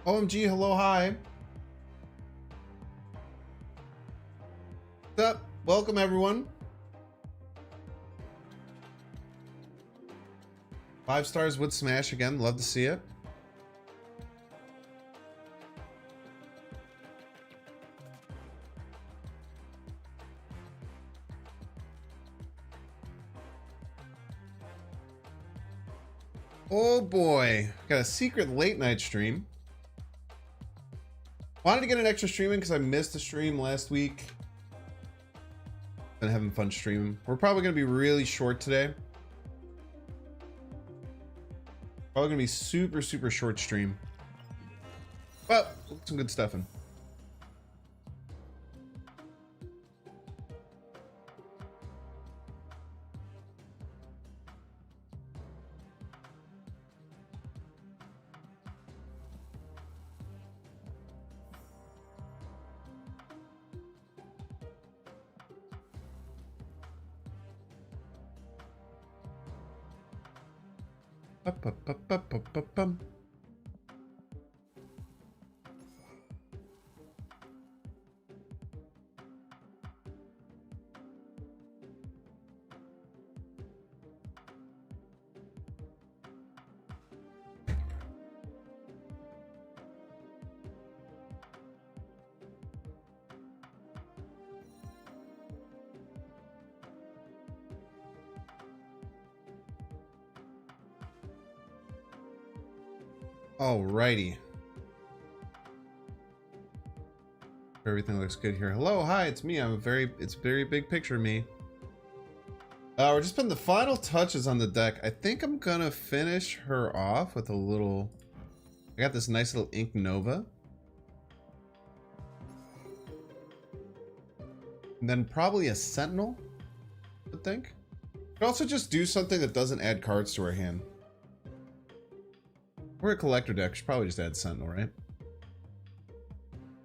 OMG, hello, hi. What's up? Welcome, everyone. 5 stars would smash again. Love to see it. Oh boy, got a secret late night stream. Wanted to get an extra stream in because I missed a stream last week. Been having fun streaming. We're probably gonna be really short today. Probably gonna be super short stream. But some good stuff in. Bum. Alrighty. Everything looks good here. Hello, hi, it's me. It's a very big picture of me. We're just putting the final touches on the deck. I think I'm gonna finish her off with a little. I got this nice little Ink Nova. And then probably a Sentinel, I think. Could also just do something that doesn't add cards to our hand. We're a collector deck. Should probably just add Sentinel, right?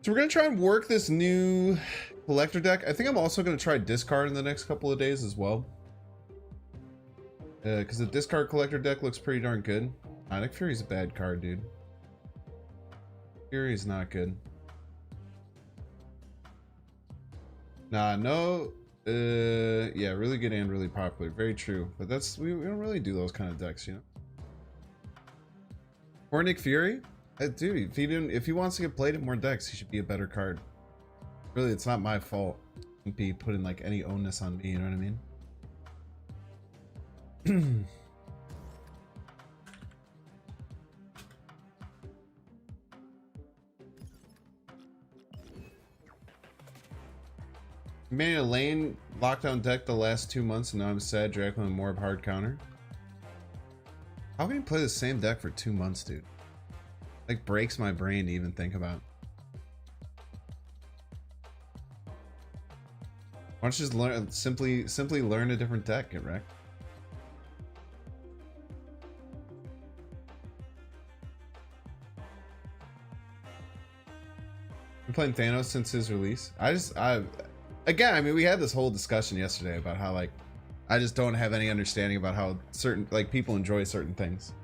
So we're gonna try and work this new collector deck. I think I'm also gonna try discard in the next couple of days as well. Because the discard collector deck looks pretty darn good. Nick Fury's a bad card, dude. Fury's not good. Nah, no. Yeah, really good and really popular. Very true. But that's we don't really do those kind of decks, you know. Or Nick Fury? Dude, if he wants to get played in more decks, he should be a better card. Really, it's not my fault. Shouldn't be putting like any onus on me, you know what I mean? Made a lane lockdown deck the last 2 months, and now I'm sad Dracula and Morb hard counter. How can you play the same deck for 2 months, dude? Like, breaks my brain to even think about. Why don't you just learn, simply learn a different deck, get wrecked? Been playing Thanos since his release. Again, I mean, we had this whole discussion yesterday about how, like, I just don't have any understanding about how certain, like, people enjoy certain things.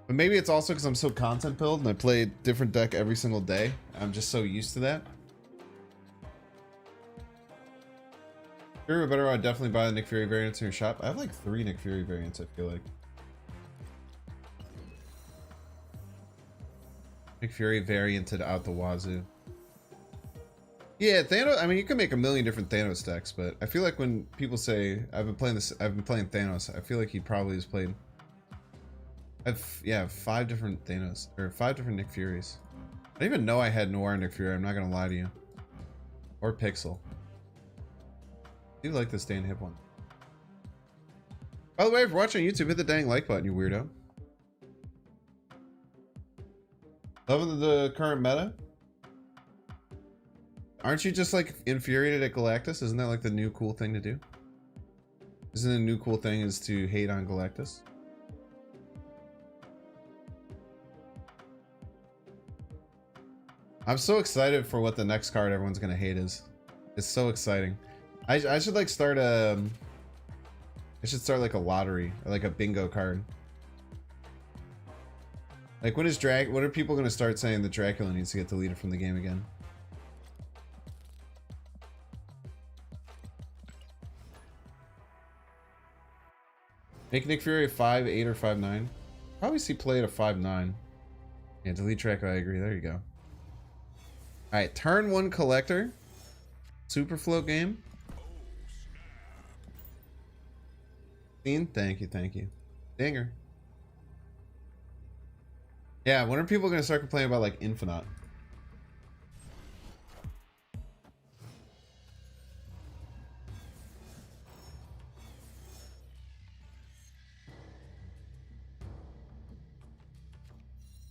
But maybe it's also because I'm so content build and I play a different deck every single day. I'm just so used to that. Fury better, I'd definitely buy the Nick Fury variants in your shop. I have like 3 Nick Fury variants, I feel like. Nick Fury varianted out the wazoo. Yeah, Thanos. I mean, you can make a million different Thanos decks, but I feel like when people say I've been playing Thanos, I feel like he probably has played. Yeah, 5 different Thanos or 5 different Nick Furies. I didn't even know I had Noir Nick Fury. I'm not gonna lie to you. Or Pixel. I do like this Dan Hip one. By the way, if you're watching on YouTube, hit the dang like button, you weirdo. Loving the current meta. Aren't you just like infuriated at Galactus? Isn't that like the new cool thing to do? Isn't the new cool thing is to hate on Galactus? I'm so excited for what the next card everyone's gonna hate is. It's so exciting. I should like start I should start like a lottery or like a bingo card. Like, when are people gonna start saying that Dracula needs to get deleted from the game again? Make Nick Fury a 5'8" or 5'9". Probably see play at a 5'9". Yeah, delete Dracula, I agree. There you go. Alright, turn 1 collector. Super float game. Scene? Thank you, thank you. Dinger. Yeah, when are people gonna start complaining about like Infinite?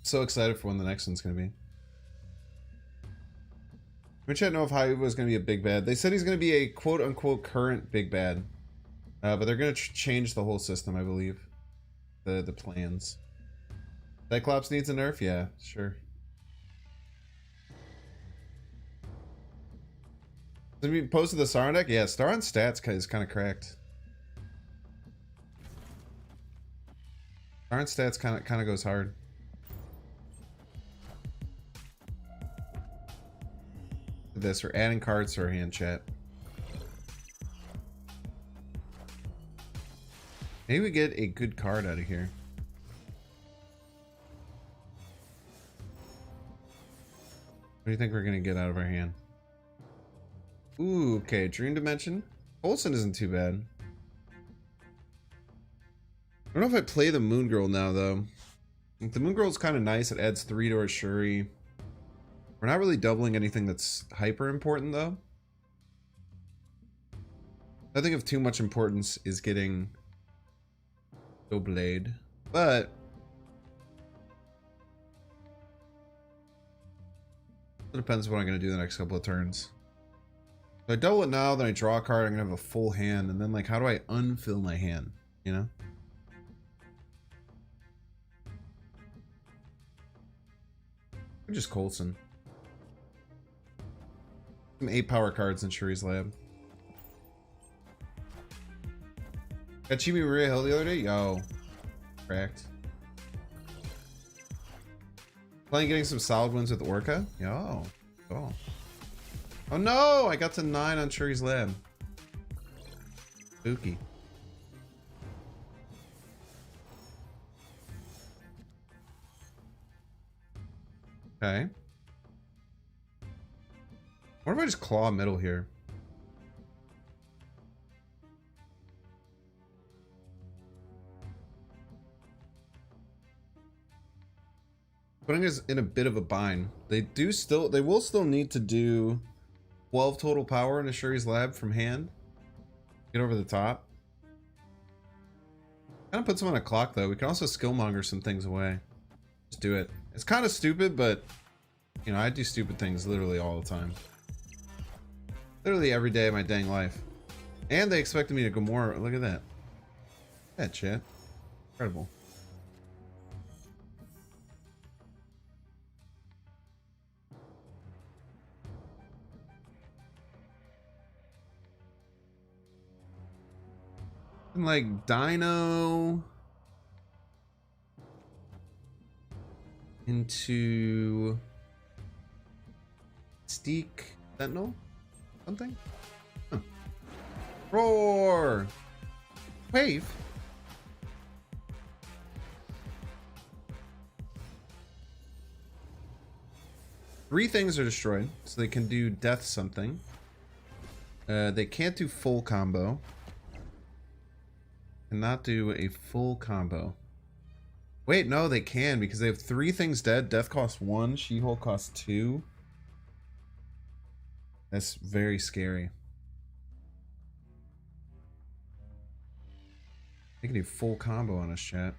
So excited for when the next one's gonna be. Which I don't know if Haiba was gonna be a big bad. They said he's gonna be a quote unquote current big bad. But they're gonna change the whole system, I believe. The plans. Cyclops needs a nerf? Yeah, sure. Did we posted the Sauron deck? Yeah, Sauron stats is kind of cracked. Sauron stats kind of goes hard. This, we're adding cards to our hand, chat. Maybe we get a good card out of here. What do you think we're gonna get out of our hand? Ooh, okay, Dream Dimension. Olsen isn't too bad. I don't know if I play the Moon Girl now, though. The Moon Girl's kind of nice. It adds 3 to our Shuri. We're not really doubling anything that's hyper important, though. I think of too much importance is getting Go Blade, but it depends what I'm going to do the next couple of turns. If I double it now, then I draw a card, I'm going to have a full hand, and then, like, how do I unfill my hand, you know? Or just Coulson. Some 8 power cards in Shuri's lab. Got Chibi Maria Hill the other day? Yo. Cracked. Playing getting some solid wins with Orca? Yo. Oh. Oh no! I got to 9 on Shuri's lab. Spooky. Okay. What if I just claw middle here? Putting us in a bit of a bind. They will still need to do 12 total power in a Shuri's lab from hand. Get over the top. Kind of puts them on a clock though. We can also skillmonger some things away. Just do it. It's kind of stupid, but you know, I do stupid things literally all the time. Literally every day of my dang life. And they expected me to go more. Look at that. That chat. Incredible. And like Dino into Steak Sentinel? Something? Huh. Roar! Wave! Three things are destroyed, so they can do death something. They can't do full combo. Cannot do a full combo. Wait, no, they can because they have 3 things dead. Death costs 1, She-Hulk costs 2. That's very scary. They can do full combo on us, chat.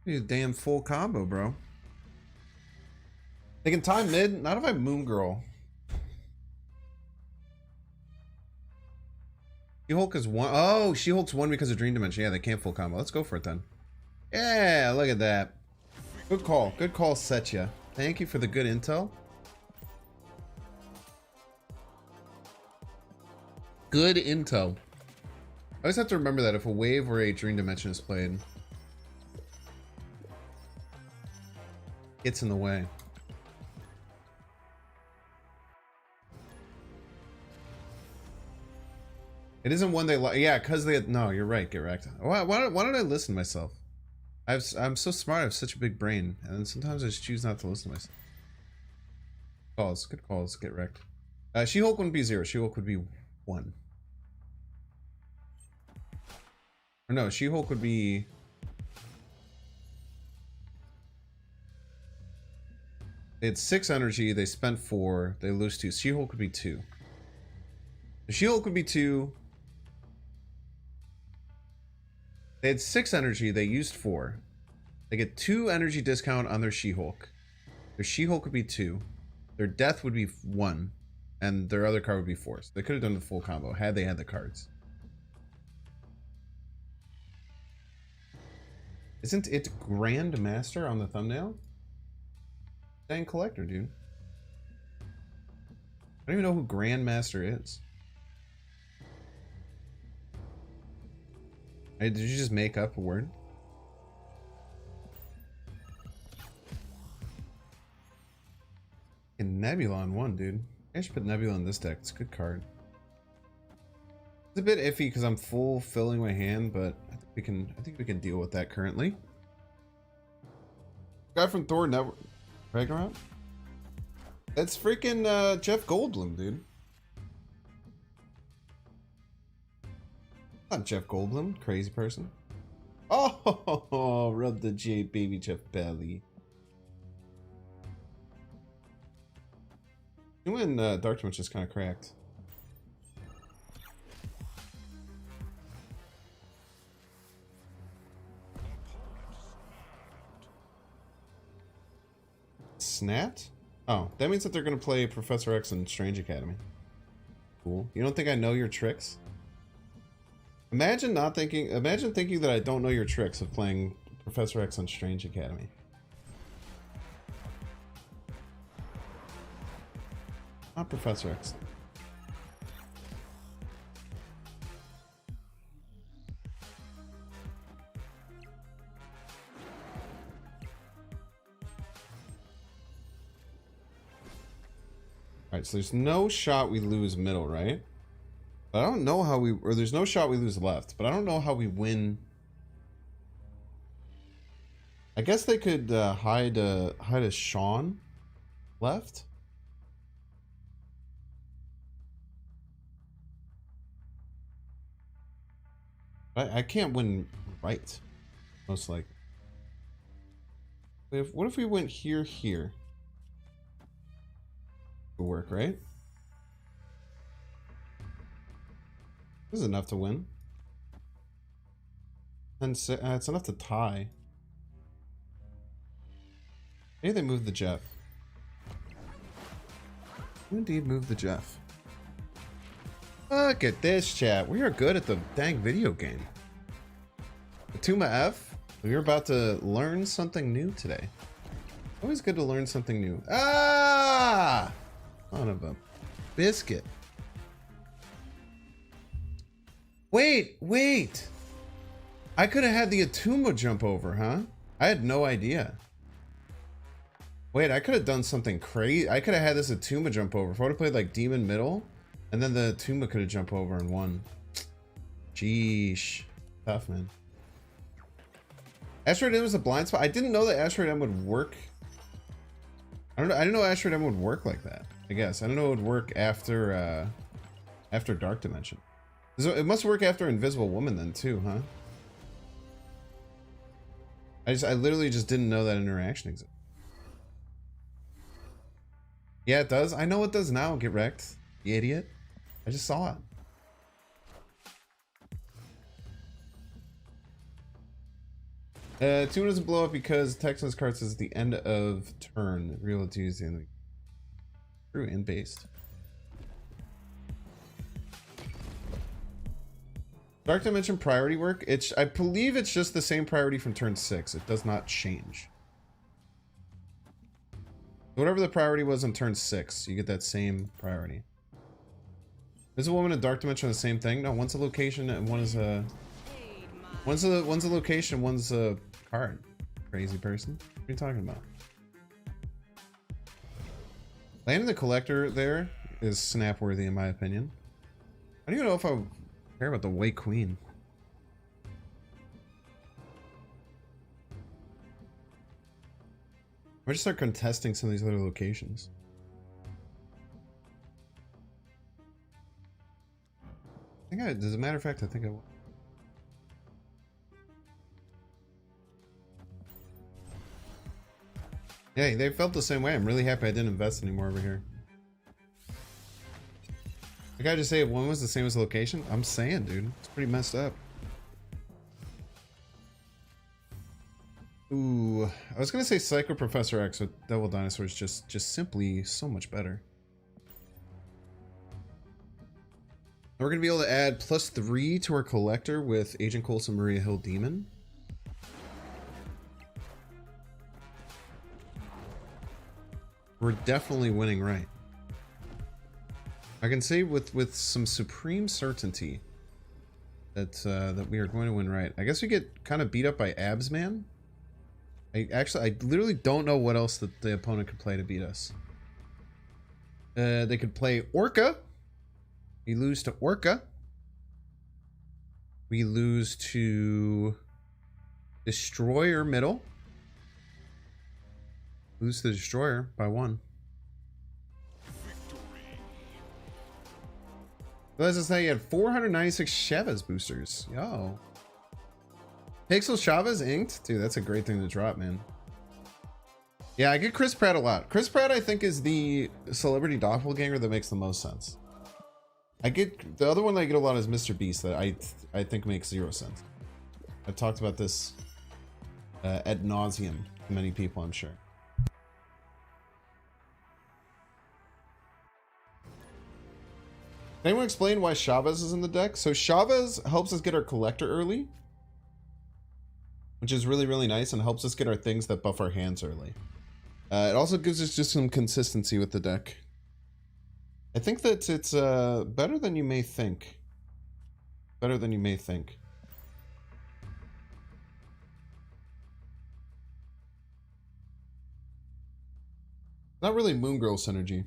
Need a damn full combo, bro. They can time mid. Not if I Moon Girl. She-Hulk is 1. Oh, She-Hulk's 1 because of Dream Dimension. Yeah, they can't full combo. Let's go for it then. Yeah, look at that. Good call. Good call, Setya. Thank you for the good intel. Good intel. I always have to remember that if a wave or a dream dimension is played, it's in the way. It isn't one they like. Yeah, because they. No, you're right. Get wrecked. Why don't I listen to myself? I'm so smart. I have such a big brain, and sometimes I just choose not to listen to myself. Calls. Good calls. Get wrecked. She-Hulk wouldn't be 0. She-Hulk would be 1. Or no, She-Hulk would be. They had 6 energy. They spent 4. They lose 2. She-Hulk would be 2. She-Hulk would be 2. They had 6 energy, they used 4. They get 2 energy discount on their She-Hulk. Their She-Hulk would be 2. Their death would be 1. And their other card would be 4. So they could have done the full combo had they had the cards. Isn't it Grandmaster on the thumbnail? Dang collector, dude. I don't even know who Grandmaster is. Hey, did you just make up a word? And Nebula on 1, dude. I should put Nebula in this deck. It's a good card. It's a bit iffy because I'm full filling my hand, but I think we can deal with that currently. Guy from Thor Network Ragnarok? That's freaking Jeff Goldblum, dude. Not Jeff Goldblum, crazy person. Oh, rub the jade, baby Jeff belly. When Dark Dimension is kind of cracked. Snapped? Oh, that means that they're gonna play Professor X and Strange Academy. Cool. You don't think I know your tricks? Imagine thinking that I don't know your tricks of playing Professor X on Strange Academy. Not Professor X. Alright, so there's no shot we lose middle, right? But I don't know how we... Or there's no shot we lose left, but I don't know how we win. I guess they could hide a Sean left. I can't win right, most likely. What if we went here? Would work, right? This is enough to win. And it's enough to tie. Maybe they moved the Jeff. Who indeed moved the Jeff? Look at this, chat. We are good at the dang video game. Atuma F, we're about to learn something new today. Always good to learn something new. Ah! Son of a biscuit. Wait. I could have had the Atuma jump over, huh? I had no idea. Wait, I could have done something crazy. I could have had this Atuma jump over. If I would have played like Demon Middle, and then the Atuma could have jumped over and won. Jeesh. Tough, man. Asteroid M was a blind spot. I didn't know that Asteroid M would work. I didn't know Asteroid M would work like that. I guess. I don't know it would work after Dark Dimension. So it must work after Invisible Woman then too, huh? I literally just didn't know that interaction existed. Yeah, it does. I know it does now. Get wrecked, you idiot. I just saw it. Two doesn't blow up because Texans card says the end of turn. Real Tuesday and true and based. Dark Dimension priority work. I believe it's just the same priority from turn 6. It does not change. Whatever the priority was on turn 6, you get that same priority. Is a woman and dark dimension the same thing? No, one's a location and one is a one's a location, one's a card. Crazy person. What are you talking about? Landing the collector there is snap worthy in my opinion. I don't even know if I care about the White Queen. I might just start contesting some of these other locations. I think as a matter of fact, I think I will. Yeah, they felt the same way. I'm really happy I didn't invest anymore over here. The guy just say if one was the same as the location? I'm saying, dude. It's pretty messed up. Ooh, I was gonna say Psycho Professor X with Devil Dinosaurs just simply so much better. We're gonna be able to add +3 to our collector with Agent Coulson Maria Hill Demon. We're definitely winning right. I can say with some supreme certainty that that we are going to win right. I guess we get kind of beat up by Abs Man. I literally don't know what else that the opponent could play to beat us. They could play Orca. We lose to Orca. We lose to Destroyer middle. Lose the Destroyer by 1. Let's just say you had 496 Chavez boosters. Yo. Pixel Chavez inked? Dude, that's a great thing to drop, man. Yeah, I get Chris Pratt a lot. Chris Pratt, I think, is the celebrity doppelganger that makes the most sense. I get the other one that I get a lot is Mr. Beast that I think makes 0 sense. I've talked about this ad nauseum to many people, I'm sure. Can anyone explain why Chavez is in the deck? So Chavez helps us get our collector early, which is really, really nice, and helps us get our things that buff our hands early. It also gives us just some consistency with the deck. I think that it's better than you may think. Better than you may think. Not really Moon Girl synergy.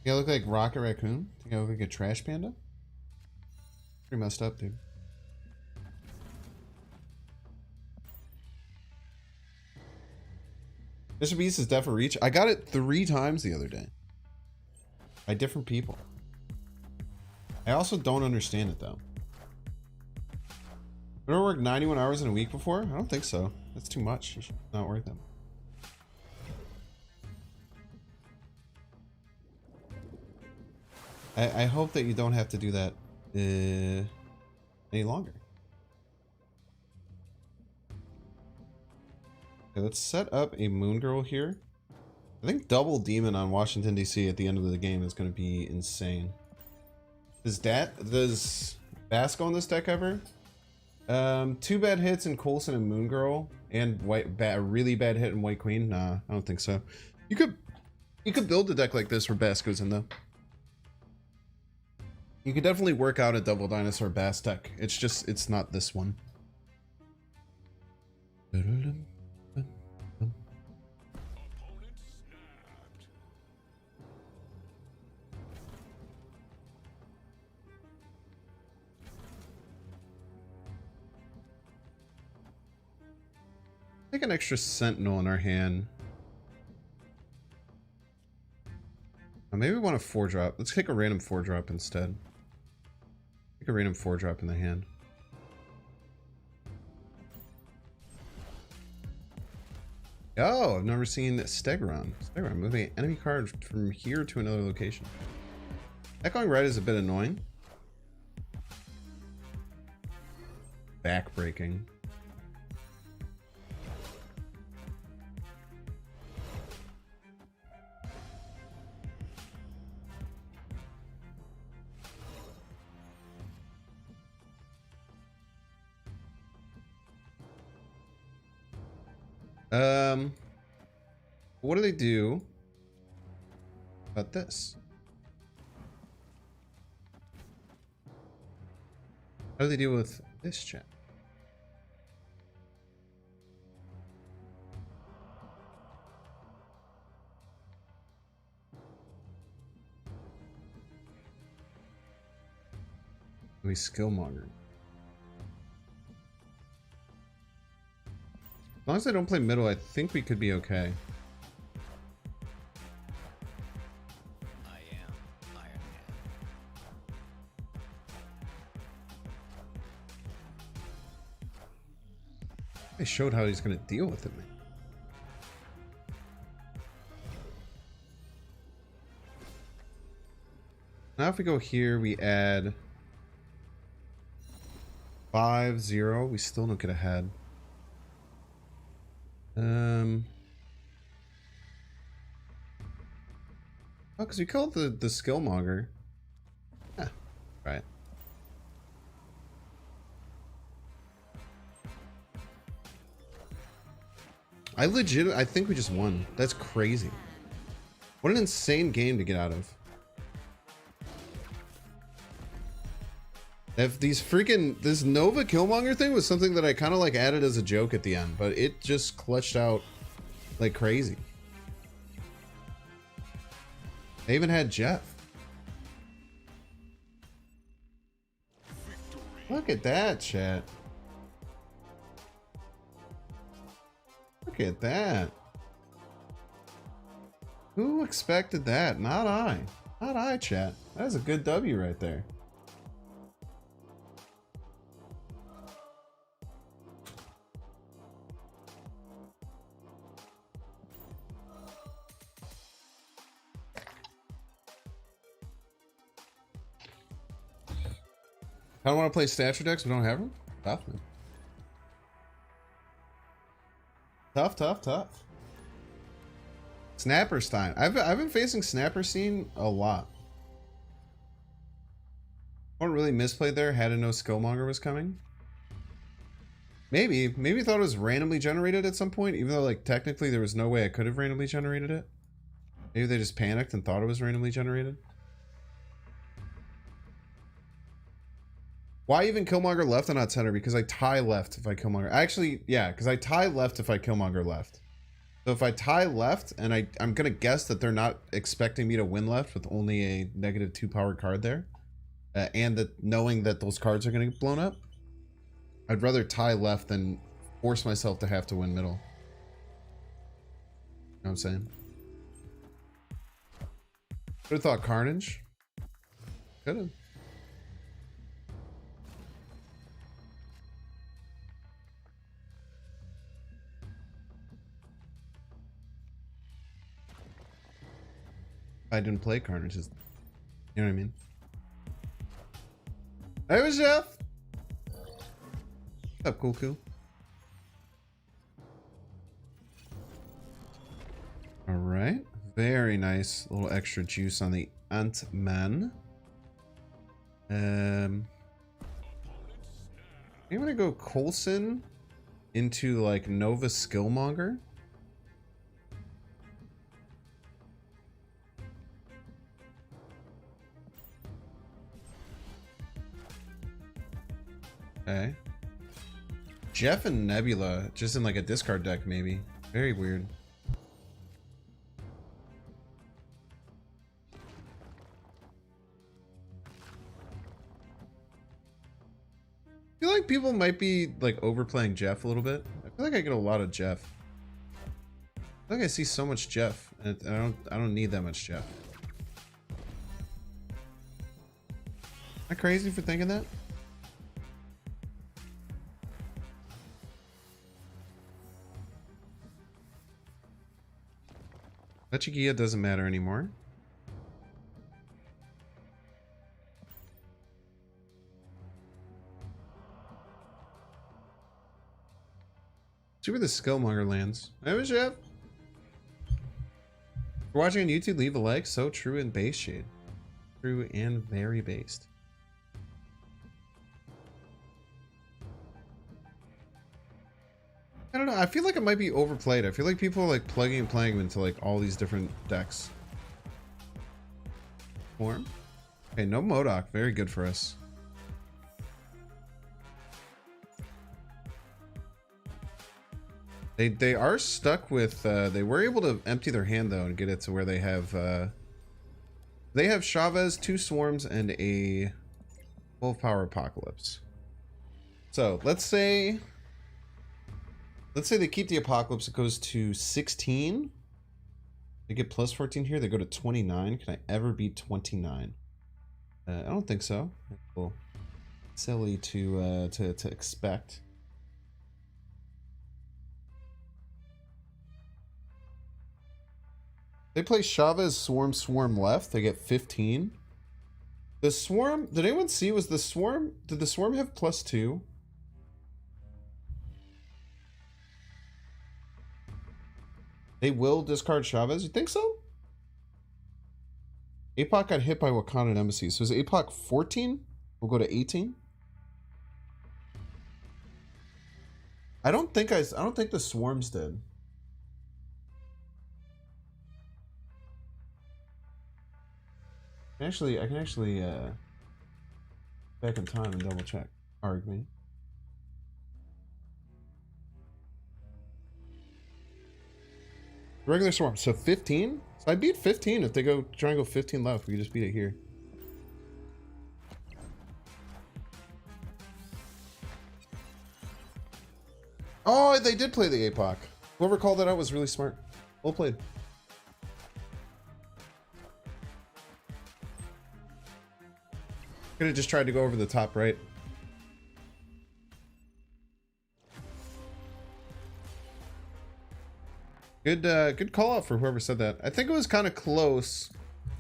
You look like Rocket Raccoon? Think I look like a trash panda? Pretty messed up, dude. Mr. Beast is def a reach. I got it 3 times the other day. By different people. I also don't understand it though. Ever worked 91 hours in a week before? I don't think so. That's too much. You should not work them. I hope that you don't have to do that any longer. Okay, let's set up a Moon Girl here. I think double Demon on Washington DC at the end of the game is going to be insane. Does Bass go in this deck ever? 2 bad hits in Coulson and Moon Girl, and a really bad hit in White Queen. Nah, I don't think so. You could build a deck like this where Bass goes in though. You could definitely work out a double dinosaur Bass deck. It's just, it's not this one. Take an extra Sentinel in our hand. Maybe we want a 4-drop. Let's take a random 4-drop instead. Take a random 4-drop in the hand. Oh, I've never seen Stegron. Stegron, moving an enemy card from here to another location. That going red is a bit annoying. Backbreaking. What do they do about this? How do they deal with this chat? We skillmonger. As long as I don't play middle, I think we could be okay. I am Iron Man. They showed how he's going to deal with it, man. Now if we go here, we add 5-0. We still don't get ahead. Oh, because we killed the skillmonger. Yeah, right. I think we just won. That's crazy. What an insane game to get out of. If these freaking, this Nova Killmonger thing was something that I kind of like added as a joke at the end, but it just clutched out like crazy. They even had Jeff. Look at that, chat. Look at that. Who expected that? Not I. Not I, chat. That was a good W right there. I don't want to play stature decks. We don't have them. Tough, man. Tough, tough, tough. Snapper Stein. I've been facing Snapper Scene a lot. One really misplayed there. Had to know Skillmonger was coming. Maybe thought it was randomly generated at some point, even though like technically there was no way I could have randomly generated it. Maybe they just panicked and thought it was randomly generated. Why even Killmonger left and not center? Because I tie left if I Killmonger. Actually, yeah, because I tie left if I Killmonger left. So if I tie left, and I'm going to guess that they're not expecting me to win left with only a -2 power card there. And that knowing that those cards are going to get blown up. I'd rather tie left than force myself to have to win middle. You know what I'm saying? Could have thought Carnage. Could have. I didn't play Carnage. You know what I mean? Hey, what's Jeff? What's up, cool? All right. Very nice. A little extra juice on the Ant-Man. I'm gonna go Coulson into like Nova Skillmonger. Okay. Jeff and Nebula just in like a discard deck maybe. Very weird. I feel like people might be like overplaying Jeff a little bit. I feel like I get a lot of Jeff. I feel like I see so much Jeff, and I don't need that much Jeff. Am I crazy for thinking that? Lechigia doesn't matter anymore. See where the Skillmonger lands. Hey, what's up? If you're watching on YouTube, leave a like. So true and base shade. True and very based. I don't know. I feel like it might be overplayed. I feel like people are like plugging and playing them into like all these different decks. Form. Okay, no MODOK. Very good for us. They are stuck with they were able to empty their hand though and get it to where they have Chavez, 2 swarms, and a 12 power apocalypse. So let's say they keep the apocalypse. It goes to 16. They get plus 14 here. They go to 29. Can I ever beat 29? I don't think so. Well, silly to expect. They play Chavez, Swarm left. They get 15. The Swarm, did anyone see, was the Swarm, did the Swarm have plus 2? They will discard Chavez? You think so? APOC got hit by Wakandan Embassy. So is APOC 14? We'll go to 18. I don't think the Swarms did. I can actually back in time and double check. Arg me. Regular Swarm. So 15? So I beat 15. If they go try and go 15 left, we just beat it here. Oh, they did play the APOC. Whoever called that out was really smart. Well played. Could have just tried to go over the top right. Good call out for whoever said that. I think it was kind of close.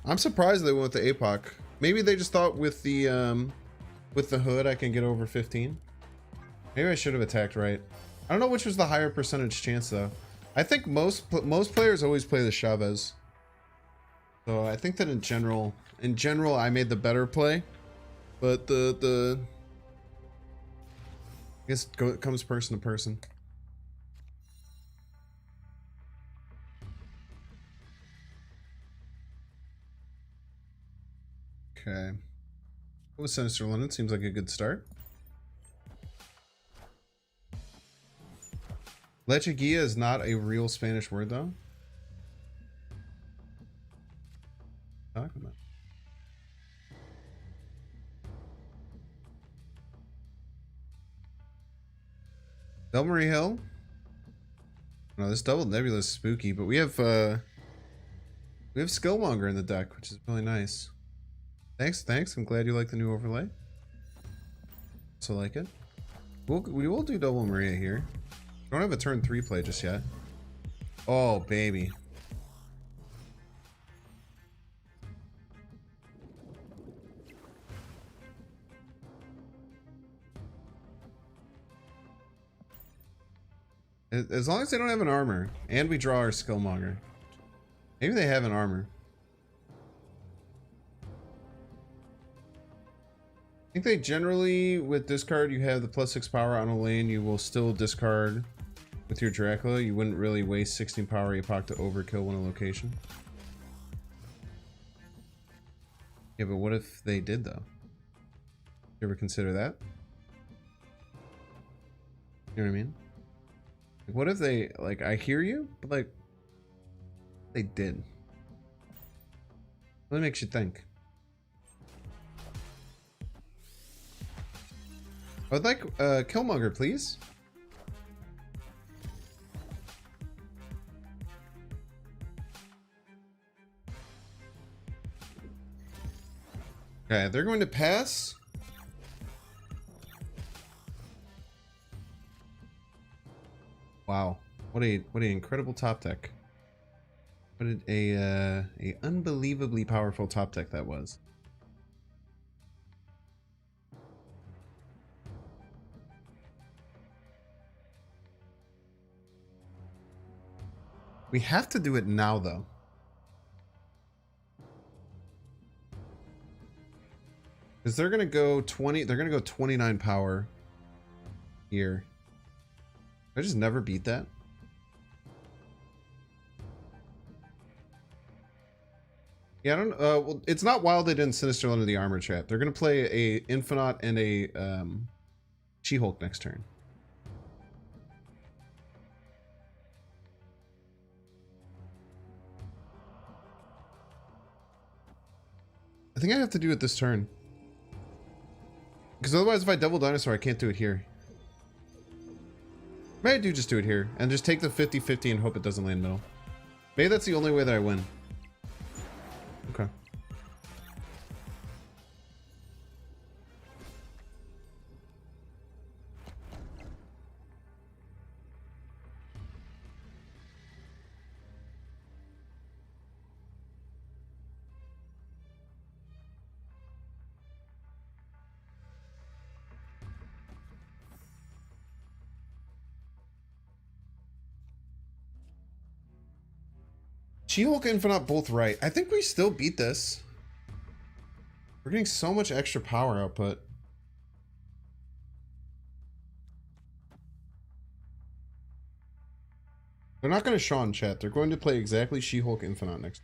I'm surprised they went with the APOC. Maybe they just thought with the hood I can get over 15. Maybe I should have attacked right. I don't know which was the higher percentage chance though. I think most players always play the Chavez. So I think that in general I made the better play. But I guess it comes person to person. Okay. What was Sinister London? Seems like a good start. Leche Guia is not a real Spanish word though. Talking about. Del Marie Hill. No, this double nebula is spooky, but we have Skillmonger in the deck, which is really nice. Thanks. I'm glad you like the new overlay. So like it. We will do double Maria here. We don't have a turn 3 play just yet. Oh baby. As long as they don't have an armor, and we draw our Skillmonger. Maybe they have an armor. I think they generally, with discard, you have the +6 power on a lane. You will still discard with your Dracula. You wouldn't really waste 16 power APOC to overkill one location. Yeah, but what if they did though? You ever consider that? You know what I mean? Like, what if they, like, I hear you, but like, they did. What makes you think? I would like Killmonger, please. Okay, they're going to pass. Wow, what a incredible top deck. What a unbelievably powerful top deck that was. We have to do it now, though. Because they're going to go 20... They're going to go 29 power here. I just never beat that. Yeah, I don't... well, it's not wild they didn't Sinister under the armor chat. They're going to play a Infinite and a She-Hulk next turn. I think I have to do it this turn. Because otherwise, if I double dinosaur, I can't do it here. Maybe I do just do it here and just take the 50-50 and hope it doesn't land middle. Maybe that's the only way that I win. Okay. She-Hulk Infinite both right. I think we still beat this. We're getting so much extra power output. They're not going to show in chat. They're going to play exactly She-Hulk Infinite next.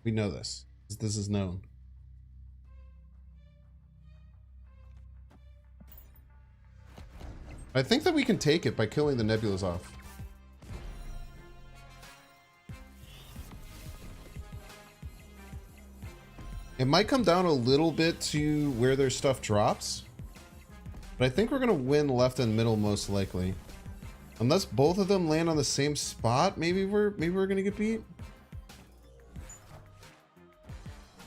We know this. This is known. I think that we can take it by killing the Nebulas off. It might come down a little bit to where their stuff drops, but I think we're gonna win left and middle most likely, unless both of them land on the same spot. Maybe we're gonna get beat.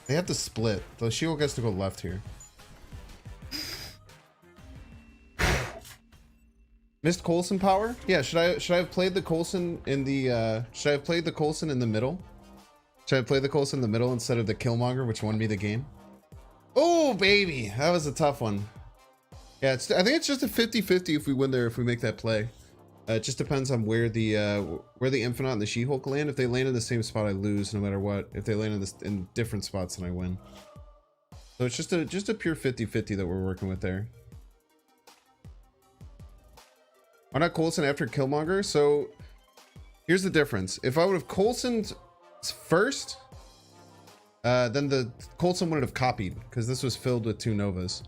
They have to split. The She-Hulk has to go left here. Missed Coulson power? Yeah. Should I have played the Coulson in the? Should I have played the Coulson in the middle? Should I play the Coulson in the middle instead of the Killmonger, which won me the game? Oh, baby. That was a tough one. Yeah, I think it's just a 50-50 if we win there, if we make that play. It just depends on where the Infinite and the She-Hulk land. If they land in the same spot, I lose no matter what. If they land in different spots, then I win. So it's just a pure 50-50 that we're working with there. Why not Coulson after Killmonger? So here's the difference. If I would have Coulsoned first, then the Coulson would have copied, because this was filled with 2 Novas.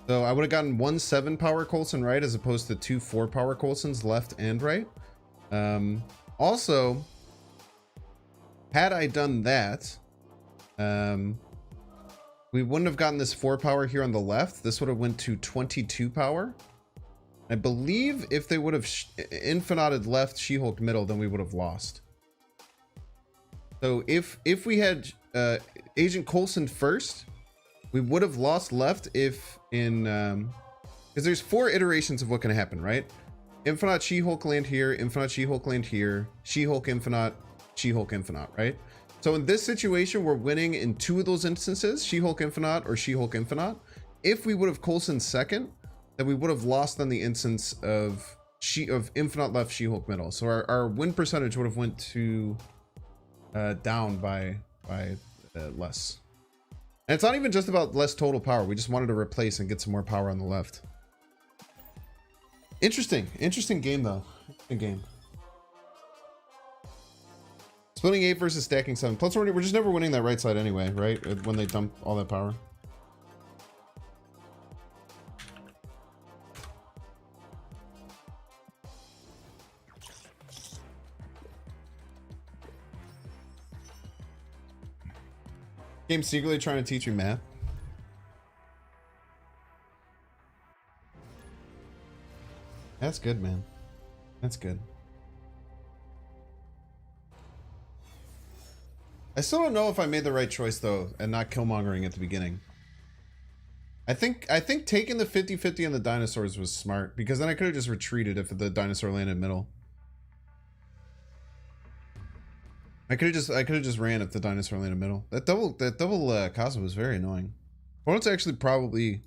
So I would have gotten 1 7 power Coulson right, as opposed to 2 4 power Coulsons left and right. Also, had I done that, we wouldn't have gotten this 4 power here on the left. This would have went to 22 power. I believe if they would have infinited left, She-Hulk middle, then we would have lost. So if we had Agent Coulson first, we would have lost left if in because there's 4 iterations of what can happen, right? Infinite She-Hulk land here, Infinite She-Hulk land here, She-Hulk Infinite, She-Hulk Infinite, right? So in this situation, we're winning in 2 of those instances, She-Hulk Infinite or She-Hulk Infinite. If we would have Coulson second, then we would have lost on the instance of Infinite left, She-Hulk middle. So our win percentage would have went to down by less. And it's not even just about less total power. We just wanted to replace and get some more power on the left. Interesting game though. Interesting game. Splitting 8 versus stacking 7. Plus we're just never winning that right side anyway, right? When they dump all that power. Game secretly trying to teach you math. That's good, man. That's good. I still don't know if I made the right choice though, and not Killmongering at the beginning. I think taking the 50-50 on the dinosaurs was smart, because then I could have just retreated if the dinosaur landed middle. I could have just ran if the dinosaur landed middle. That double Cosmo was very annoying. Opponent's actually probably,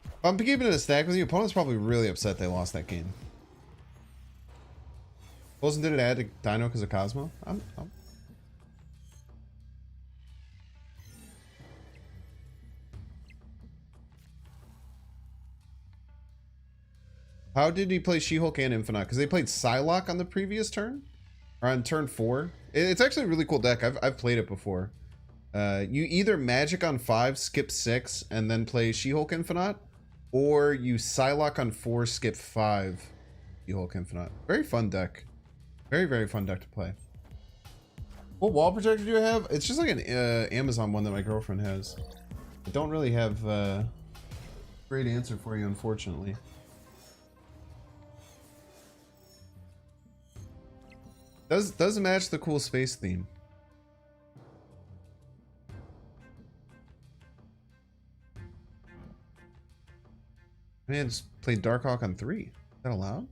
if I'm keeping it a stack with you, opponent's probably really upset they lost that game. Did it add to Dino because of Cosmo? How did he play She-Hulk and Infinite? Because they played Psylocke on the previous turn? Or on turn 4. It's actually a really cool deck. I've played it before. You either magic on 5, skip 6, and then play She-Hulk Infinite, or you Psylocke on 4, skip 5, She-Hulk Infinite. Very fun deck. Very, very fun deck to play. What wall projector do I have? It's just like an Amazon one that my girlfriend has. I don't really have a great answer for you, unfortunately. Does match the cool space theme. Man, just played Darkhawk on 3. Is that allowed?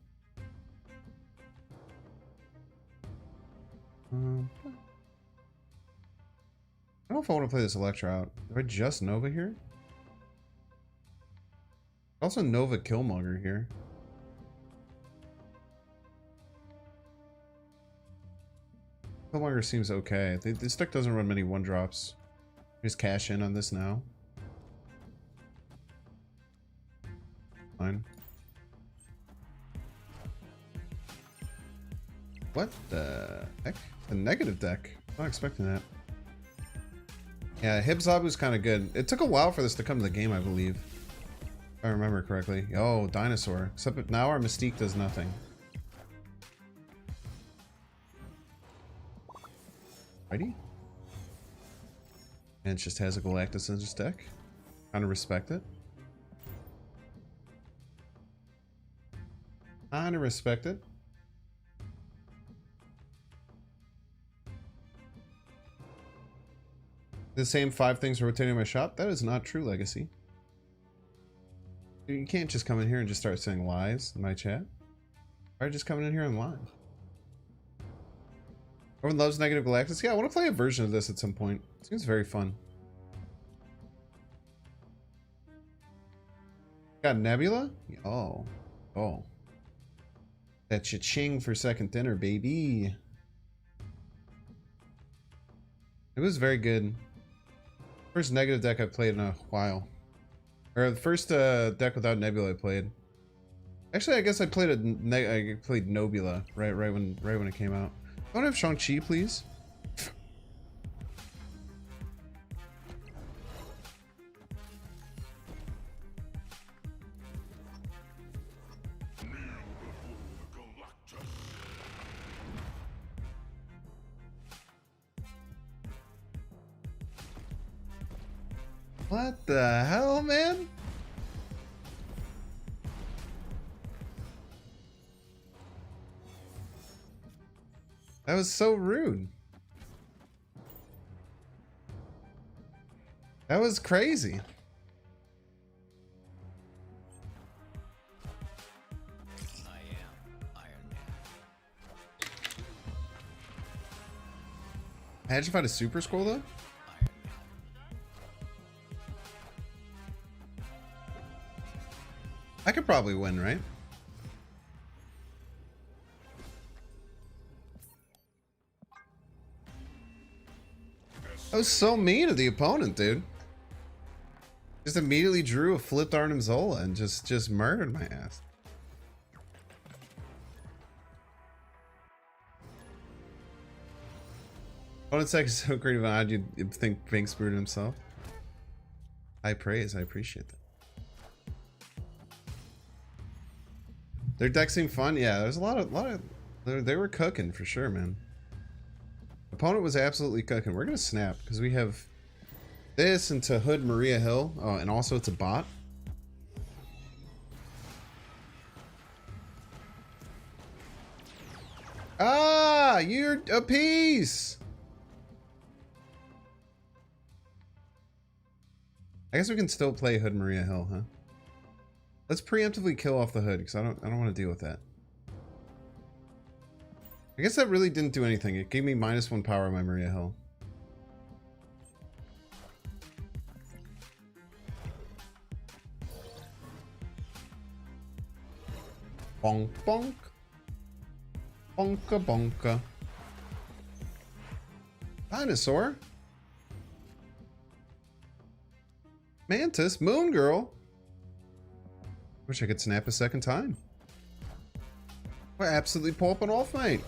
I don't know if I want to play this Electra out. Do I just Nova here? Also Nova Killmonger here. Killmonger seems okay. This deck doesn't run many 1-drops. Just cash in on this now. Fine. What the heck? A negative deck. Not expecting that. Yeah, Hibzabu's kind of good. It took a while for this to come to the game, I believe. If I remember correctly. Oh, Dinosaur. Except that now our Mystique does nothing. Righty. And it just has a Galactus in its deck. Kind of respect it. Kind of respect it. The same 5 things rotating in my shop? That is not true, Legacy. You can't just come in here and just start saying lies in my chat. Or just coming in here and lying. Everyone loves Negative Galactus? Yeah, I want to play a version of this at some point. Seems very fun. Got Nebula? Oh. Oh. That cha-ching for second dinner, baby. It was very good. First negative deck I've played in a while. Or the first deck without Nebula I played. Actually, I guess I played I played Nobula right when it came out. I want to have Shang-Chi, please. What the hell, man? That was so rude. That was crazy. I am Iron Man. Imagine if I had a Super Scroll though. Iron Man. I could probably win, right? That was so mean of the opponent, dude. Just immediately drew a flipped Arnim Zola and just murdered my ass. Opponent's deck is so creative and odd you'd think Bank screwed himself. High praise, I appreciate that. Their deck seemed fun. Yeah, there's a lot of they were cooking for sure, man. Opponent was absolutely cooking. We're gonna snap because we have this into Hood Maria Hill. Oh, and also it's a bot. Ah, you're a piece. I guess we can still play Hood Maria Hill, huh? Let's preemptively kill off the Hood because I don't want to deal with that. I guess that really didn't do anything. It gave me -1 power on my Maria Hill. Bonk bonk. Bonka bonka. Dinosaur. Mantis. Moon Girl. Wish I could snap a second time. We're absolutely popping off, mate.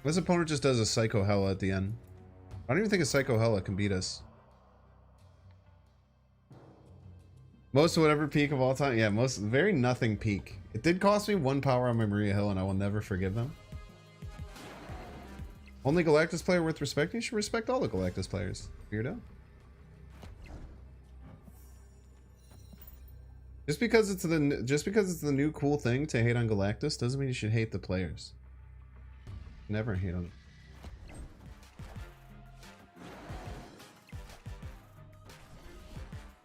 This opponent just does a Psycho Hella at the end. I don't even think a Psycho Hella can beat us. Most whatever peak of all time. Yeah, most very nothing peak. It did cost me 1 power on my Maria Hill and I will never forgive them. Only Galactus player worth respecting? You should respect all the Galactus players. Weirdo. Just because it's the new cool thing to hate on Galactus doesn't mean you should hate the players. Never hate on them.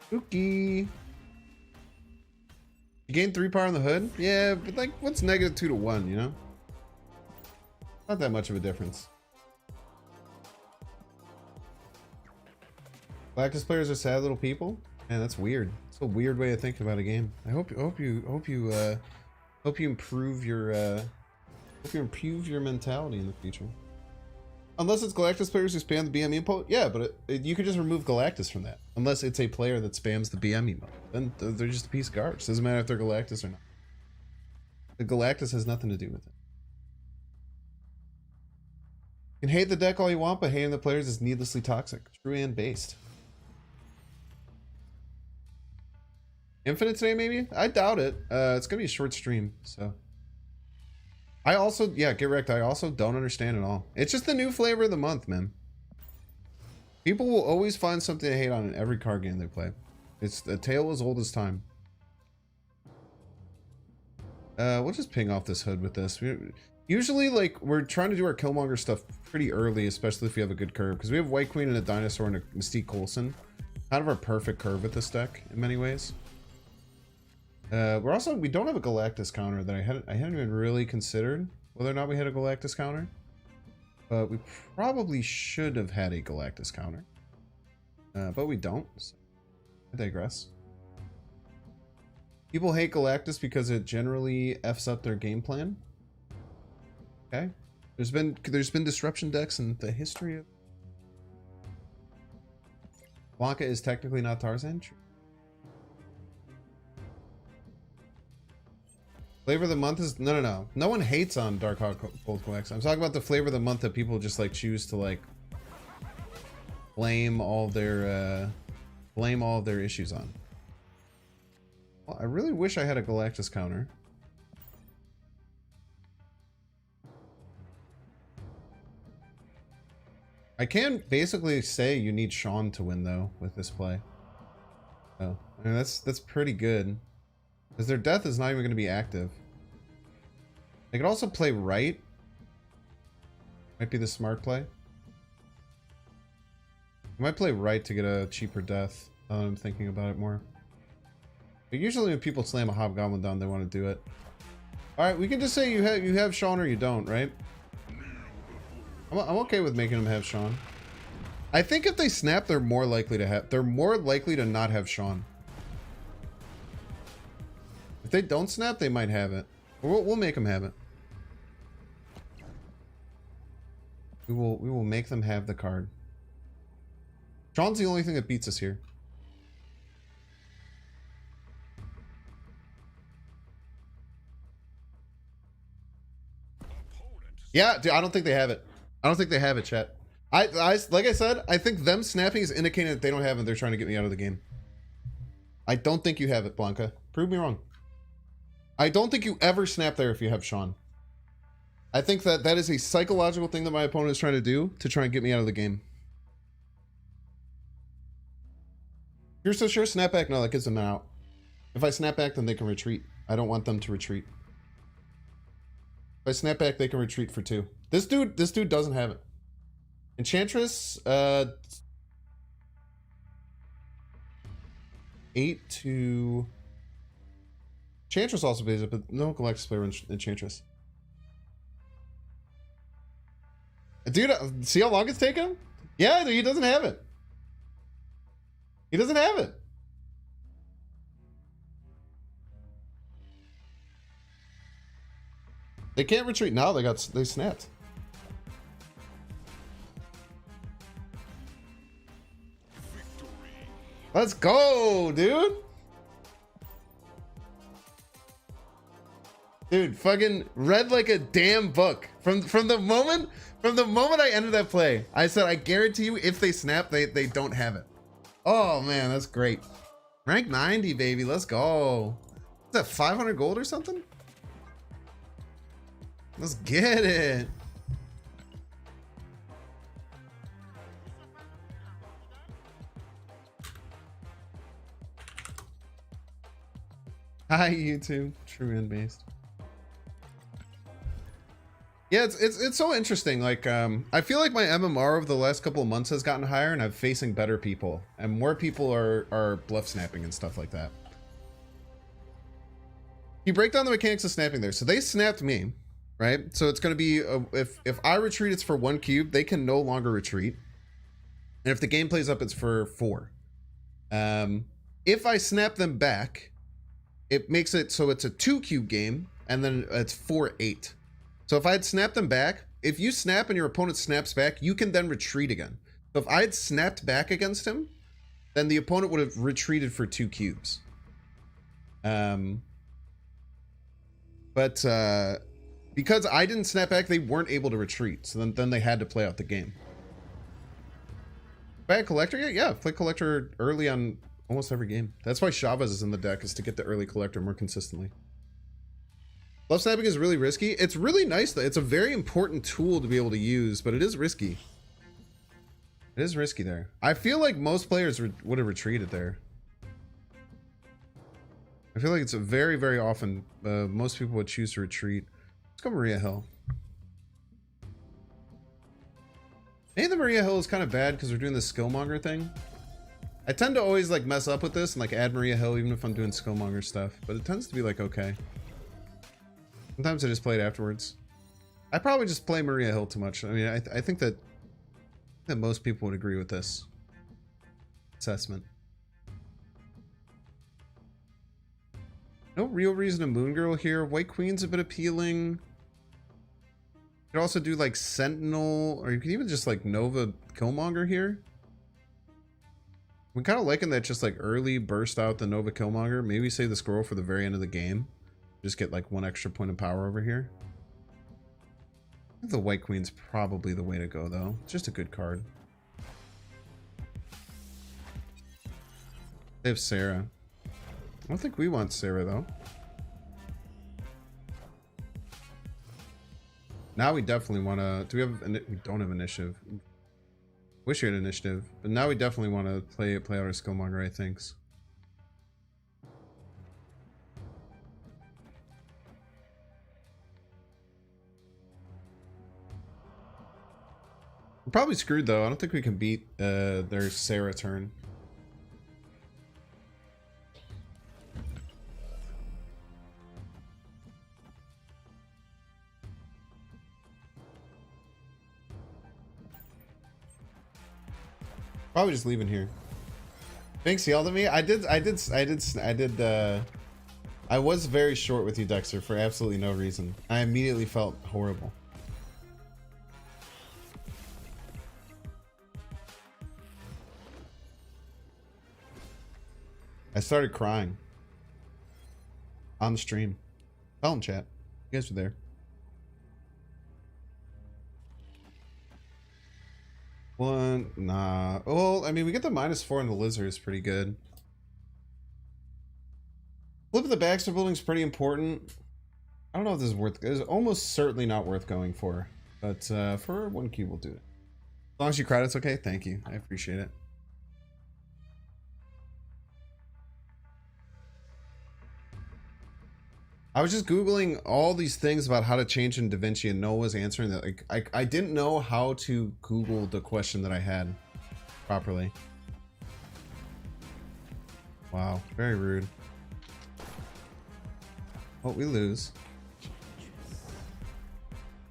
Spooky. You gain 3 power on the hood? Yeah, but like, what's negative 2 to 1, you know? Not that much of a difference. Galactus players are sad little people? Man, that's weird. It's a weird way of thinking about a game. I hope you improve your mentality in the future. Unless it's Galactus players who spam the BM emote, yeah, but you could just remove Galactus from that. Unless it's a player that spams the BM emote, then they're just a piece of garbage. Doesn't matter if they're Galactus or not. The Galactus has nothing to do with it. You can hate the deck all you want, but hating the players is needlessly toxic. True and based. Infinite today, maybe? I doubt it. It's gonna be a short stream, so. I also, yeah, get wrecked. I also don't understand at all. It's just the new flavor of the month, man. People will always find something to hate on in every card game they play. It's a tale as old as time. We'll just ping off this hood with this. Usually, like, we're trying to do our Killmonger stuff pretty early, especially if we have a good curve. Because we have White Queen and a Dinosaur and a Mystique Coulson. Kind of our perfect curve with this deck, in many ways. We don't have a Galactus counter that I hadn't even really considered whether or not we had a Galactus counter. But we probably should have had a Galactus counter. But we don't. So I digress. People hate Galactus because it generally F's up their game plan. Okay. There's been disruption decks in the history of Blanca is technically not Tarzan. True. Flavor of the month is no. No one hates on Dark Hawk Cold Coax. I'm talking about the flavor of the month that people just like choose to like blame all their issues on. Well, I really wish I had a Galactus counter. I can basically say you need Sean to win though with this play. Oh, I mean, that's pretty good. Because their death is not even going to be active. They could also play right. Might be the smart play. I might play right to get a cheaper death. I'm thinking about it more. But usually when people slam a Hobgoblin down, they want to do it. Alright, we can just say you have Sean or you don't, right? I'm okay with making them have Sean. I think if they snap, they're more likely to not have Sean. If they don't snap, they might have it. We'll make them have it. We will make them have the card. Sean's the only thing that beats us here. Yeah, dude, I don't think they have it. I don't think they have it, chat. Like I said, I think them snapping is indicating that they don't have it. They're trying to get me out of the game. I don't think you have it, Blanca. Prove me wrong. I don't think you ever snap there if you have Sean. I think that is a psychological thing that my opponent is trying to do to try and get me out of the game. If you're so sure, snap back. No, that gives them an out. If I snap back, then they can retreat. I don't want them to retreat. If I snap back, they can retreat for 2. This dude doesn't have it. Enchantress, 8 to... Enchantress also plays it, but no Galactus player in Enchantress. Dude, see how long it's taken him? Yeah, he doesn't have it. He doesn't have it. They can't retreat now. They snapped. Let's go, dude. Dude, fucking read like a damn book. From the moment I ended that play, I said, I guarantee you, if they snap, they don't have it. Oh man, that's great. Rank 90, baby. Let's go. Is that 500 gold or something? Let's get it. Hi, YouTube. True and based. Yeah, it's so interesting. Like, I feel like my MMR over the last couple of months has gotten higher, and I'm facing better people, and more people are bluff snapping and stuff like that. You break down the mechanics of snapping there. So they snapped me, right? So it's going to be if I retreat, it's for 1 cube. They can no longer retreat, and if the game plays up, it's for 4. If I snap them back, it makes it so it's a 2 cube game, and then it's 4-8. So if I had snapped them back, if you snap and your opponent snaps back, you can then retreat again. So if I had snapped back against him, then the opponent would have retreated for 2 cubes. But because I didn't snap back, they weren't able to retreat. So then they had to play out the game. Bad collector? Yeah, play collector early on almost every game. That's why Chavez is in the deck, is to get the early collector more consistently. Bluff snapping is really risky. It's really nice though. It's a very important tool to be able to use, but it is risky. It is risky there. I feel like most players would have retreated there. I feel like it's a very, very often most people would choose to retreat. Let's go Maria Hill. Maybe the Maria Hill is kind of bad because we're doing the skillmonger thing. I tend to always like mess up with this and like add Maria Hill even if I'm doing skillmonger stuff, but it tends to be like okay. Sometimes I just play it afterwards. I probably just play Maria Hill too much. I mean, I think that most people would agree with this assessment. No real reason to Moon Girl here. White Queen's a bit appealing. You could also do like Sentinel, or you can even just like Nova Killmonger here. I'm kind of liking that just like early burst out the Nova Killmonger. Maybe save the scroll for the very end of the game. Just get like 1 extra point of power over here. I think the White Queen's probably the way to go though. It's just a good card. They have Sarah. I don't think we want Sarah though. Now we definitely want to. Do we have? We don't have initiative. Wish we had initiative, but now we definitely want to play out our skillmonger. I think. We're probably screwed though. I don't think we can beat their Sarah turn. Probably just leaving here. Thanks, yelled at me. I was very short with you, Dexter, for absolutely no reason. I immediately felt horrible. I started crying on the stream. Tell them, chat. You guys were there. One, nah. Well, I mean, we get the -4 on the lizard is pretty good. Flip of the Baxter building is pretty important. I don't know if this is worth. It's almost certainly not worth going for, but for 1 cube, we'll do it. As long as you cried, it's okay. Thank you. I appreciate it. I was just Googling all these things about how to change in DaVinci and Noah was answering that. Like, I didn't know how to Google the question that I had properly. Wow, very rude. Oh, we lose.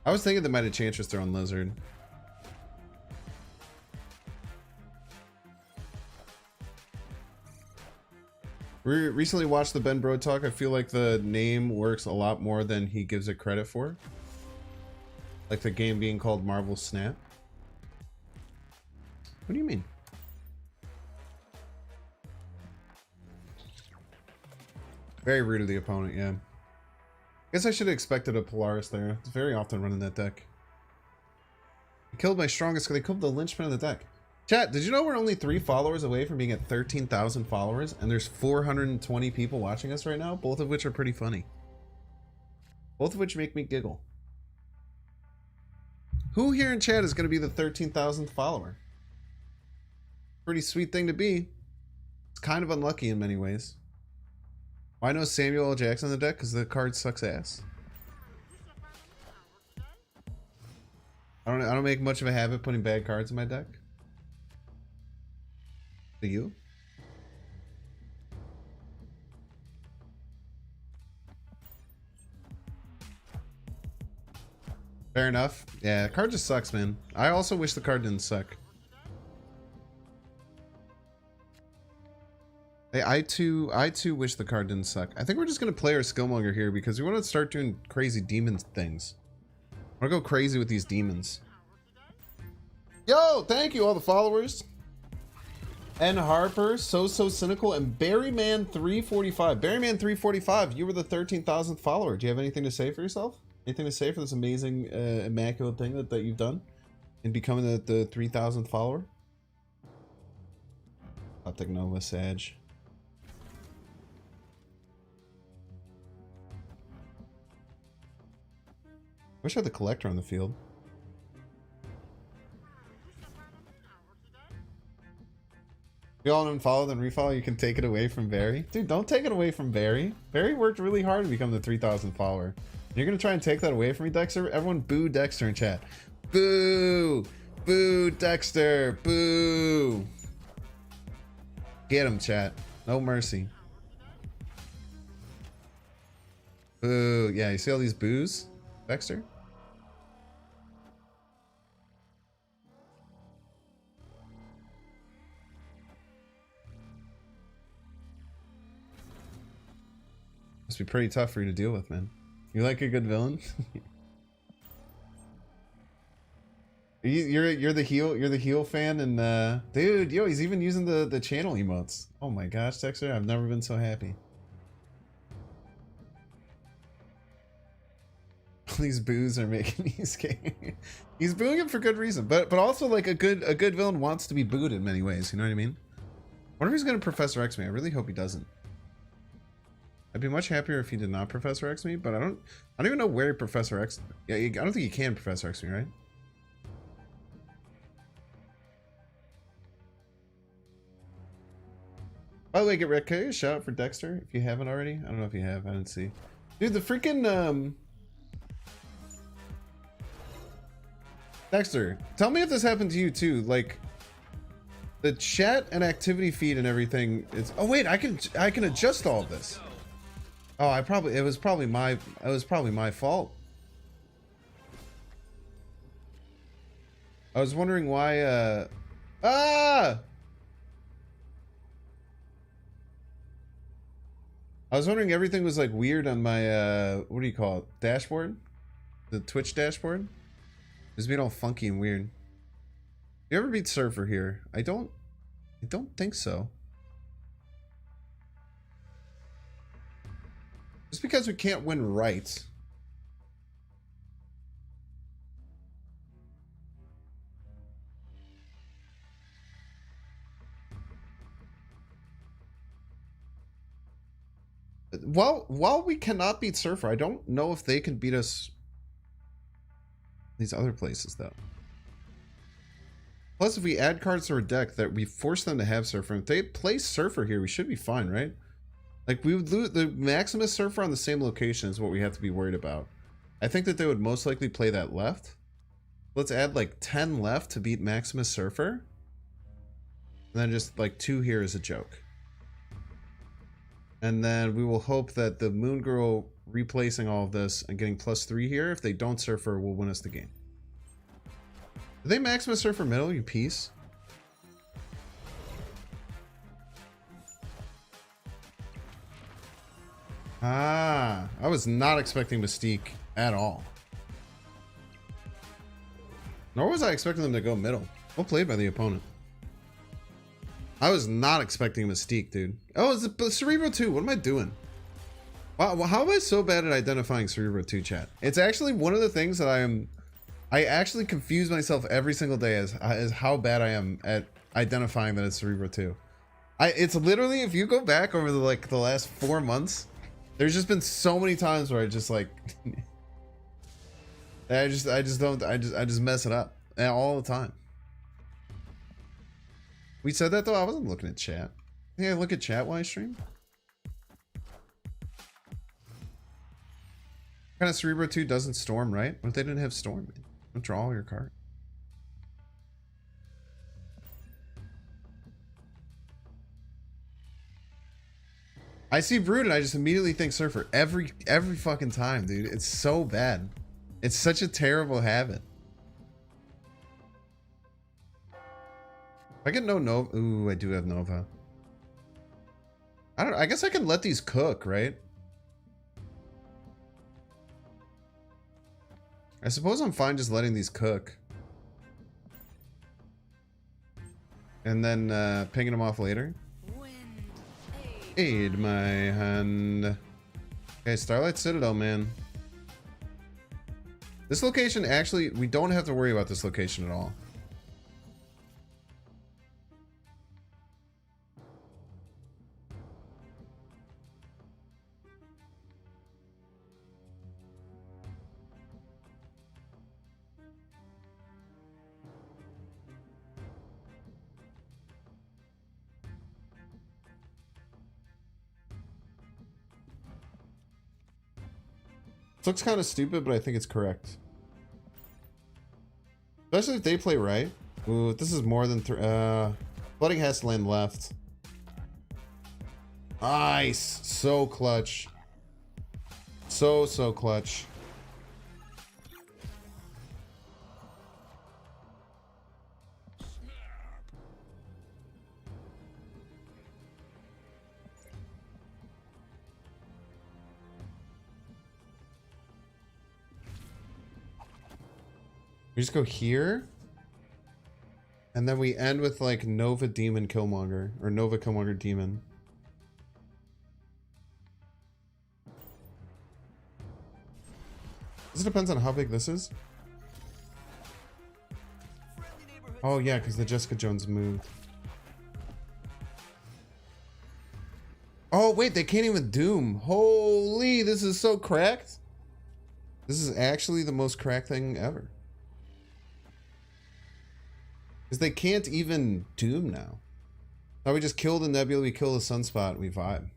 I was thinking they might have changed their own lizard. We recently watched the Ben Bro talk. I feel like the name works a lot more than he gives it credit for. Like the game being called Marvel Snap. What do you mean? Very rude of the opponent, yeah. Guess I should have expected a Polaris there. It's very often running that deck. I killed my strongest because they killed the linchpin of the deck. Chat, did you know we're only 3 followers away from being at 13,000 followers? And there's 420 people watching us right now, both of which are pretty funny. Both of which make me giggle. Who here in chat is going to be the 13,000th follower? Pretty sweet thing to be. It's kind of unlucky in many ways. Why no Samuel L. Jackson on the deck? Because the card sucks ass. I don't make much of a habit putting bad cards in my deck. Do you? Fair enough. Yeah, the card just sucks, man. I also wish the card didn't suck. Hey, I too wish the card didn't suck. I think we're just gonna play our Skillmonger here because we want to start doing crazy demon things. I want to go crazy with these demons. Yo, thank you all the followers. N Harper, So Cynical, and Barryman 345. Barryman 345, you were the 13,000th follower. Do you have anything to say for yourself? Anything to say for this amazing, immaculate thing that you've done in becoming the 3,000th follower? Optic Nova Sag. Wish I had the collector on the field. We all unfollow then refollow. You can take it away from Barry. Dude, don't take it away from Barry. Barry worked really hard to become the 3,000th follower. You're gonna try and take that away from me, Dexter? Everyone boo Dexter in chat. Boo! Boo Dexter! Boo! Get him, chat. No mercy. Boo. Yeah, you see all these boos, Dexter? Must be pretty tough for you to deal with, man. You like a good villain? You're the heel fan, and dude, yo, he's even using the channel emotes. Oh my gosh, Dexter, I've never been so happy. All these boos are making me scared. He's booing him for good reason, but also like a good villain wants to be booed in many ways. You know what I mean? I wonder if he's gonna Professor X me. I really hope he doesn't. I'd be much happier if he did not Professor X me, but I don't even know where Professor X. Yeah, I don't think you can Professor X me, right? By the way, get can I get a shout out for Dexter if you haven't already? I don't know if you have. I didn't see. Dude, the freaking Dexter, tell me if this happened to you too. Like the chat and activity feed and everything is. Oh wait, I can adjust all of this. Oh, it was probably my fault. I was wondering why I was wondering everything was like weird on my what do you call it? Dashboard? The Twitch dashboard? It's being all funky and weird. You ever beat Surfer here? I don't think so. Just because we can't win right. While we cannot beat Surfer, I don't know if they can beat us these other places though. Plus, if we add cards to our deck that we force them to have Surfer, if they play Surfer here, we should be fine, right? Like, we would lose the Maximus Surfer on the same location is what we have to be worried about. I think that they would most likely play that left. Let's add like 10 left to beat Maximus Surfer. And then just like 2 here is a joke. And then we will hope that the Moon Girl replacing all of this and getting +3 here, if they don't Surfer, will win us the game. Did they Maximus Surfer middle, you piece? Ah, I was not expecting Mystique at all. Nor was I expecting them to go middle. Well played by the opponent. I was not expecting Mystique, dude. Oh, it's a Cerebral 2. What am I doing? Wow, how am I so bad at identifying Cerebral 2, chat? It's actually one of the things that I actually confuse myself every single day as how bad I am at identifying that it's Cerebral 2. It's literally, if you go back over the last 4 months, there's just been so many times where I just like I just mess it up all the time. We said that though. I wasn't looking at chat. I think I look at chat while I stream. Kind of Cerebro 2 doesn't storm, right? What if they didn't have storm? Man? Don't draw all your card. I see Brood and I just immediately think Surfer every fucking time, dude. It's so bad. It's such a terrible habit. I get no Nova. Ooh, I do have Nova. I don't know. I guess I can let these cook, right? I suppose I'm fine just letting these cook. And then pinging them off later. Aid my hand. Okay, Starlight Citadel, man. This location, actually, we don't have to worry about this location at all. This looks kind of stupid, but I think it's correct. Especially if they play right. Ooh, this is more than Flooding has to land left. Nice. So clutch. So clutch. We just go here. And then we end with like Nova Demon Killmonger. Or Nova Killmonger Demon. This depends on how big this is. Oh yeah, because the Jessica Jones moved. Oh wait, they can't even doom. Holy, this is so cracked. This is actually the most cracked thing ever. Because they can't even doom now. Now we just kill the Nebula, we kill the Sunspot, we vibe.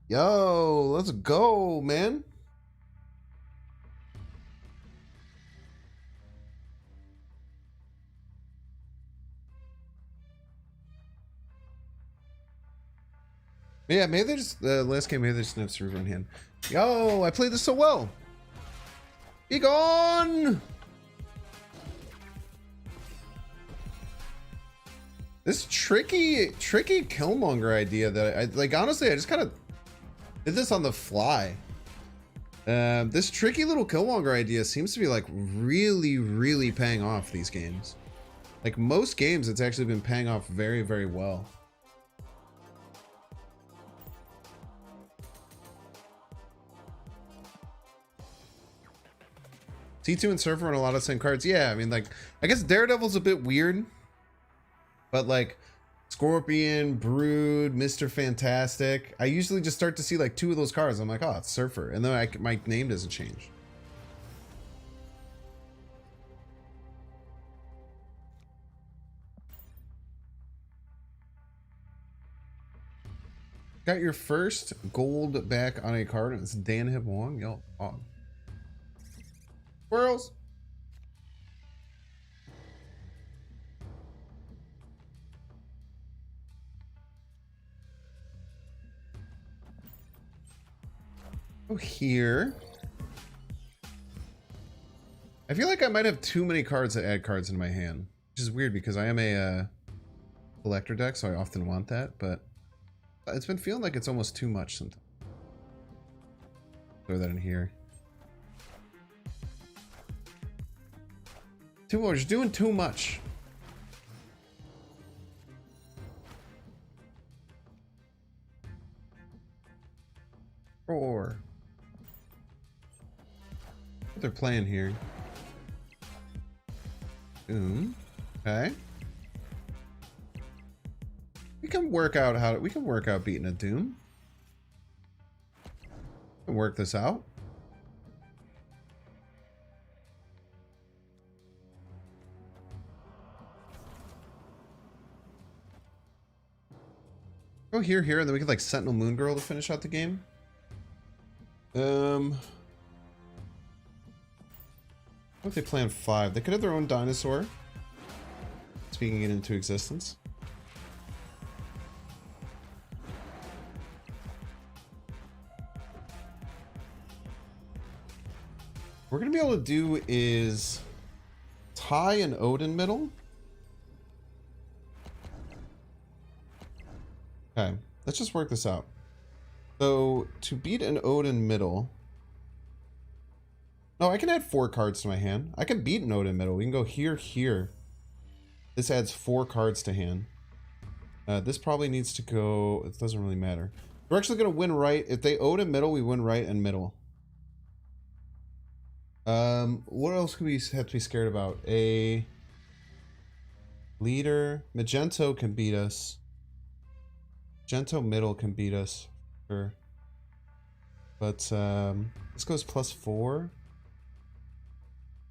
Yo, let's go, man. Yeah, maybe they just, last game, maybe they just didn't have Cerebral in hand. Yo, I played this so well. Be gone! This tricky Killmonger idea that I like, honestly, I just kind of did this on the fly. This tricky little Killmonger idea seems to be like really paying off these games. Like most games, it's actually been paying off very well. T2 and Surfer and a lot of the same cards. Yeah, I mean, like, I guess Daredevil's a bit weird. But like Scorpion, Brood, Mr. Fantastic, I usually just start to see like 2 of those cards. I'm like, oh, it's Surfer. And then my name doesn't change. Got your first gold back on a card, and it's Dan Hip Wong. Yo, on. Squirrels. Oh, here. I feel like I might have too many cards that add cards in my hand, which is weird because I am a collector deck, so I often want that, but it's been feeling like it's almost too much sometimes. Throw that in here. Too much. You're doing too much. Roar. What they're playing here. Doom. Okay. We can work out beating a Doom. We can work this out. Go here, and then we can like Sentinel Moon Girl to finish out the game. What if they planned 5? They could have their own dinosaur. Speaking it into existence. What we're gonna be able to do is tie an Odin middle. Okay, let's just work this out. So to beat an Odin middle, no, I can add 4 cards to my hand. I can beat an Odin middle. We can go here, here. This adds 4 cards to hand. This probably needs to go. It doesn't really matter. We're actually gonna win right. If they Odin middle, we win right and middle. What else could we have to be scared about? A leader. Magento can beat us. Magento middle can beat us. Sure. But this goes +4.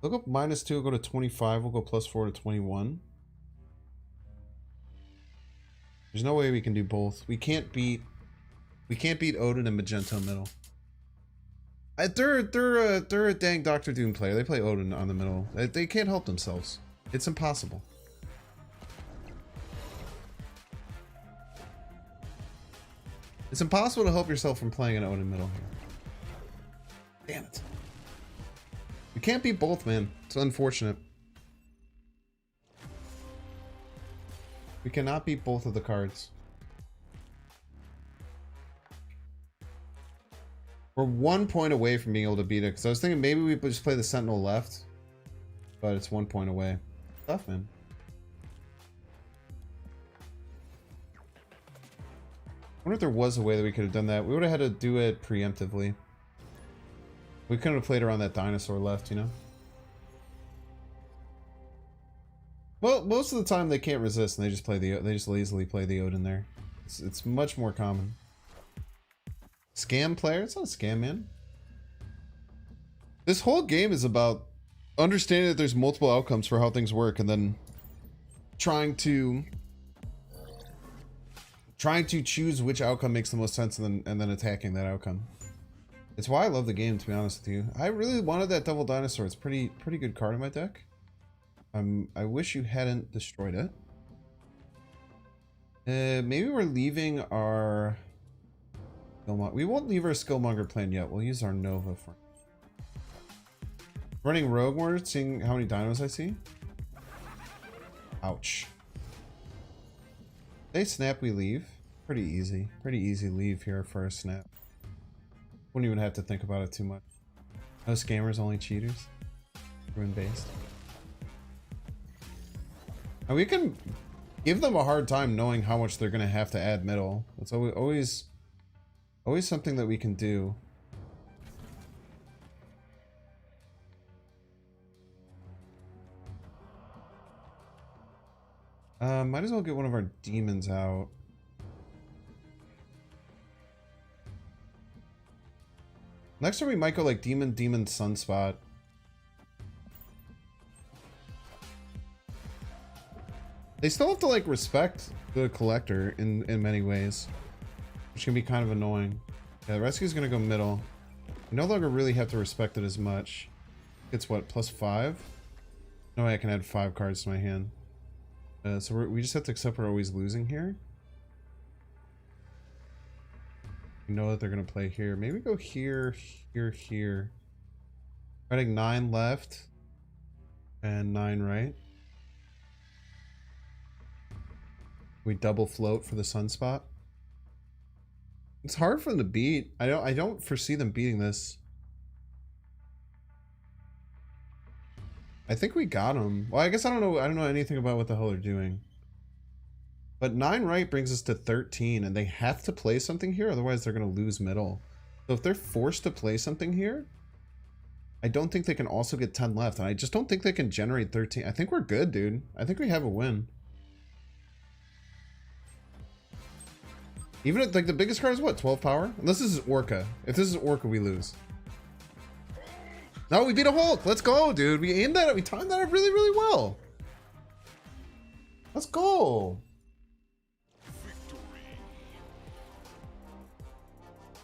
We'll go -2, we'll go to 25, we'll go +4 to 21. There's no way we can do both. We can't beat Odin and Magento middle. They're a dang Doctor Doom player. They play Odin on the middle. They can't help themselves. It's impossible. It's impossible to help yourself from playing an Odin middle here. Damn it. We can't beat both, man. It's unfortunate. We cannot beat both of the cards. We're 1 point away from being able to beat it, because I was thinking maybe we would just play the Sentinel left, but it's 1 point away. Tough, man. I wonder if there was a way that we could have done that. We would have had to do it preemptively. We couldn't have played around that dinosaur left, you know? Well, most of the time they can't resist and they just lazily play the Odin there. It's much more common. Scam player? It's not a scam, man. This whole game is about understanding that there's multiple outcomes for how things work and then trying to choose which outcome makes the most sense and then attacking that outcome. It's why I love the game, to be honest with you. I really wanted that double dinosaur. It's pretty good card in my deck. I wish you hadn't destroyed it. Maybe we're leaving our Skillmonger. We won't leave our Skillmonger plan yet. We'll use our Nova for running Rogue Mode, seeing how many dinos I see. Ouch. They snap, we leave. Pretty easy. Pretty easy leave here for a snap. Wouldn't even have to think about it too much. No scammers, only cheaters. Ruin based. And we can give them a hard time knowing how much they're gonna have to add middle. That's always something that we can do. Might as well get one of our demons out. Next time we might go like demon, sunspot. They still have to like respect the collector in many ways, which can be kind of annoying. Yeah, the rescue's gonna go middle. We no longer really have to respect it as much. It's what, +5? No way I can add 5 cards to my hand. So we just have to accept we're always losing here. We know that they're gonna play here. Maybe go here, here, here. Writing 9 left and 9 right. We double float for the sunspot. It's hard for them to beat. I don't foresee them beating this. I think we got them. Well, I guess I don't know anything about what the hell they're doing. But 9 right brings us to 13, and they have to play something here, otherwise they're gonna lose middle. So if they're forced to play something here, I don't think they can also get 10 left, and I just don't think they can generate 13. I think we're good, dude. I think we have a win. Even if, like, the biggest card is what, 12 power? Unless this is Orca. If this is Orca, we lose. No, we beat a Hulk. Let's go, dude. We aimed at it. We timed that up really, really well. Let's go.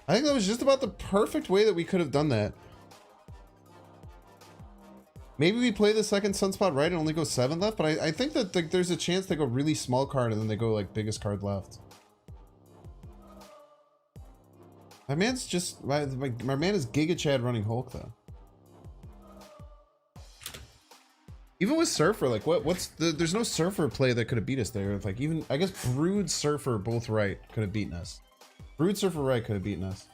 I think that was just about the perfect way that we could have done that. Maybe we play the second Sunspot right and only go 7 left, but I think that like, there's a chance they go really small card and then they go like biggest card left. My man's just my man is Giga Chad running Hulk though. Even with Surfer, like what's the there's no Surfer play that could have beat us there. Like even I guess Brood Surfer both right could have beaten us. Brood Surfer right could have beaten us.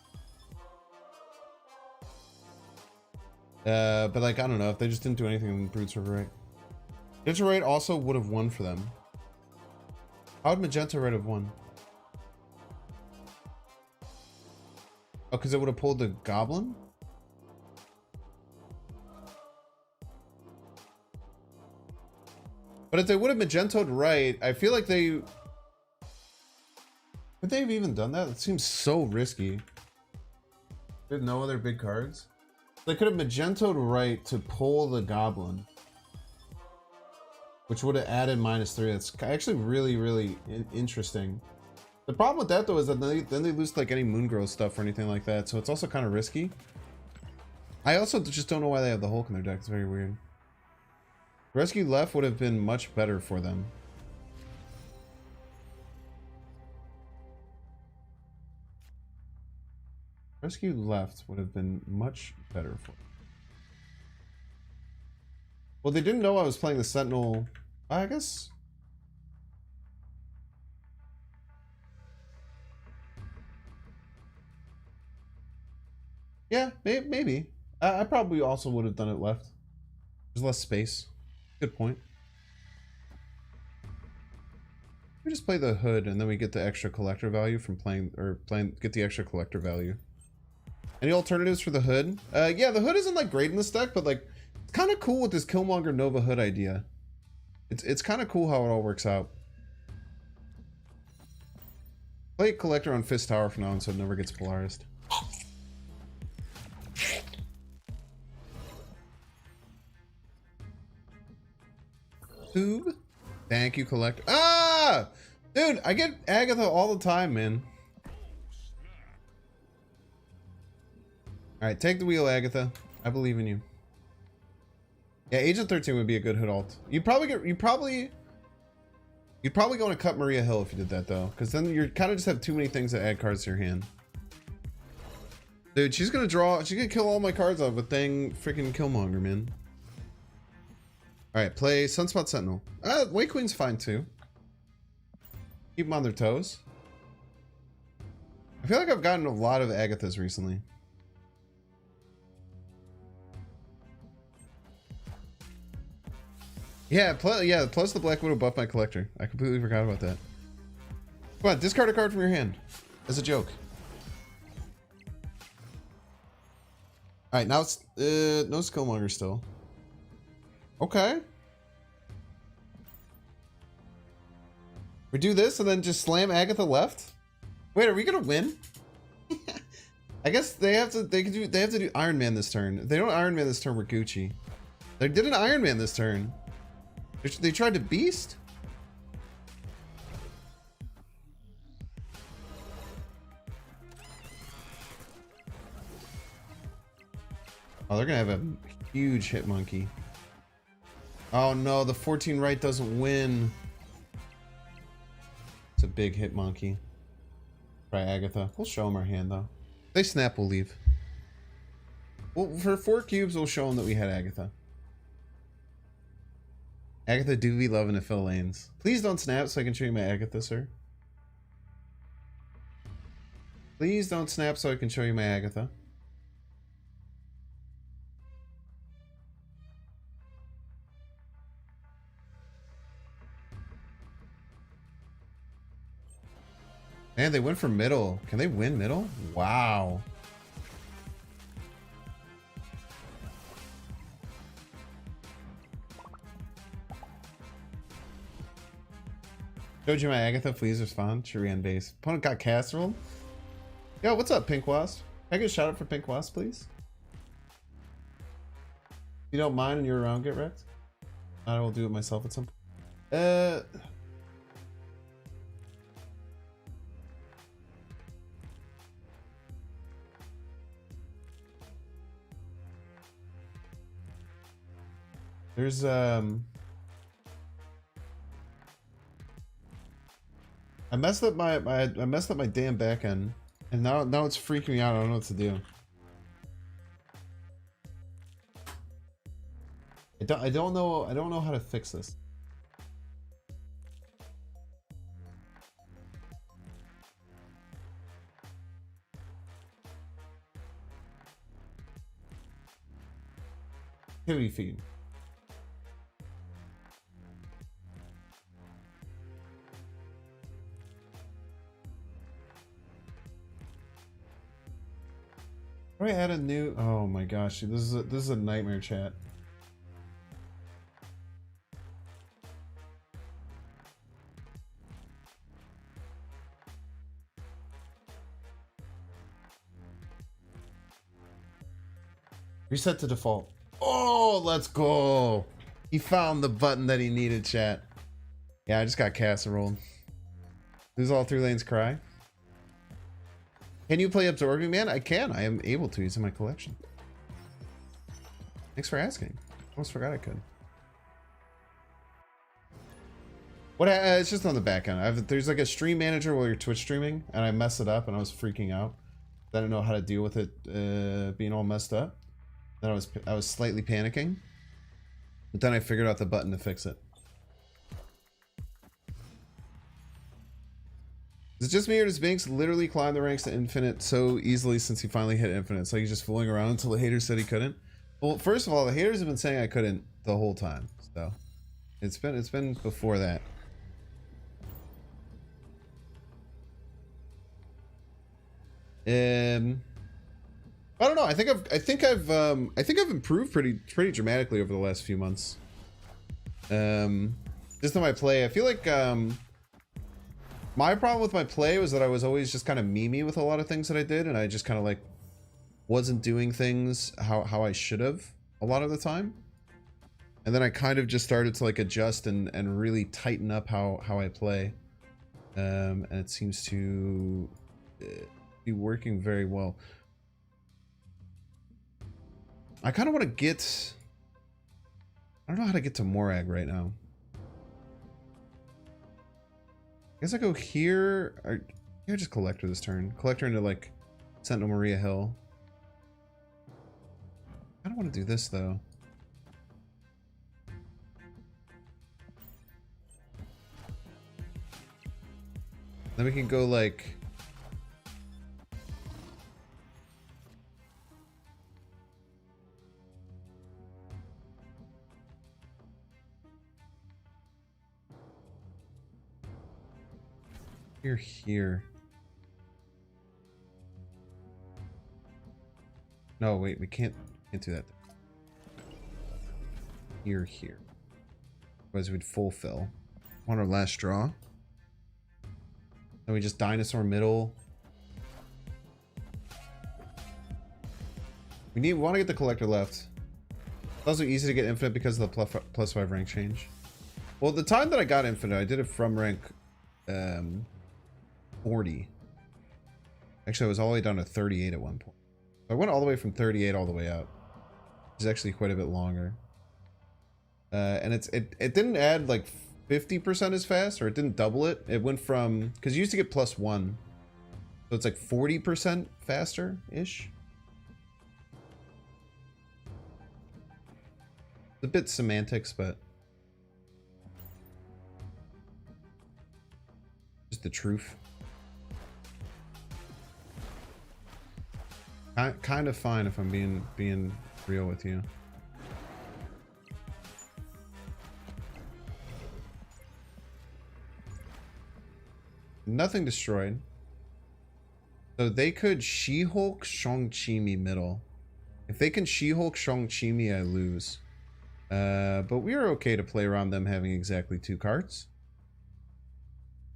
But like I don't know if they just didn't do anything in Brood Surfer right. Magenta right also would have won for them. How would Magenta right have won? Oh, because it would have pulled the Goblin? But if they would have Magentoed right, I feel like they... Would they have even done that? It seems so risky. They have no other big cards. They could have Magentoed right to pull the Goblin. Which would have added -3. That's actually really, really interesting. The problem with that though is that then they lose like any Moon Girl stuff or anything like that. So it's also kind of risky. I also just don't know why they have the Hulk in their deck. It's very weird. Rescue left would have been much better for them. Rescue left would have been much better for them. Well, they didn't know I was playing the Sentinel. I guess. Yeah, maybe. I probably also would have done it left. There's less space. Good point. We just play the hood and then we get the extra collector value from get the extra collector value. Any alternatives for the hood? Yeah, the hood isn't like great in this deck, but like it's kind of cool with this Killmonger Nova hood idea. It's kind of cool how it all works out. Play collector on Fist Tower from now on so it never gets polarized. Tube. Thank you, collector. Ah! Dude, I get Agatha all the time, man. Alright, take the wheel, Agatha. I believe in you. Yeah, Agent 13 would be a good hood alt. You'd probably go to cut Maria Hill if you did that though. Because then you kind of just have too many things that add cards to your hand. Dude, she's gonna kill all my cards off with dang freaking Killmonger, man. Alright, play Sunspot Sentinel. White Queen's fine too. Keep them on their toes. I feel like I've gotten a lot of Agathas recently. Yeah, plus the Black Widow buff my collector. I completely forgot about that. Come on, discard a card from your hand. As a joke. Alright, now it's no Skillmonger still. Okay. We do this and then just slam Agatha left? Wait, are we gonna win? I guess they have to do Iron Man this turn. If they don't Iron Man this turn, we're Gucci. They did an Iron Man this turn. They tried to Beast? Oh, they're gonna have a huge hit monkey. Oh no, the 14 right doesn't win. It's a big hit monkey. Try Agatha. We'll show them our hand though. If they snap, we'll leave. Well, for 4 cubes, we'll show them that we had Agatha. Agatha do be loving to fill lanes. Please don't snap so I can show you my Agatha, sir. Please don't snap so I can show you my Agatha. Man, they went for middle. Can they win middle? Wow. Showed you my Agatha, please respond. Shurian base. Opponent got casserole. Yo, what's up, Pink Wasp? Can I get a shout out for Pink Wasp, please? If you don't mind and you're around, get wrecked. I will do it myself at some point. There's I messed up my damn back end, and now it's freaking me out. I don't know what to do. I don't know how to fix this. Activity feed. How do I add a new? Oh my gosh, this is a nightmare chat. Reset to default. Oh, let's go. He found the button that he needed, chat. Yeah, I just got casseroled. Lose all 3 lanes, cry. Can you play Absorbing Man? I can. I am able to use in my collection. Thanks for asking. Almost forgot I could. What? It's just on the back end. There's like a stream manager while you're Twitch streaming, and I mess it up, and I was freaking out. I didn't know how to deal with it being all messed up. Then I was slightly panicking, but then I figured out the button to fix it. Is it just me, or does Binks literally climb the ranks to infinite so easily since he finally hit infinite? So he's just fooling around until the haters said he couldn't. Well, first of all, the haters have been saying I couldn't the whole time, so it's been before that. I don't know. I think I've improved pretty dramatically over the last few months. Just in my play, I feel like my problem with my play was that I was always just kind of memey with a lot of things that I did, and I just kind of like wasn't doing things how I should have a lot of the time. And then I kind of just started to like adjust and really tighten up how I play, and it seems to be working very well. I kind of want to get... I don't know how to get to Morag right now. I guess I go here. Or I just Collector this turn. Collector into like Sentinel Maria Hill. I don't want to do this though. Then we can go like... Here. No, wait, we can't do that. Here. Otherwise we'd fulfill. On our last draw. Then we just dinosaur middle. We want to get the collector left. It's also easy to get infinite because of the +5 rank change. Well, the time that I got infinite, I did it from rank 40. Actually, I was all the way down to 38 at one point. So I went all the way from 38 all the way up, which is actually quite a bit longer. And it didn't add like 50% as fast, or it didn't double it. It went from, because you used to get +1, so it's like 40% faster ish. It's a bit semantics, but just the truth. Kind of fine if I'm being real with you. Nothing destroyed. So they could She-Hulk Shang-Chi me middle. If they can She-Hulk Shang-Chi me, I lose. But we are okay to play around them having exactly 2 cards.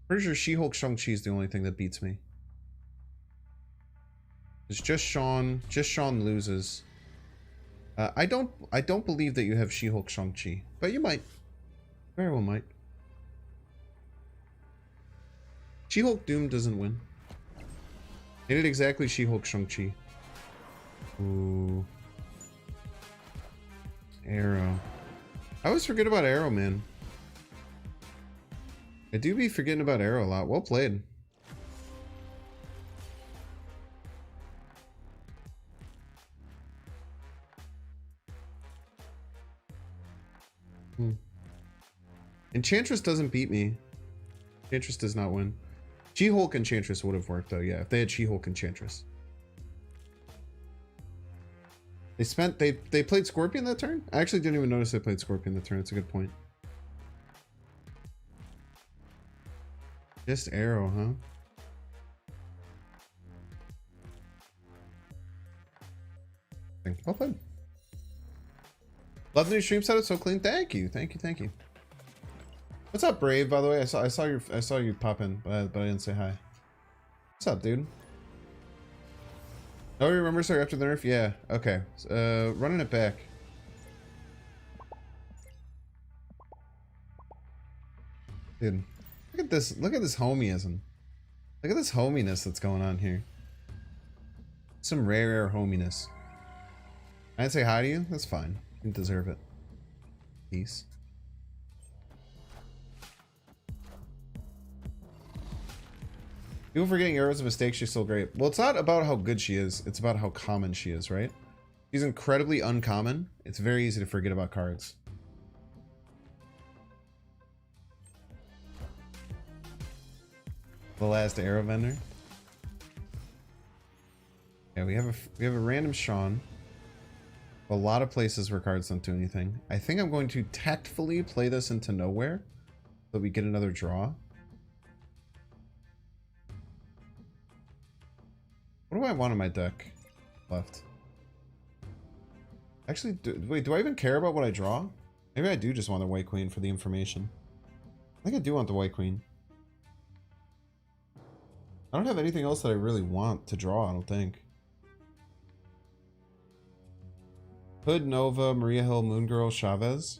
Pretty sure She-Hulk Shang-Chi is the only thing that beats me. It's just Sean loses. I don't believe that you have She-Hulk Shang-Chi, but you might. Very well might. She-Hulk Doom doesn't win. Hit it exactly She-Hulk Shang-Chi. Ooh. Arrow. I always forget about Arrow, man. I do be forgetting about Arrow a lot. Well played. Enchantress doesn't beat me. Enchantress does not win. She-Hulk Enchantress would have worked though, yeah, if they had She-Hulk Enchantress. They played Scorpion that turn? I actually didn't even notice they played Scorpion that turn. That's a good point. Just Arrow, huh? Well played. Love the new stream setup, so clean. Thank you. What's up, Brave? By the way, I saw you pop in, but I didn't say hi. What's up, dude? Oh, you remember, sir, after the nerf? Yeah. Okay. Running it back. Dude, look at this. Look at this homieism. Look at this hominess that's going on here. Some rare hominess. I didn't say hi to you. That's fine. You deserve it. Peace. People forgetting Arrow's a mistake. She's still great. Well, it's not about how good she is. It's about how common she is, right? She's incredibly uncommon. It's very easy to forget about cards. The last Arrow vendor. Yeah, we have a random Sean. A lot of places where cards don't do anything. I think I'm going to tactfully play this into nowhere so we get another draw. What do I want in my deck left? Actually, wait, do I even care about what I draw? Maybe I do just want the White Queen for the information. I think I do want the White Queen. I don't have anything else that I really want to draw, I don't think. Hood, Nova, Maria Hill, Moon Girl, Chavez.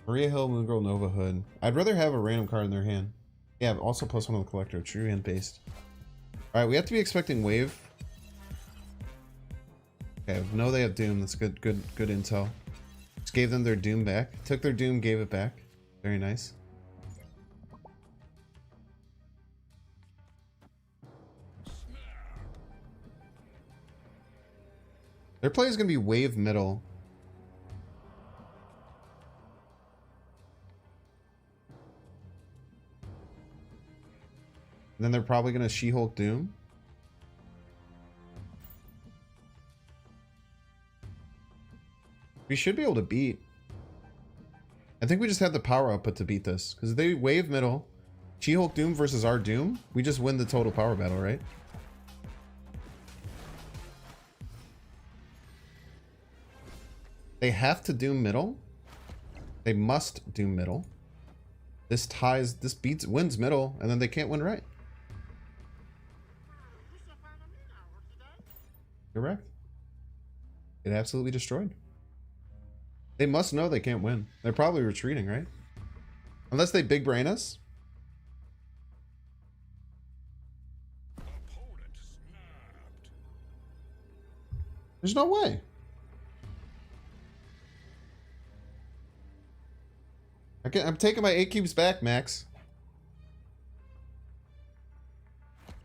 Maria Hill, Moon Girl, Nova, Hood. I'd rather have a random card in their hand. Yeah, also plus one on the collector. True hand based. Alright, we have to be expecting wave. Okay, no, they have Doom. That's good intel. Just gave them their Doom back. Took their Doom, gave it back. Very nice. Their play is going to be wave middle. And then they're probably going to She-Hulk Doom. We should be able to beat. I think we just have the power output to beat this. Because if they wave middle, She-Hulk Doom versus our Doom, we just win the total power battle, right? They have to Doom middle. They must Doom middle. This wins middle, and then they can't win right. Correct. Get absolutely destroyed. They must know they can't win. They're probably retreating, right? Unless they big brain us. There's no way. I'm taking my 8 cubes back, Max.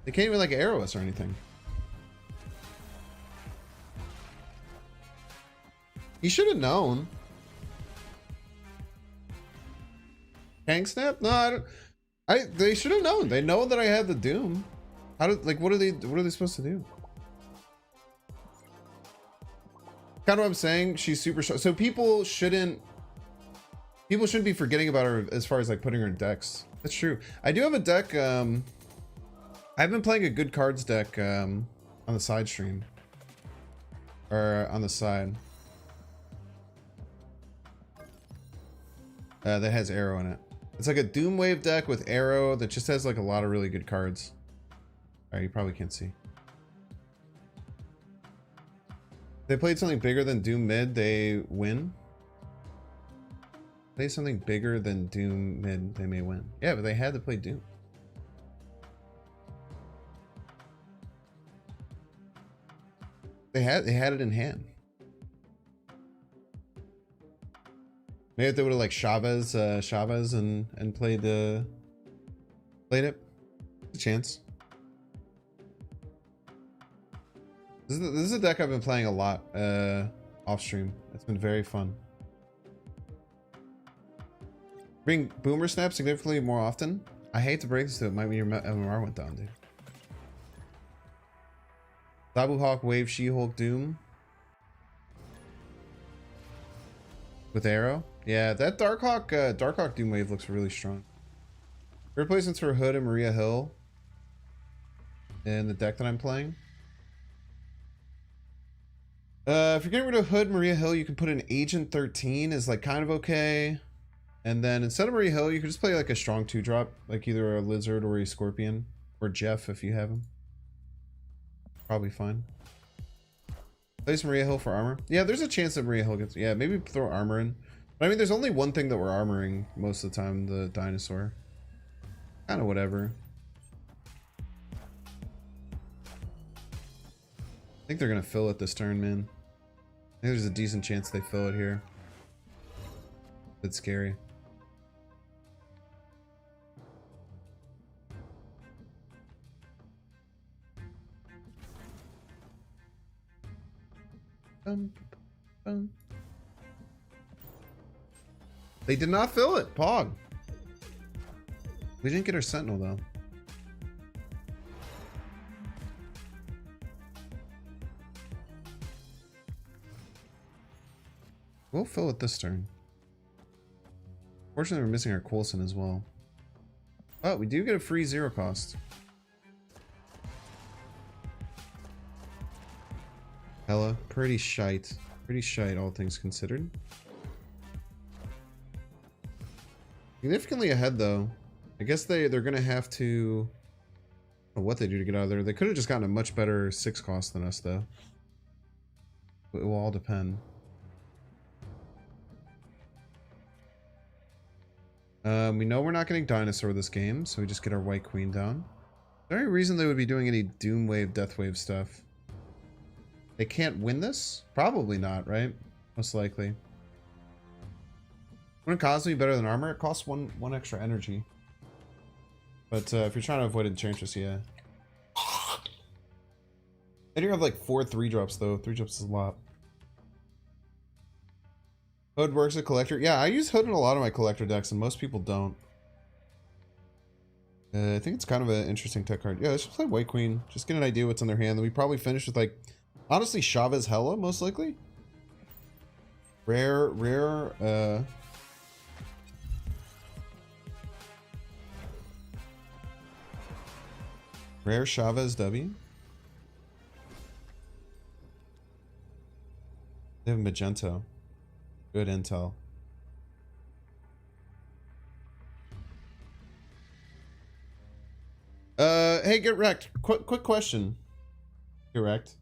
They can't even like arrow us or anything. He should have known. Hang snap? No, they should have known. They know that I have the Doom. What are they supposed to do? Kind of what I'm saying. She's super strong. So people shouldn't be forgetting about her as far as like putting her in decks. That's true. I do have a deck. I've been playing a good cards deck on the side stream. Or on the side. That has Arrow in it. It's like a Doom Wave deck with Arrow that just has like a lot of really good cards. Alright, you probably can't see. If they played something bigger than Doom mid, they win. Play something bigger than Doom mid, they may win. Yeah, but they had to play Doom. They had it in hand. Maybe if they would have like Chavez and played it. A chance. This is a deck I've been playing a lot off stream. It's been very fun. Bring Boomer Snap significantly more often. I hate to break this to it. Might mean your MMR went down, dude. Sabu Hawk, Wave, She-Hulk, Doom. With Arrow? Yeah, that Darkhawk Doom Wave looks really strong. Replacements for Hood and Maria Hill in the deck that I'm playing. If you're getting rid of Hood, Maria Hill, you can put an Agent 13 is like kind of okay. And then instead of Maria Hill, you can just play like a strong 2-drop, like either a Lizard or a Scorpion, or Jeff if you have him. Probably fine. Place Maria Hill for armor. Yeah, there's a chance that Maria Hill gets. Yeah, maybe throw armor in. But I mean, there's only one thing that we're armoring most of the time: the dinosaur. Kind of whatever. I think they're gonna fill it this turn, man. I think there's a decent chance they fill it here. It's scary. They did not fill it. Pog. We didn't get our Sentinel though. We'll fill it this turn. Fortunately, we're missing our Coulson as well. But we do get a free 0 cost. Hella, pretty shite. Pretty shite, all things considered. Significantly ahead, though. I guess they're gonna have to... I don't know what they do to get out of there. They could have just gotten a much better 6 cost than us, though. It will all depend. We know we're not getting Dinosaur this game, so we just get our White Queen down. Is there any reason they would be doing any Doom Wave, Death Wave stuff? They can't win this? Probably not, right? Most likely. Wouldn't Cosme be better than armor? It costs one extra energy. But if you're trying to avoid Enchantress, yeah. I do have like 4 3-drops though. 3-drops is a lot. Hood works as a collector. Yeah, I use Hood in a lot of my collector decks, and most people don't. I think it's kind of an interesting tech card. Yeah, let's just play White Queen. Just get an idea what's in their hand. Then we probably finish with like, honestly, Chavez Hella, most likely. Rare Chavez W. They have Magento. Good intel. Hey, Get Wrecked. Quick question. Get Wrecked.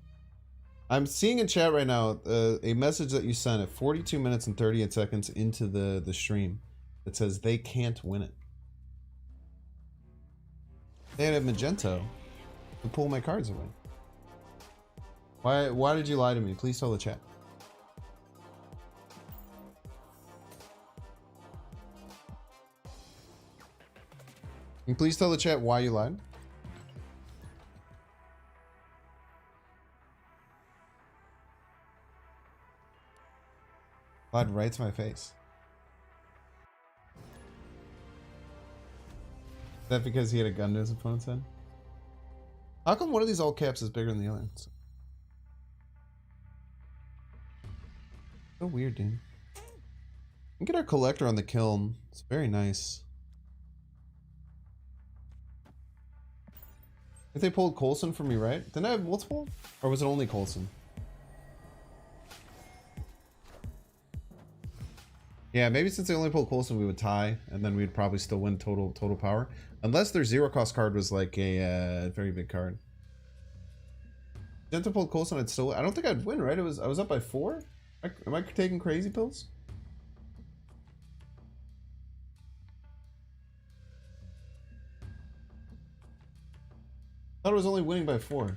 I'm seeing in chat right now a message that you sent at 42 minutes and 38 seconds into the stream that says they can't win it. They had a Magento to pull my cards away. Why did you lie to me? Please tell the chat. Can you please tell the chat why you lied? Lied right to my face. Is that because he had a gun to his opponent's head? How come one of these all caps is bigger than the other? So weird, dude. We get our collector on the kiln. It's very nice. If they pulled Coulson for me, right? Didn't I have multiple? Or was it only Coulson? Yeah, maybe since they only pulled Coulson, we would tie, and then we'd probably still win total power. Unless their 0 cost card was like a very big card. Didn't I pull Coulson, I'd still... I don't think I'd win, right? I was up by 4? Am I taking crazy pills? I thought I was only winning by 4.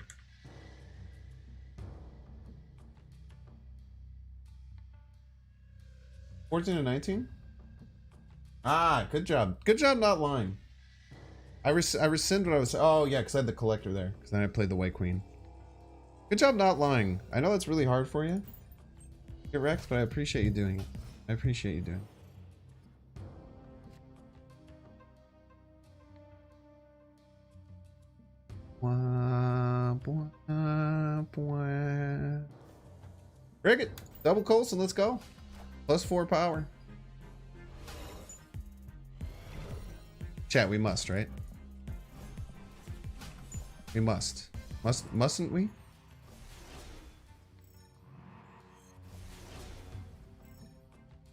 14 and 19? Ah, good job. Good job not lying. I rescind what I was... Oh, yeah, because I had the collector there. Because then I played the White Queen. Good job not lying. I know that's really hard for you. Get wrecked, but I appreciate you doing it. I appreciate you doing it. Cricket, double Colson, let's go. +4 power. Chat, we must, right? We must. Mustn't we?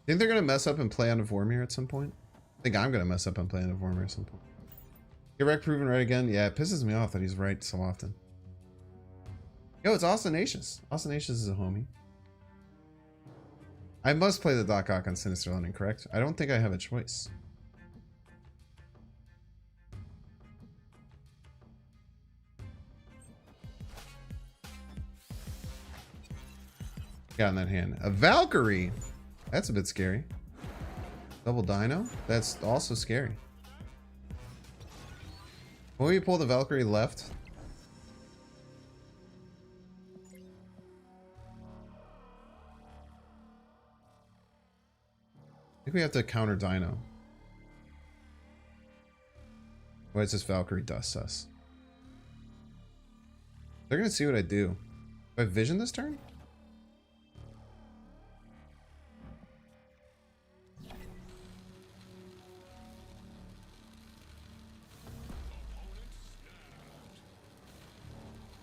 Think they're gonna mess up and play on a Vormir at some point? I think I'm gonna mess up and play on a Vormir at some point. Get wrecked proven right again? Yeah, it pisses me off that he's right so often. Yo, it's Austinacious. Austinacious is a homie. I must play the Doc Ock on Sinister London, correct? I don't think I have a choice. Got in that hand. A Valkyrie! That's a bit scary. Double Dino? That's also scary. When we pull the Valkyrie left. I think we have to counter Dino. Why is this Valkyrie dust us? They're gonna see what I do. Do I vision this turn?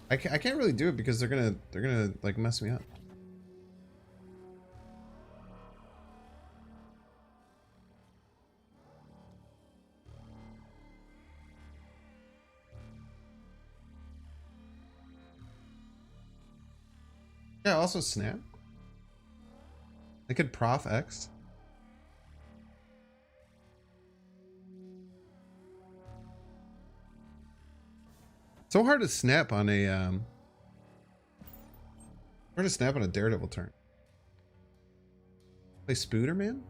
I can't really do it because they're gonna like mess me up. Yeah, also snap. I could Prof X. So hard to snap on a Daredevil turn. Play Spooder, man?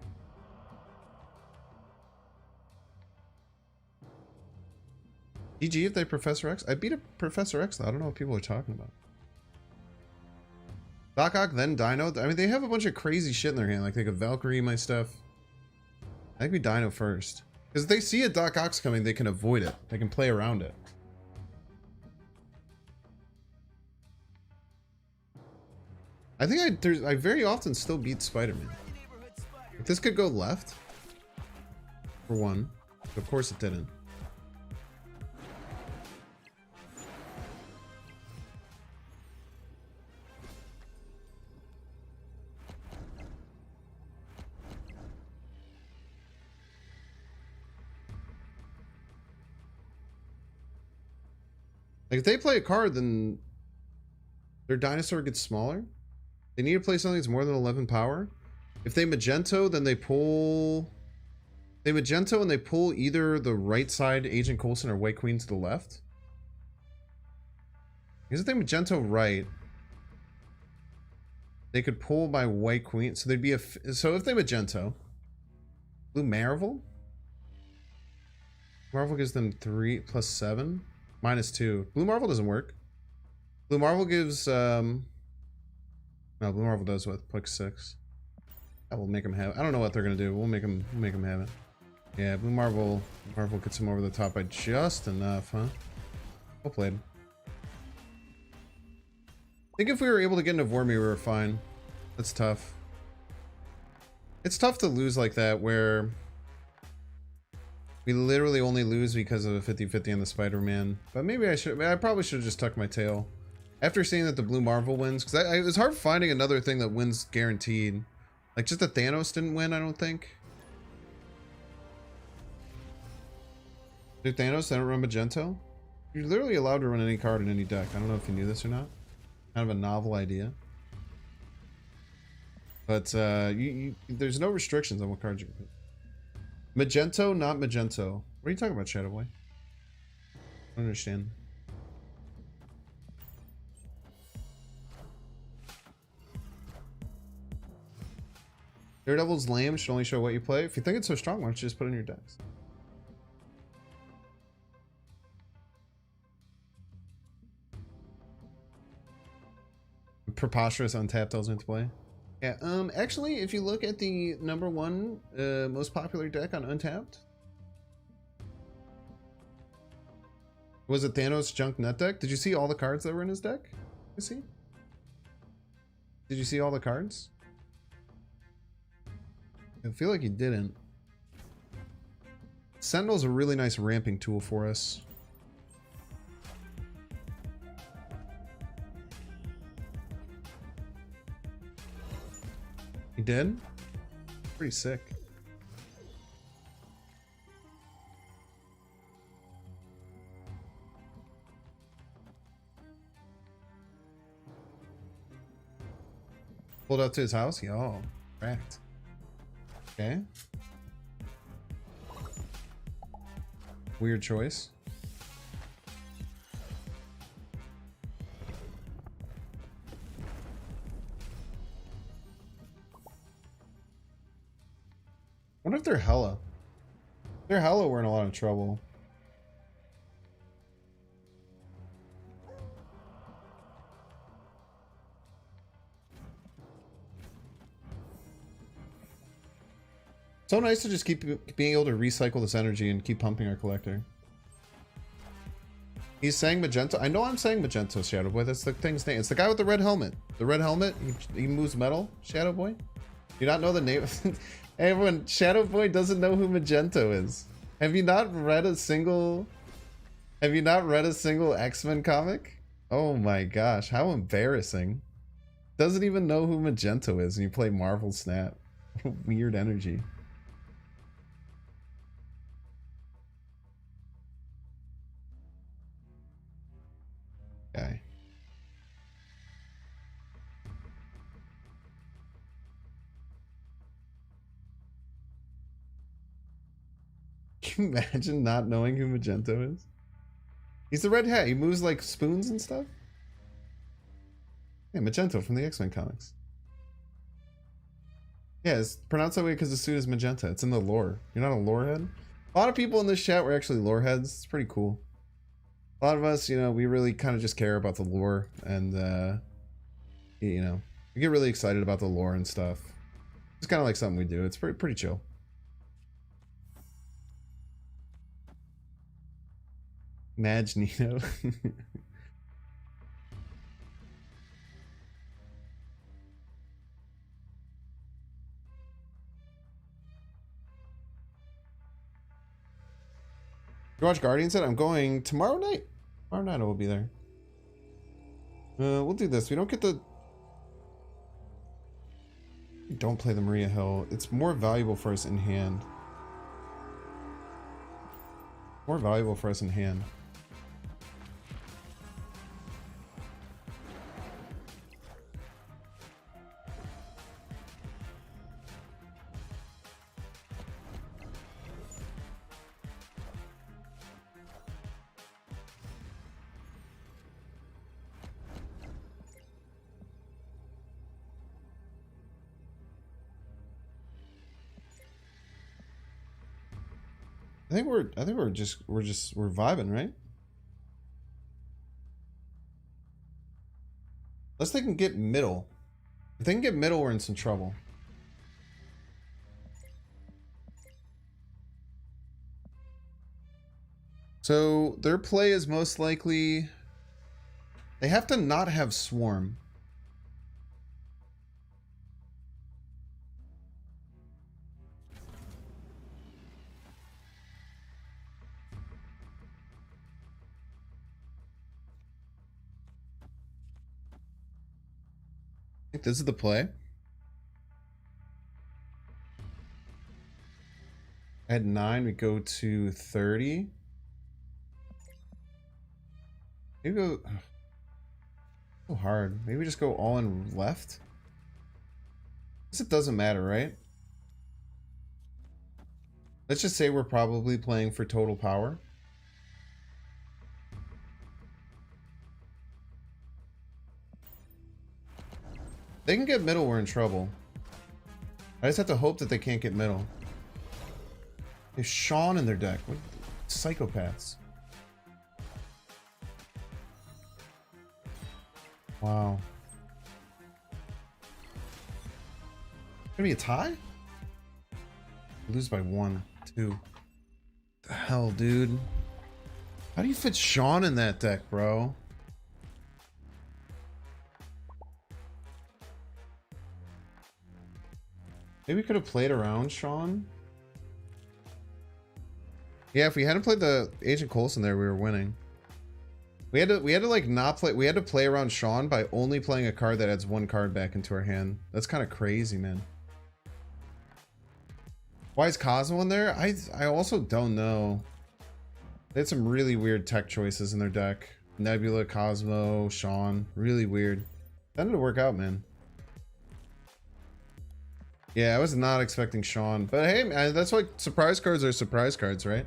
GG if they Professor X. I beat a Professor X though. I don't know what people are talking about. Doc Ock, then Dino. I mean, they have a bunch of crazy shit in their hand. Like they could Valkyrie my stuff. I think we Dino first. Because if they see a Doc Ox coming, they can avoid it. They can play around it. I think I very often still beat Spider-Man. If this could go left, for one, but of course it didn't. Like if they play a card, then their dinosaur gets smaller. They need to play something that's more than 11 power. If they Magento, then they pull... They Magento and they pull either the right side Agent Coulson or White Queen to the left. Because if they Magento right, they could pull my White Queen. So there'd be a... So if they Magento... Blue Marvel? Marvel gives them 3 plus 7. -2. Blue Marvel doesn't work. Blue Marvel gives... No, Blue Marvel does with +6. That will make them have. I don't know what they're gonna do. We'll make them have it. Yeah, Blue Marvel. Marvel gets them over the top by just enough, huh? Well played. I think if we were able to get into Vormir, we were fine. That's tough. It's tough to lose like that, where we literally only lose because of a 50-50 on the Spider-Man. But maybe I probably should have just tucked my tail. After seeing that the Blue Marvel wins, because it was hard finding another thing that wins guaranteed. Like, just that Thanos didn't win, I don't think. Dude, Thanos, they don't run Magento? You're literally allowed to run any card in any deck. I don't know if you knew this or not. Kind of a novel idea. But, there's no restrictions on what cards you can put. Magento, not Magento. What are you talking about, Shadowboy? I don't understand. Daredevil's lame, should only show what you play. If you think it's so strong, why don't you just put it in your decks? Preposterous untapped tells me to play. Yeah, actually, if you look at the #1 most popular deck on Untapped, was it Thanos Junk Nut deck? Did you see all the cards that were in his deck? You see? Did you see all the cards? I feel like you didn't. Sentinel's a really nice ramping tool for us. You did? Pretty sick. Pulled up to his house? Yo, cracked. Okay. Weird choice. Wonder if they're hella. If they're hella, we're in a lot of trouble. So nice to just keep being able to recycle this energy and keep pumping our collector. He's saying Magento. I know I'm saying Magento, Shadow Boy. That's the thing's name. It's the guy with the red helmet. The red helmet. He moves metal. Shadow Boy. Do you not know the name? Everyone, Shadow Boy doesn't know who Magento is. Have you not read a single? Have you not read a single X-Men comic? Oh my gosh, how embarrassing! Doesn't even know who Magento is, and you play Marvel Snap. Weird energy. Okay. Can you imagine not knowing who Magento is? He's the red hat. He moves like spoons and stuff. Yeah, Magento from the X-Men comics. Yeah, it's pronounced that way because the suit is magenta. It's in the lore. You're not a lore head? A lot of people in this chat were actually lore heads. It's pretty cool. A lot of us, you know, we really kind of just care about the lore, and you know, we get really excited about the lore and stuff. It's kind of like something we do. It's pretty chill. Madge Nino. You watch Guardians yet? I'm going tomorrow night. Tomorrow night I will be there. We'll do this. We don't get the... Don't play the Maria Hill. It's more valuable for us in hand. More valuable for us in hand. I think we're vibing, right? Unless they can get middle. If they can get middle, we're in some trouble. So their play is most likely they have to not have swarm. I think this is the play. At 9, we go to 30. Maybe go so hard. Maybe we just go all in left. Guess it doesn't matter, right? Let's just say we're probably playing for total power. They can get middle, we're in trouble. I just have to hope that they can't get middle. There's Sean in their deck. What psychopaths. Wow. Gonna be a tie? Lose by 1, 2. The hell, dude. How do you fit Sean in that deck, bro? Maybe we could have played around Sean. Yeah, if we hadn't played the Agent Coulson there, we were winning. We had to like not play. We had to play around Sean by only playing a card that adds 1 card back into our hand. That's kind of crazy, man. Why is Cosmo in there? I also don't know. They had some really weird tech choices in their deck. Nebula, Cosmo, Sean. Really weird. That didn't work out, man. Yeah, I was not expecting Sean. But hey, man, that's why surprise cards are surprise cards, right?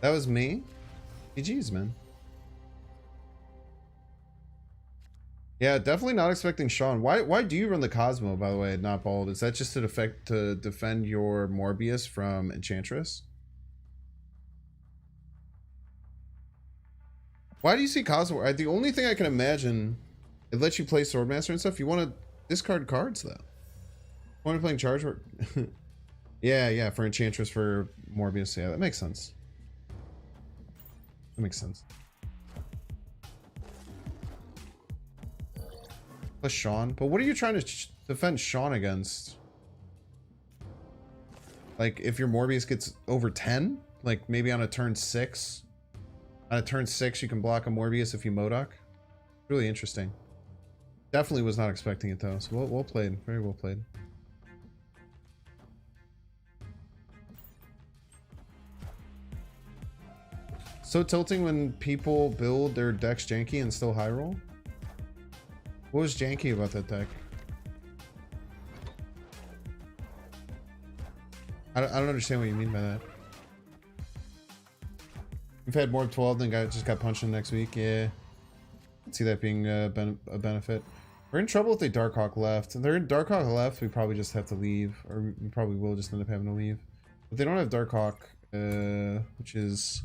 That was me? GG's, man. Yeah, definitely not expecting Sean. Why do you run the Cosmo, by the way, not Bald? Is that just to defend your Morbius from Enchantress? Why do you see Cosmo? The only thing I can imagine, it lets you play Swordmaster and stuff. You want to discard cards, though. Want to playing Charge? Yeah, for Enchantress for Morbius. Yeah, that makes sense. That makes sense. Plus Sean. But what are you trying to defend Sean against? Like, if your Morbius gets over 10? Like, maybe on a turn 6? On a turn 6, you can block a Morbius if you Modok? Really interesting. Definitely was not expecting it, though. So well played. Very well played. So tilting when people build their decks janky and still high roll? What was janky about that deck? I don't understand what you mean by that. We've had more 12 than just got punched in next week. Yeah. I can see that being a benefit. We're in trouble if they Darkhawk left. If they're in Darkhawk left, we probably just have to leave. Or we probably will just end up having to leave. But they don't have Darkhawk, which is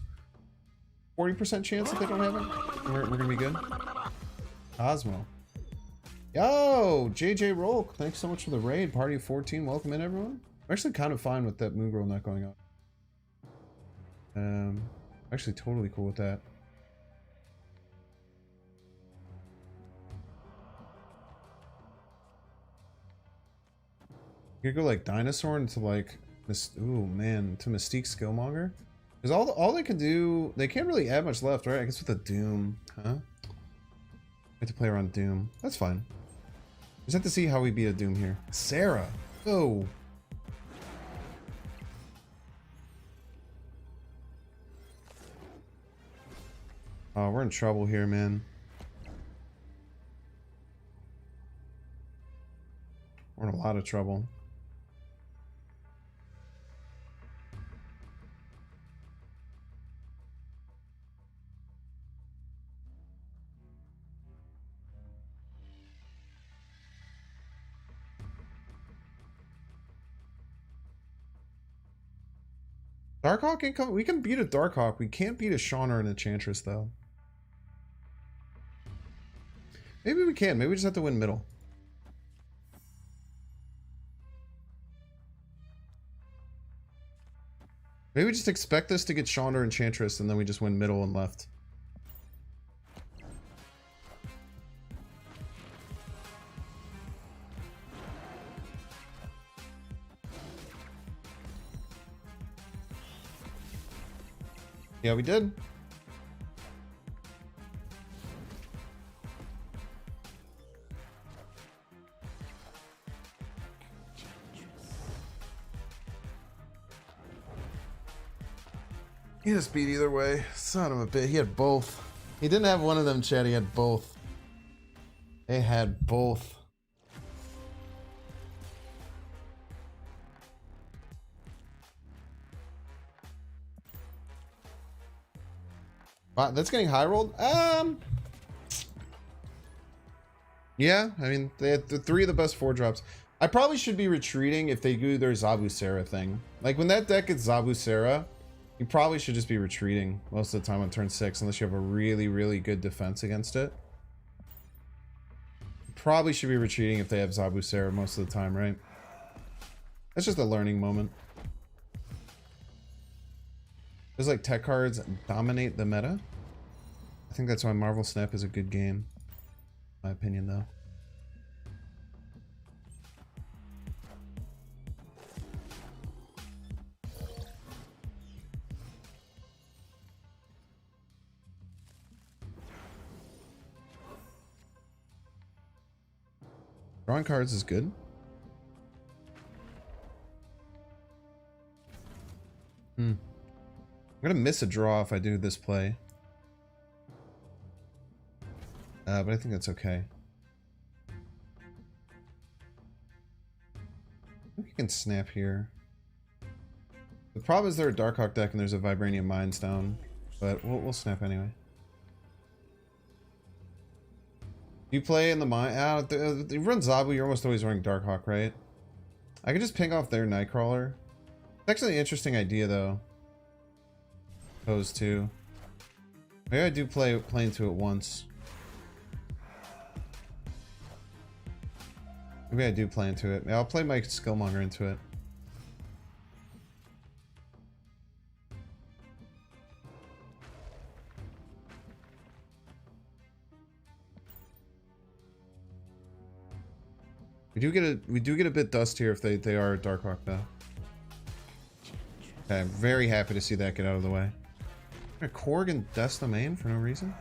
40% chance that they don't have it. We're gonna be good. Cosmo. Yo, JJ Rolk, thanks so much for the raid. Party of 14, welcome in, everyone. I'm actually kind of fine with that Moon Girl not going on. Actually totally cool with that. You could go like Dinosaur into like ooh man, to Mystique Skillmonger. Because all they can do, they can't really add much left, right? I guess with the Doom, huh? We have to play around Doom. That's fine. Just have to see how we beat a Doom here. Sarah. Oh. Oh, we're in trouble here, man. We're in a lot of trouble. Darkhawk can come. We can beat a Darkhawk. We can't beat a Sean or an Enchantress, though. Maybe we can. Maybe we just have to win middle. Maybe we just expect this to get Sean or Enchantress, and then we just win middle and left. Yeah, we did. He just beat either way. Son of a bitch. He had both. He didn't have one of them, Chad. He had both. They had both. Wow, that's getting high rolled. Yeah, I mean, they had 3 of the best 4 drops. I probably should be retreating if they do their Zabu Serra thing. Like when that deck gets Zabu Serra, you probably should just be retreating most of the time on turn 6 unless you have a really, really good defense against it. You probably should be retreating if they have Zabu Serra most of the time, right? That's just a learning moment. There's like tech cards dominate the meta. I think that's why Marvel Snap is a good game. My opinion though. Drawing cards is good. I'm gonna miss a draw if I do this play. But I think that's okay. I think you can snap here. The problem is they're a Darkhawk deck and there's a Vibranium Mines down. But we'll snap anyway. You play in the mine. You run Zabu, you're almost always running Darkhawk, right? I could just ping off their Nightcrawler. It's actually an interesting idea, though. Pose to. Maybe I do play into it once. Maybe I do play into it. I'll play my Skillmonger into it. We do get a bit dust here if they are Darkhawk though. Okay, I'm very happy to see that get out of the way. A Korg and Death's Domain for no reason.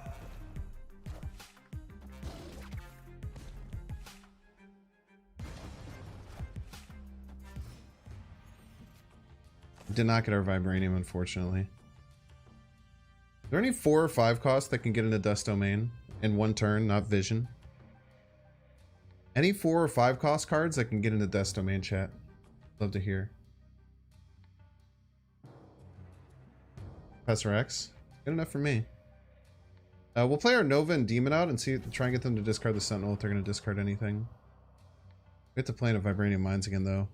Did not get our Vibranium, unfortunately. Are there any 4 or 5 costs that can get into Death's Domain in one turn, not Vision? Any 4 or 5 cost cards that can get into Death's Domain, chat? Love to hear. Professor X. Good enough for me. We'll play our Nova and Demon out and try and get them to discard the Sentinel if they're going to discard anything. We have to play into Vibranium Mines again, though.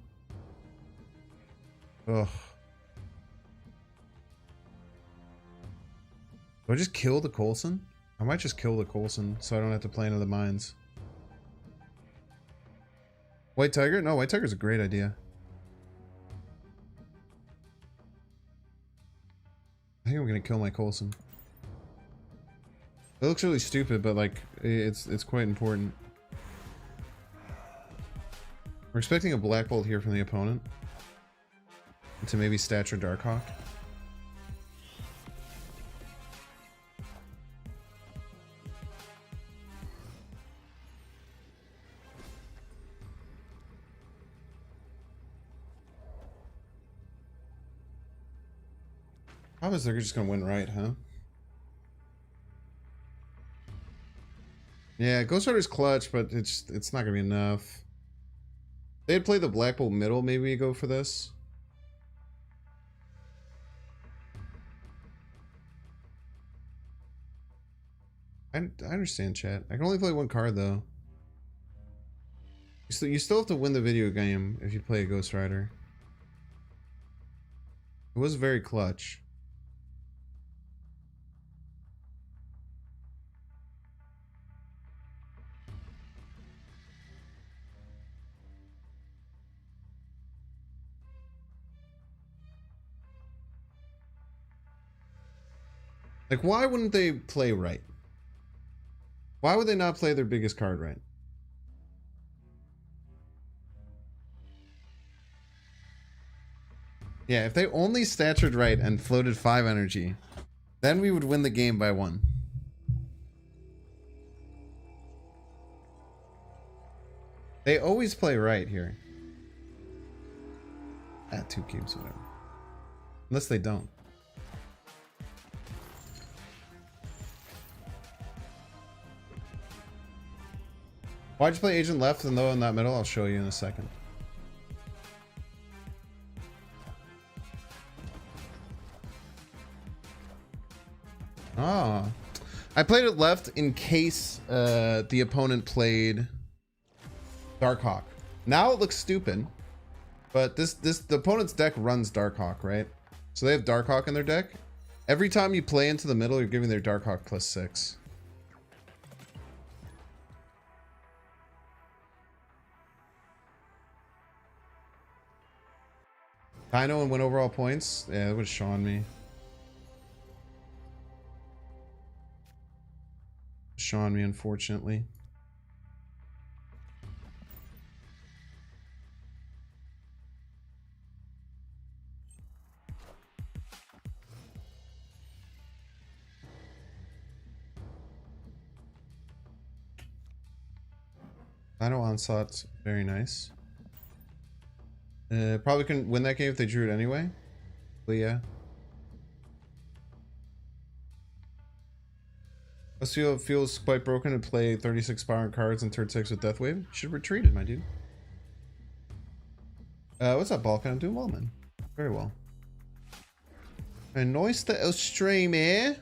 Ugh. Do I just kill the Coulson? I might just kill the Coulson so I don't have to play into the mines. White Tiger? No, White Tiger's a great idea. I think I'm gonna kill my Coulson. It looks really stupid, but like it's quite important. We're expecting a Black Bolt here from the opponent. To maybe Stature Darkhawk. How is they're just gonna win right, huh? Yeah, Ghost Rider's clutch, but it's not gonna be enough. They'd play the Black Bolt middle, maybe we go for this. I understand, chat. I can only play one card though. You still have to win the video game if you play a Ghost Rider. It was very clutch. Like, why wouldn't they play right? Why would they not play their biggest card right? Yeah, if they only statured right and floated 5 energy, then we would win the game by 1. They always play right here. 2 cubes, whatever. Unless they don't. Why'd you play Agent Left and though in that middle? I'll show you in a second. Ah. I played it left in case the opponent played Darkhawk. Now it looks stupid, but the opponent's deck runs Darkhawk, right? So they have Darkhawk in their deck. Every time you play into the middle, you're giving their Darkhawk +6. Dino and win overall points. Yeah, that would have Sean me. Sean me, unfortunately. Dino Onslaught's very nice. Probably couldn't win that game if they drew it anyway. But yeah. It feels quite broken to play 36 Spirant cards in turn 6 with Deathwave. Should have retreated, my dude. What's up, Balkan? I'm doing well, man. Very well. And nice little stream here.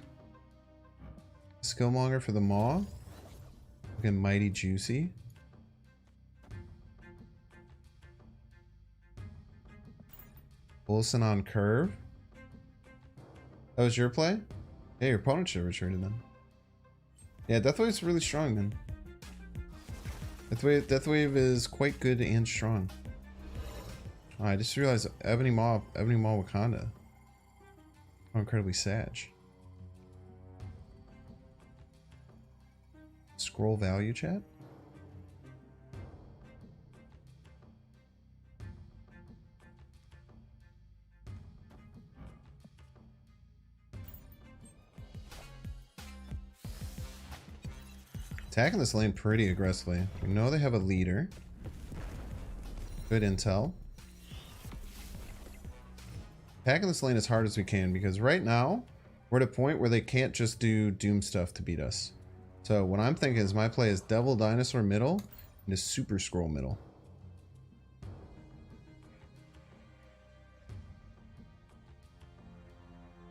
Skillmonger for the Maw. Looking mighty juicy. Wilson on curve. That was your play? Yeah, your opponent should have retreated then. Yeah, Deathwave's really strong, man. Deathwave is quite good and strong. Oh, I just realized Ebony Maw Wakanda. How incredibly sag. Scroll value, chat? Attacking this lane pretty aggressively. We know they have a leader. Good intel. Attacking this lane as hard as we can because right now we're at a point where they can't just do Doom stuff to beat us. So what I'm thinking is my play is Devil Dinosaur middle and a Super Scroll middle.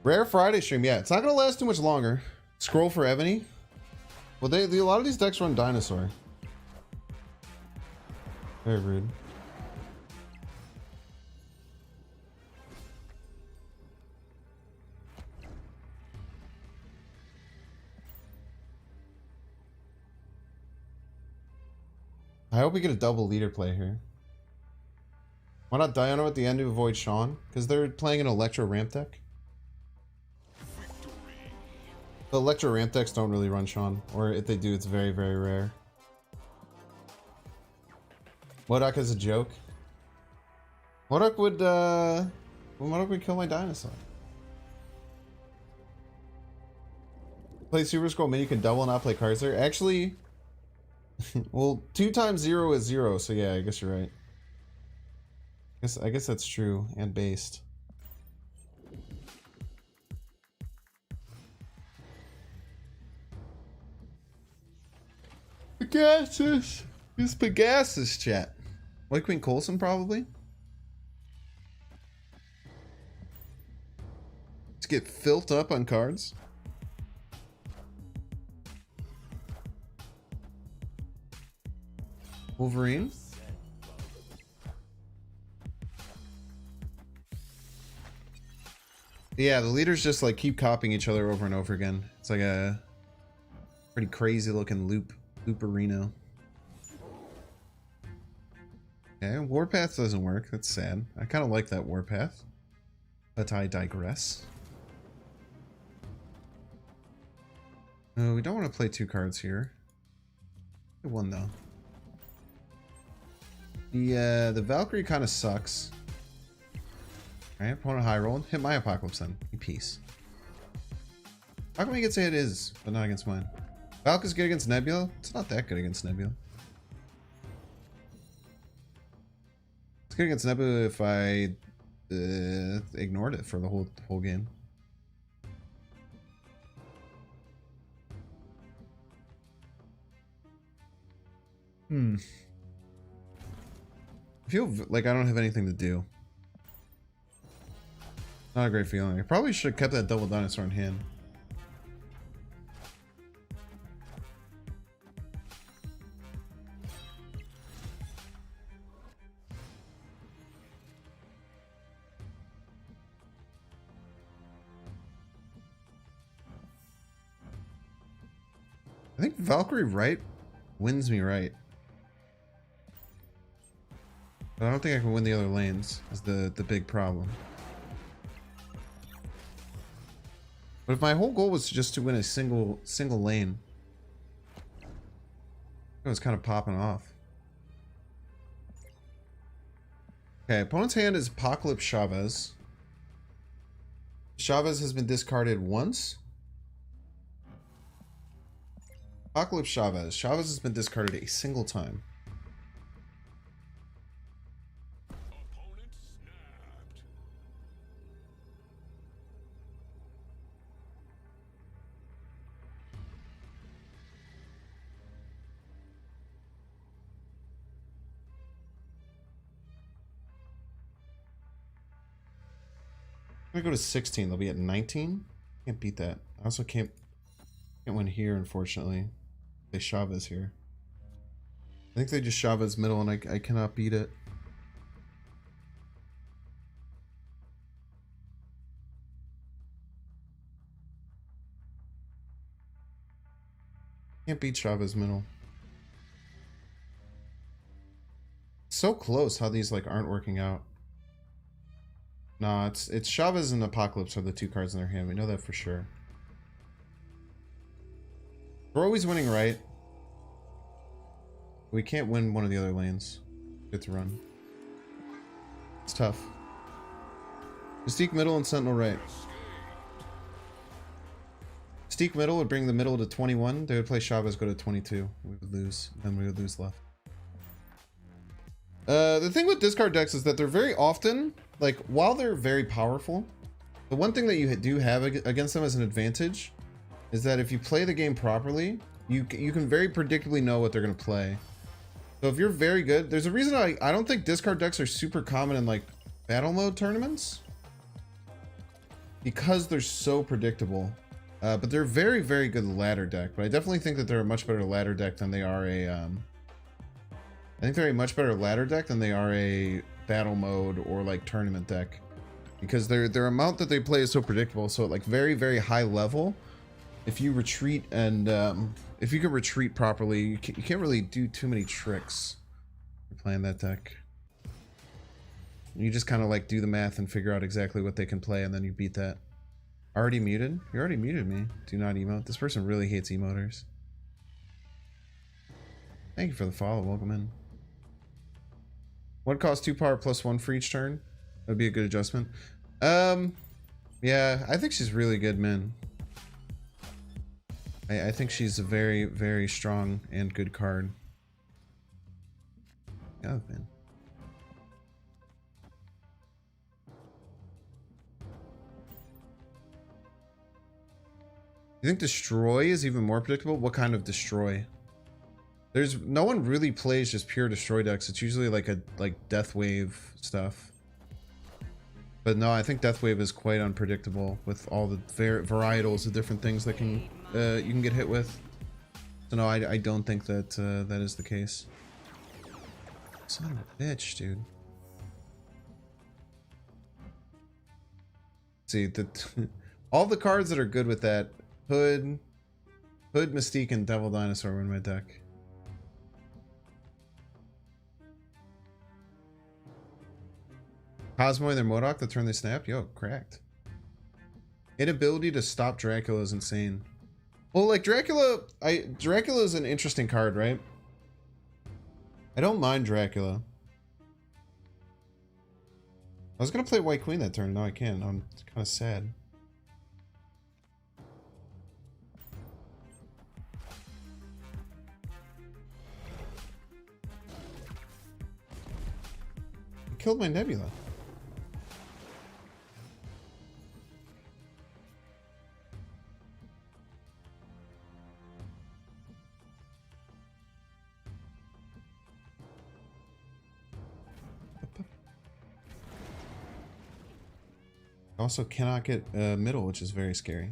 Rare Friday stream. Yeah, it's not going to last too much longer. Scroll for Ebony. Well, a lot of these decks run Dinosaur. Very rude. I hope we get a double leader play here. Why not Diana at the end to avoid Sean? Because they're playing an Electro ramp deck. The Electro ramp decks don't really run Sean, or if they do, it's very, very rare. Modok is a joke. Modok would kill my dinosaur. Play Super Scroll Mini, you can double and not play cards there. Actually, well, 2 times 0 is 0, so yeah, I guess you're right. I guess that's true and based. Pegasus! It's Pegasus, chat. White Queen Coulson, probably? Let's get filled up on cards. Wolverine? Yeah, the leaders just like keep copying each other over and over again. It's like a pretty crazy looking looperino. Okay, Warpath doesn't work. That's sad. I kind of like that Warpath. But I digress. We don't want to play 2 cards here. One though. The Valkyrie kind of sucks. Alright, opponent high roll. Hit my Apocalypse then. You piece. How come he gets to hit his, but not against mine? Valk is good against Nebula? It's not that good against Nebula. It's good against Nebula if I ignored it for the whole game. I feel like I don't have anything to do. Not a great feeling. I probably should have kept that double dinosaur in hand. I think Valkyrie right wins me right. But I don't think I can win the other lanes is the big problem. But if my whole goal was just to win a single lane, it was kind of popping off. Okay, opponent's hand is Apocalypse Chavez. Chavez has been discarded once. Apocalypse Chavez. Chavez has been discarded a single time. Opponent snapped. I'm gonna go to 16. They'll be at 19. Can't beat that. I also can't win here, unfortunately. They Chavez here. I think they just Chavez middle, and I cannot beat it. Can't beat Chavez middle. So close how these like aren't working out. Nah, it's Chavez and Apocalypse are the two cards in their hand. We know that for sure. We're always winning right. We can't win one of the other lanes. Good to run. It's tough. Mystique middle and Sentinel right. Mystique middle would bring the middle to 21. They would play Chavez, go to 22. We would lose. Then we would lose left. The thing with discard decks is that they're very often, like, while they're very powerful, the one thing that you do have against them as an advantage is that if you play the game properly, you can very predictably know what they're going to play. So if you're very good, there's a reason I don't think discard decks are super common in like battle mode tournaments, because they're so predictable. But they're very, very good ladder deck. But I definitely think that they're a much better ladder deck than they are a I think they're a much better ladder deck than they are a battle mode or like tournament deck, because their amount that they play is so predictable. So at like very, very high level, if you retreat and if you can retreat properly, you can't really do too many tricks when playing that deck. You just kind of like do the math and figure out exactly what they can play, and then you beat that. Already muted? You already muted me. Do not emote. This person really hates emoters. Thank you for the follow. Welcome in. What costs 2 power plus 1 for each turn? That'd be a good adjustment. Yeah, I think she's really good, man. I think she's a very, very strong and good card. Yeah, man. You think Destroy is even more predictable? What kind of Destroy? There's no one really plays just pure Destroy decks. It's usually like Death Wave stuff. But no, I think Death Wave is quite unpredictable with all the varietals of different things that can you can get hit with. So no, I don't think that that is the case. Son of a bitch, dude. See, all the cards that are good with that, Hood, Mystique, and Devil Dinosaur were in my deck. Cosmo and their Modok the turn they snap? Yo, cracked. Inability to stop Dracula is insane. Well, like Dracula is an interesting card, right? I don't mind Dracula. I was gonna play White Queen that turn, now I can't. I'm kind of sad. I killed my Nebula. Also cannot get middle, which is very scary.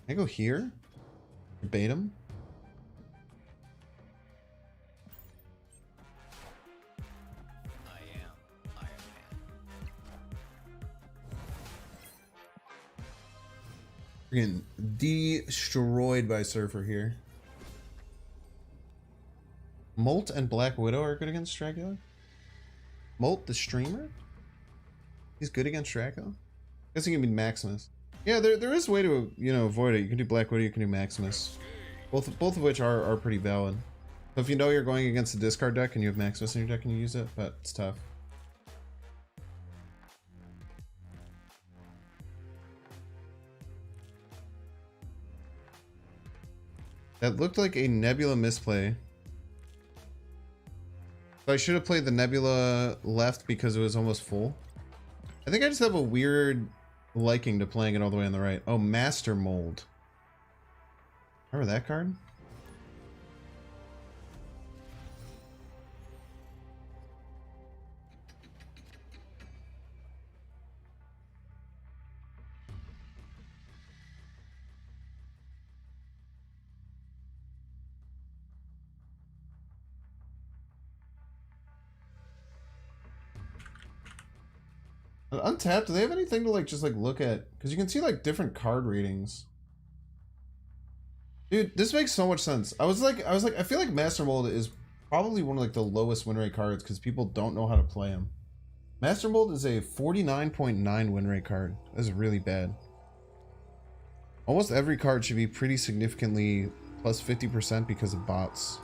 Can I go here? Bait him? I am Iron Man. Freaking destroyed by Surfer here. Molt and Black Widow are good against Dracula. Molt, the streamer? He's good against Dracula? I guess he can be Maximus. Yeah, there is a way to, you know, avoid it. You can do Black Widow, you can do Maximus. Both of which are pretty valid. So if you know you're going against a discard deck and you have Maximus in your deck and you use it, but it's tough. That looked like a Nebula misplay. So I should have played the Nebula left because it was almost full. I think I just have a weird liking to playing it all the way on the right. Oh, Master Mold. Remember that card? Untapped, do they have anything to like just like look at? Because you can see like different card ratings. Dude, this makes so much sense. I was like, I feel like Master Mold is probably one of like the lowest win rate cards because people don't know how to play him. Master Mold is a 49.9 win rate card. That's really bad. Almost every card should be pretty significantly plus 50% because of bots.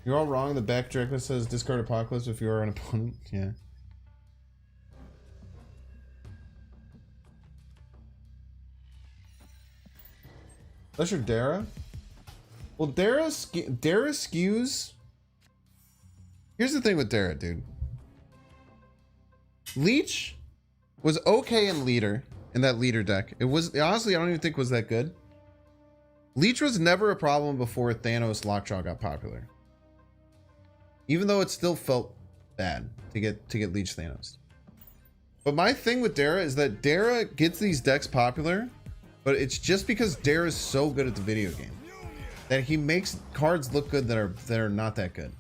You're all wrong. The back Dracula says discard Apocalypse if you are an opponent. Yeah. Unless you're Dara. Well, Dara skews. Here's the thing with Dara, dude. Leech was okay in leader, in that leader deck. It was, honestly, I don't even think it was that good. Leech was never a problem before Thanos Lockjaw got popular. Even though it still felt bad to get Leech Thanos. But my thing with Dara is that Dara gets these decks popular, but it's just because Dara is so good at the video game that he makes cards look good that are not that good.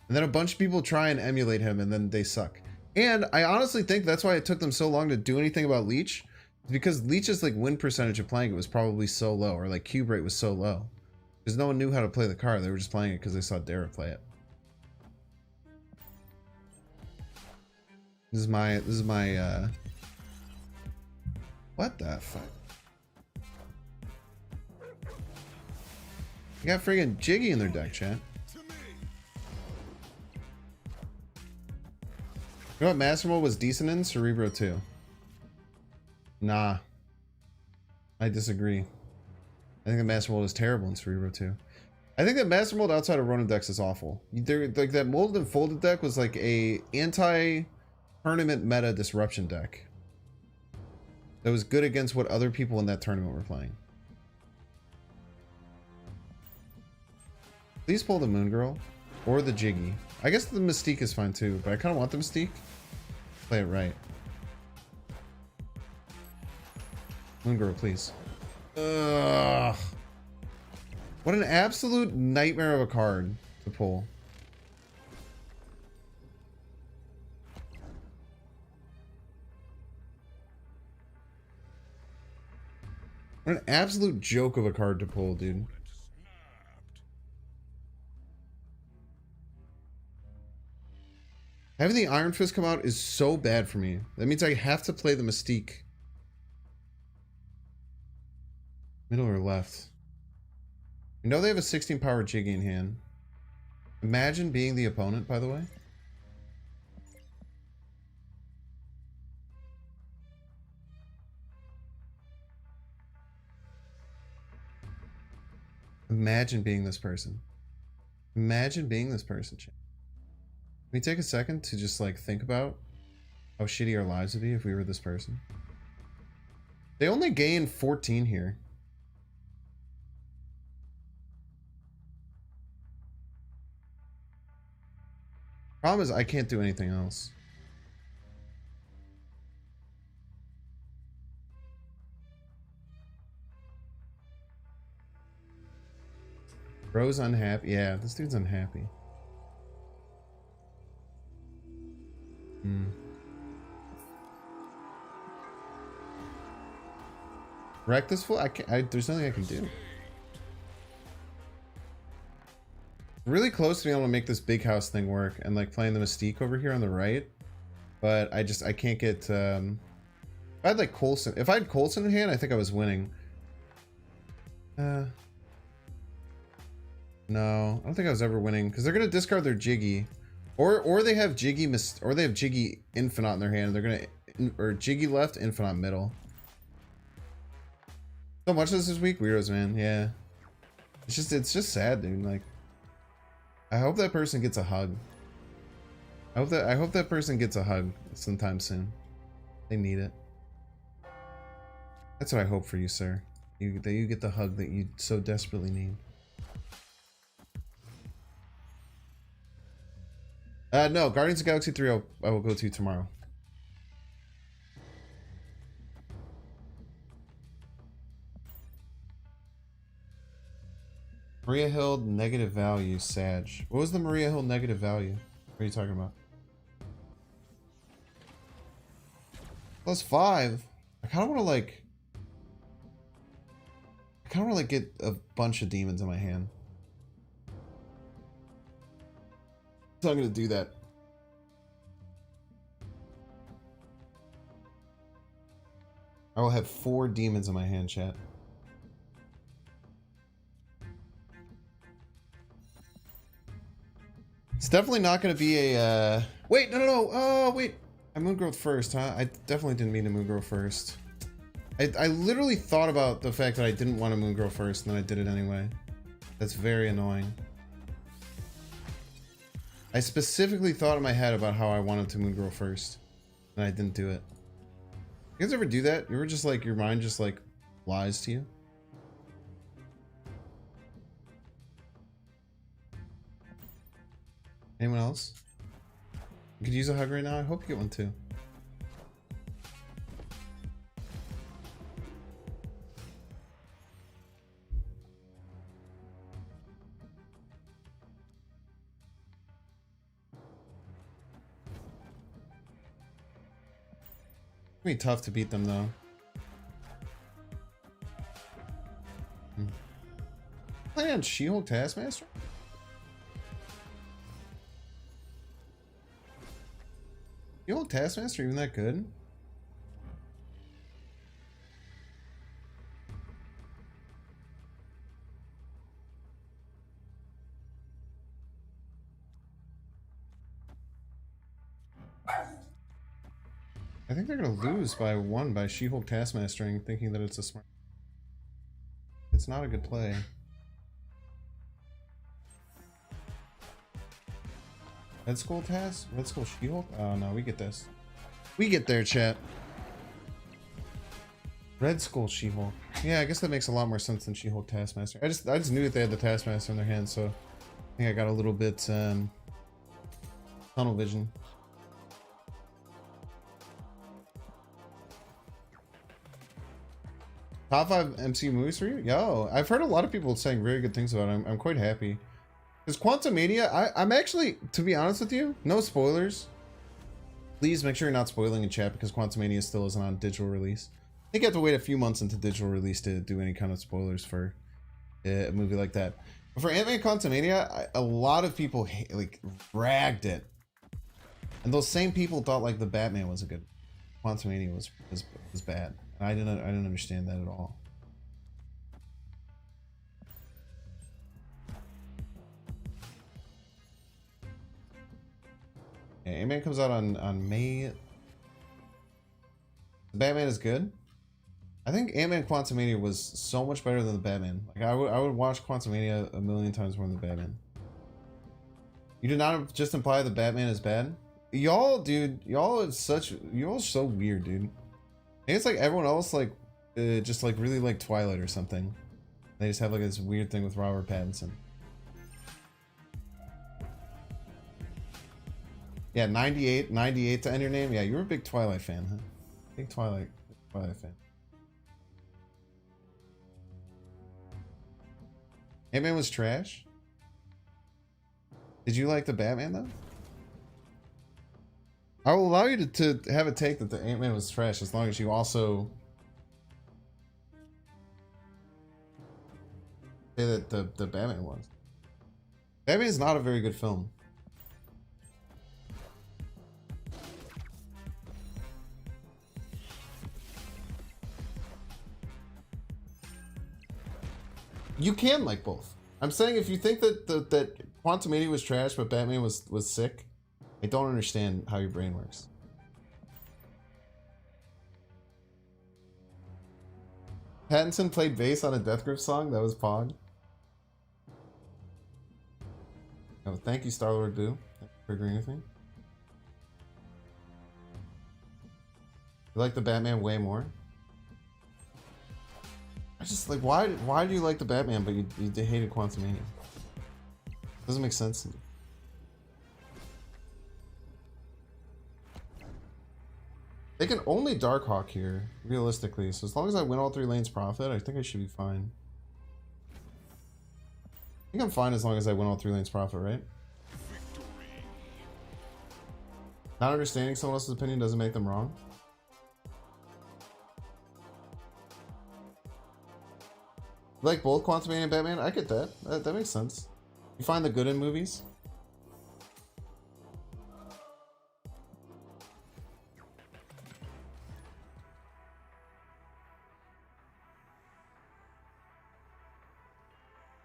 And then a bunch of people try and emulate him and then they suck. And I honestly think that's why it took them so long to do anything about Leech. Because Leech's like win percentage of playing it was probably so low, or like cube rate was so low. Because no one knew how to play the card. They were just playing it because they saw Dara play it. This is my what the fuck? You got friggin' Jiggy in their deck, chat. You know what Master Mold was decent in? Cerebro 2. Nah. I disagree. I think the Master Mold is terrible in Cerebro 2. I think that Master Mold outside of Ronin decks is awful. Like that Molded and Folded deck was like a anti-tournament meta disruption deck. That was good against what other people in that tournament were playing. Please pull the Moon Girl or the Jiggy. I guess the Mystique is fine too, but I kind of want the Mystique. Play it right. Moon Girl, please. Ugh. What an absolute nightmare of a card to pull. What an absolute joke of a card to pull, dude. Having the Iron Fist come out is so bad for me. That means I have to play the Mystique. Middle or left? You know they have a 16 power Jiggy in hand. Imagine being the opponent, by the way. Imagine being this person. Imagine being this person. Can we take a second to just like think about how shitty our lives would be if we were this person? They only gain 14 here. Problem is I can't do anything else. Bro's unhappy. Yeah, this dude's unhappy. Wreck this fool? I can't. There's nothing I can do. Really close to being able to make this big house thing work and like playing the Mystique over here on the right, but I can't get. If I had like Coulson, if I had Coulson in hand, I think I was winning. No, I don't think I was ever winning because they're gonna discard their Jiggy, or they have Jiggy or they have Jiggy Infinite in their hand. And they're gonna or Jiggy left, Infinite middle. So much of this week, weirdos, man. Yeah, it's just sad, dude. Like, I hope that person gets a hug. I hope that person gets a hug sometime soon. They need it. That's what I hope for you, sir. That you get the hug that you so desperately need. No, Guardians of the Galaxy 3 I will go to tomorrow. Maria Hill negative value, Sag. What was the Maria Hill negative value? What are you talking about? +5. I kind of want to like. I kind of want to get a bunch of demons in my hand. So I'm gonna do that. I will have 4 demons in my hand, chat. It's definitely not going to be a, wait, no. Oh, wait. I moon growth first, huh? I definitely didn't mean to moon grow first. I literally thought about the fact that I didn't want to moon grow first, and then I did it anyway. That's very annoying. I specifically thought in my head about how I wanted to moon grow first, and I didn't do it. You guys ever do that? You ever just like, your mind just like lies to you? Anyone else? You could use a hug right now? I hope you get one too. It's gonna be tough to beat them though. Playing on She-Hulk Taskmaster? She-Hulk Taskmaster even that good? I think they're gonna lose by 1 by She-Hulk Taskmastering, thinking that it's a smart. It's not a good play. Red Skull Task? Red Skull She-Hulk? Oh no, we get this. We get there, chat. Red Skull She-Hulk. Yeah, I guess that makes a lot more sense than She-Hulk Taskmaster. I just knew that they had the Taskmaster in their hand, so I think I got a little bit tunnel vision. Top 5 MCU movies for you? Yo, I've heard a lot of people saying very good things about it. I'm quite happy. Because Quantumania, I'm actually, to be honest with you, no spoilers. Please make sure you're not spoiling in chat because Quantumania still isn't on digital release. I think you have to wait a few months into digital release to do any kind of spoilers for a movie like that. But for Ant-Man Quantumania, a lot of people like ragged it. And those same people thought like the Batman was a good. Quantumania was bad. I didn't understand that at all. Yeah, Ant-Man comes out on May. The Batman is good. I think Ant-Man Quantumania was so much better than the Batman. Like I would watch Quantumania a million times more than the Batman. You did not just imply the Batman is bad? Y'all, dude, y'all are so weird, dude. I think it's like everyone else, like, just like really like Twilight or something. They just have like this weird thing with Robert Pattinson. Yeah, 98 to end your name. Yeah, you're a big Twilight fan, huh? Big Twilight fan. Ant-Man was trash. Did you like the Batman though? I will allow you to have a take that the Ant-Man was trash as long as you also say that the Batman was. Batman is not a very good film. You can like both. I'm saying if you think that that Quantumania was trash, but Batman was sick, I don't understand how your brain works. Pattinson played bass on a Death Grip song. That was Pog. Oh, thank you, Star-Lord Boo, for agreeing with me. You like the Batman way more? I just like why do you like the Batman but you hated Quantumania? Doesn't make sense to me. They can only Darkhawk here, realistically, so as long as I win all 3 lanes profit, I think I should be fine. I think I'm fine as long as I win all 3 lanes profit, right? Not understanding someone else's opinion doesn't make them wrong. Like both Quantumania and Batman? I get that. That makes sense. You find the good in movies?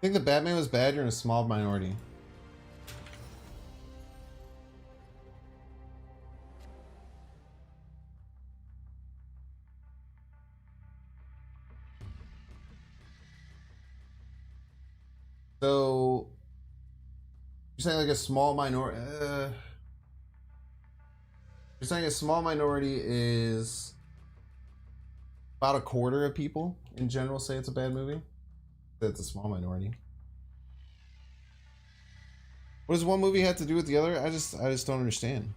I think the Batman was bad, you're in a small minority. So you're saying like a small minority you're saying a small minority is about a quarter of people in general say it's a bad movie? That's a small minority. What does one movie have to do with the other? I just don't understand.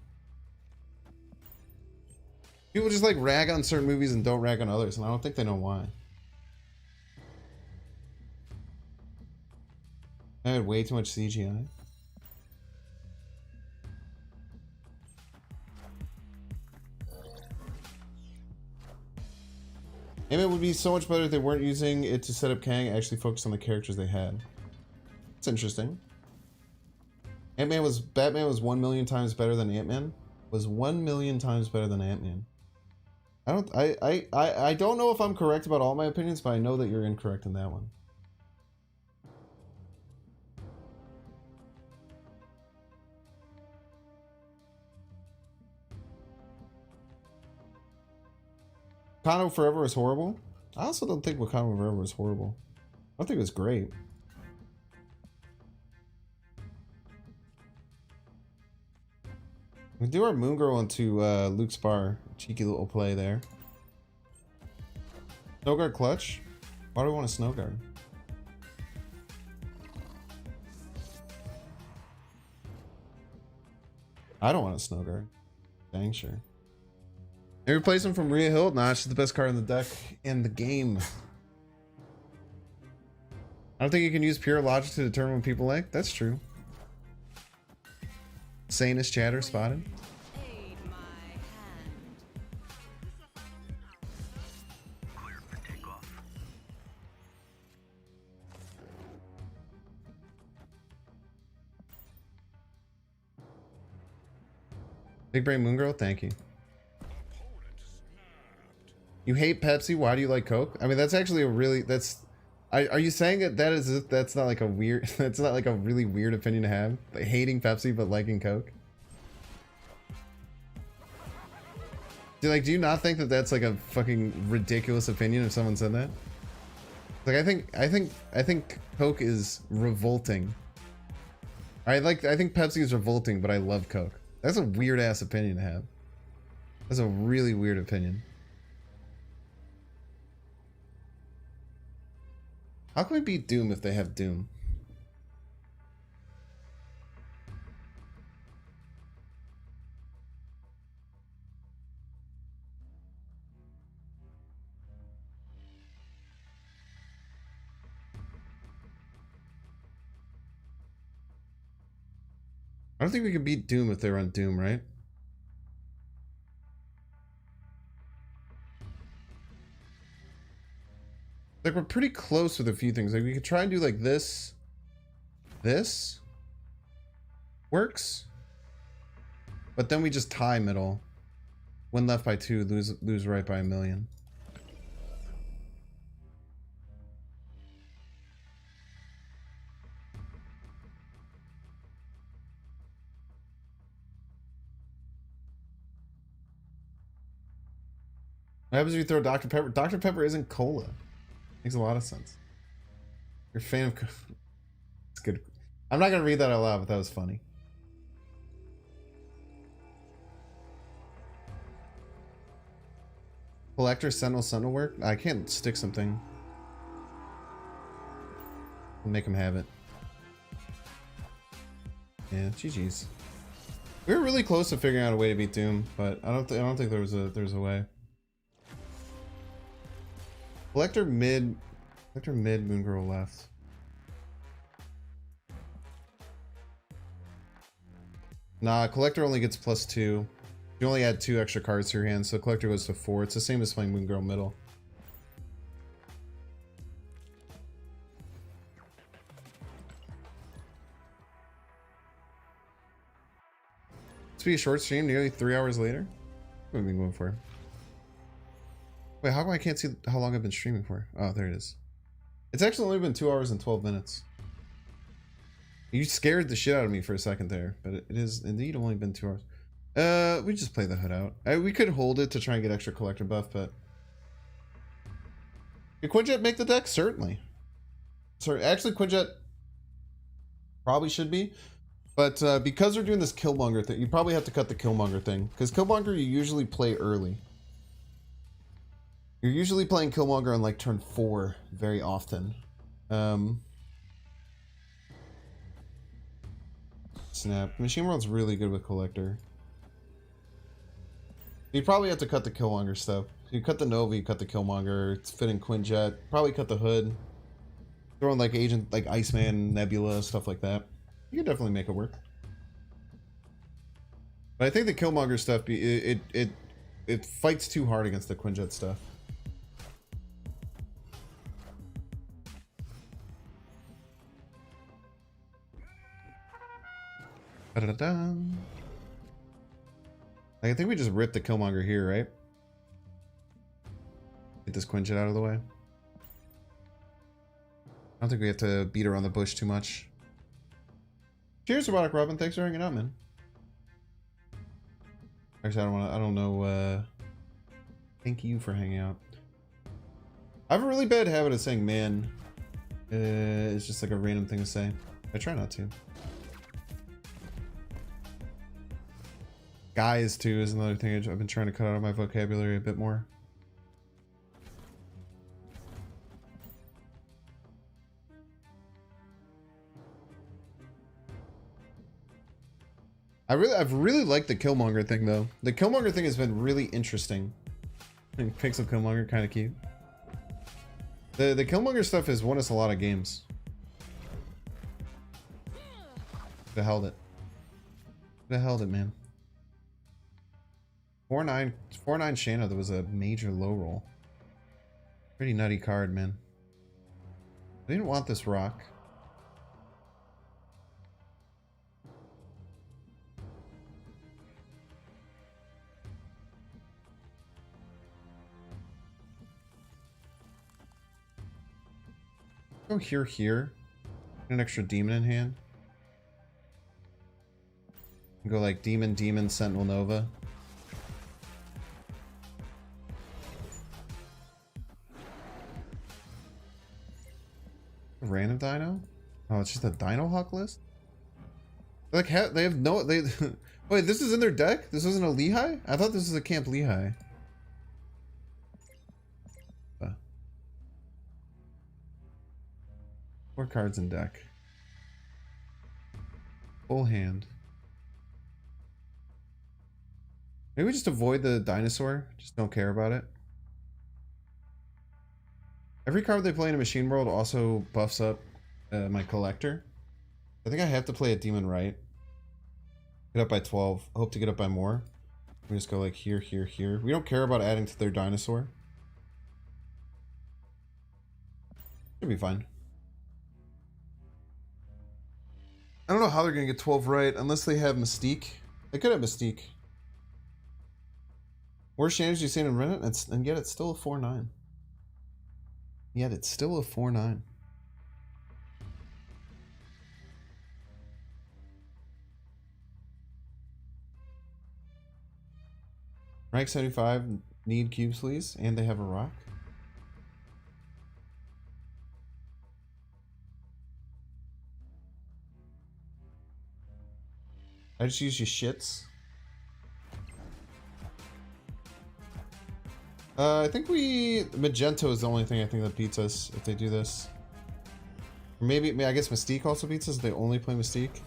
People just like rag on certain movies and don't rag on others, and I don't think they know why. I had way too much CGI. Ant-Man would be so much better if they weren't using it to set up Kang, actually focus on the characters they had. It's interesting. Batman was 1 million times better than Ant-Man. Was 1 million times better than Ant-Man. I don't know if I'm correct about all my opinions, but I know that you're incorrect in that one. Wakanda Forever is horrible. I also don't think Wakanda Forever was horrible. I think it was great. We do our Moon Girl into Luke's bar. Cheeky little play there. Snow Guard clutch? Why do we want a Snow Guard? I don't want a Snow Guard. Dang sure. They replace him from Rhea Hill? Nah, she's the best card in the deck in the game. I don't think you can use pure logic to determine what people like. That's true. Sanest chatter spotted. Big Brain Moon Girl, thank you. You hate Pepsi, why do you like Coke? I mean, that's actually a really, are you saying that that's not like a weird, that's not like a really weird opinion to have? Like hating Pepsi but liking Coke? Do you not think that that's like a fucking ridiculous opinion if someone said that? Like I think Coke is revolting. I think Pepsi is revolting, but I love Coke. That's a weird ass opinion to have. That's a really weird opinion. How can we beat Doom if they have Doom? I don't think we can beat Doom if they run Doom, right? like we're pretty close with a few things. Like we could try and do like this. This works. But then we just tie middle. Win left by 2, lose right by 1,000,000. What happens if you throw Dr. Pepper? Dr. Pepper isn't cola. Makes a lot of sense. You're a fan of... It's good. I'm not going to read that out loud, but that was funny. Collector, Sentinel work? I can't stick something. I'll make him have it. Yeah, GG's. We were really close to figuring out a way to beat Doom, but I don't think there was a way. Collector mid, Moon Girl left. Nah, Collector only gets +2. You only add 2 extra cards to your hand, so Collector goes to 4. It's the same as playing Moon Girl middle. This be a short stream, nearly 3 hours later. What have we been going for? Wait, how come I can't see how long I've been streaming for? Oh, there it is. It's actually only been 2 hours and 12 minutes. You scared the shit out of me for a second there, but it is indeed only been 2 hours. We just play the hood out. We could hold it to try and get extra collector buff, but... Did Quinjet make the deck? Certainly. Sorry, actually Quinjet probably should be. But because we're doing this killmonger thing, you probably have to cut the killmonger thing. Because killmonger you usually play early. You're usually playing killmonger on like turn 4 very often. Snap. Machine World's really good with collector. You probably have to cut the killmonger stuff. You cut the Nova, you cut the killmonger. It's fitting Quinjet. Probably cut the hood. Throw in like Agent, like Iceman, Nebula, stuff like that. You can definitely make it work. But I think the killmonger stuff, it fights too hard against the Quinjet stuff. Da-da-da. I think we just ripped the killmonger here, right? Get this Quinjet out of the way. I don't think we have to beat around the bush too much. Cheers, Robotic Robin. Thanks for hanging out, man. Actually, I don't know, thank you for hanging out. I have a really bad habit of saying man. It's just like a random thing to say. I try not to. Guys, too, is another thing I've been trying to cut out of my vocabulary a bit more. I've really liked the Killmonger thing though. The Killmonger thing has been really interesting. Pixel Killmonger, kind of cute. The Killmonger stuff has won us a lot of games. Could have held it. Could have held it, man. 4-9 Shanna, that was a major low roll. Pretty nutty card, man. I didn't want this rock. Go here. Get an extra demon in hand. Go like demon, Sentinel Nova. Random dino? Oh, it's just a Dino Hawk list? Like, they have no... Wait, this is in their deck? This wasn't a Lehigh? I thought this was a Camp Lehigh. 4 cards in deck. Full hand. Maybe we just avoid the dinosaur. Just don't care about it. Every card they play in a Machine World also buffs up my collector. I think I have to play a Demon Right. Get up by 12. I hope to get up by more. We just go like here. We don't care about adding to their dinosaur. Should be fine. I don't know how they're gonna get 12 right unless they have Mystique. They could have Mystique. Worst damage you've seen in Reddit, and yet it's still a 4-9. Yet it's still a 4-9. Rank 75 need cubes, please, and they have a rock. I just use your shits. I think Magento is the only thing I think that beats us if they do this. Or maybe I guess Mystique also beats us if they only play Mystique.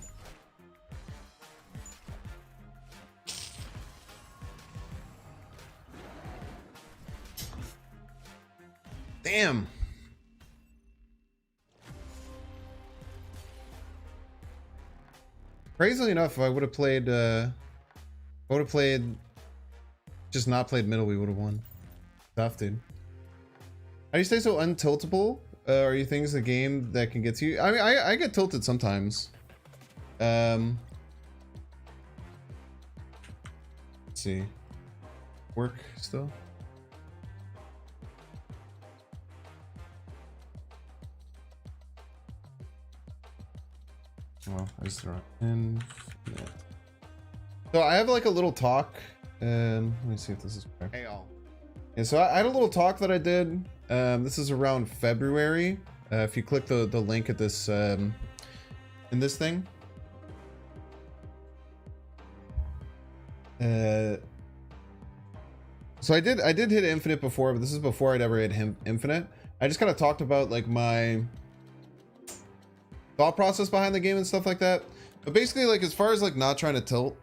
Damn. Crazily enough, if I would have played, just not played middle, we would have won. Tough, dude. How do you stay so untiltable? Are you things in the game that can get to you? I mean, I get tilted sometimes. Let's see. Work still? Well, I just throw it in. Yeah. So I have like a little talk. Let me see if this is correct. Hey all. Yeah, so I had a little talk that I did. This is around February. If you click the link at this in this thing. So I did hit Infinite before, but this is before I'd ever hit Infinite. I just kind of talked about like my thought process behind the game and stuff like that. But basically, like as far as like not trying to tilt,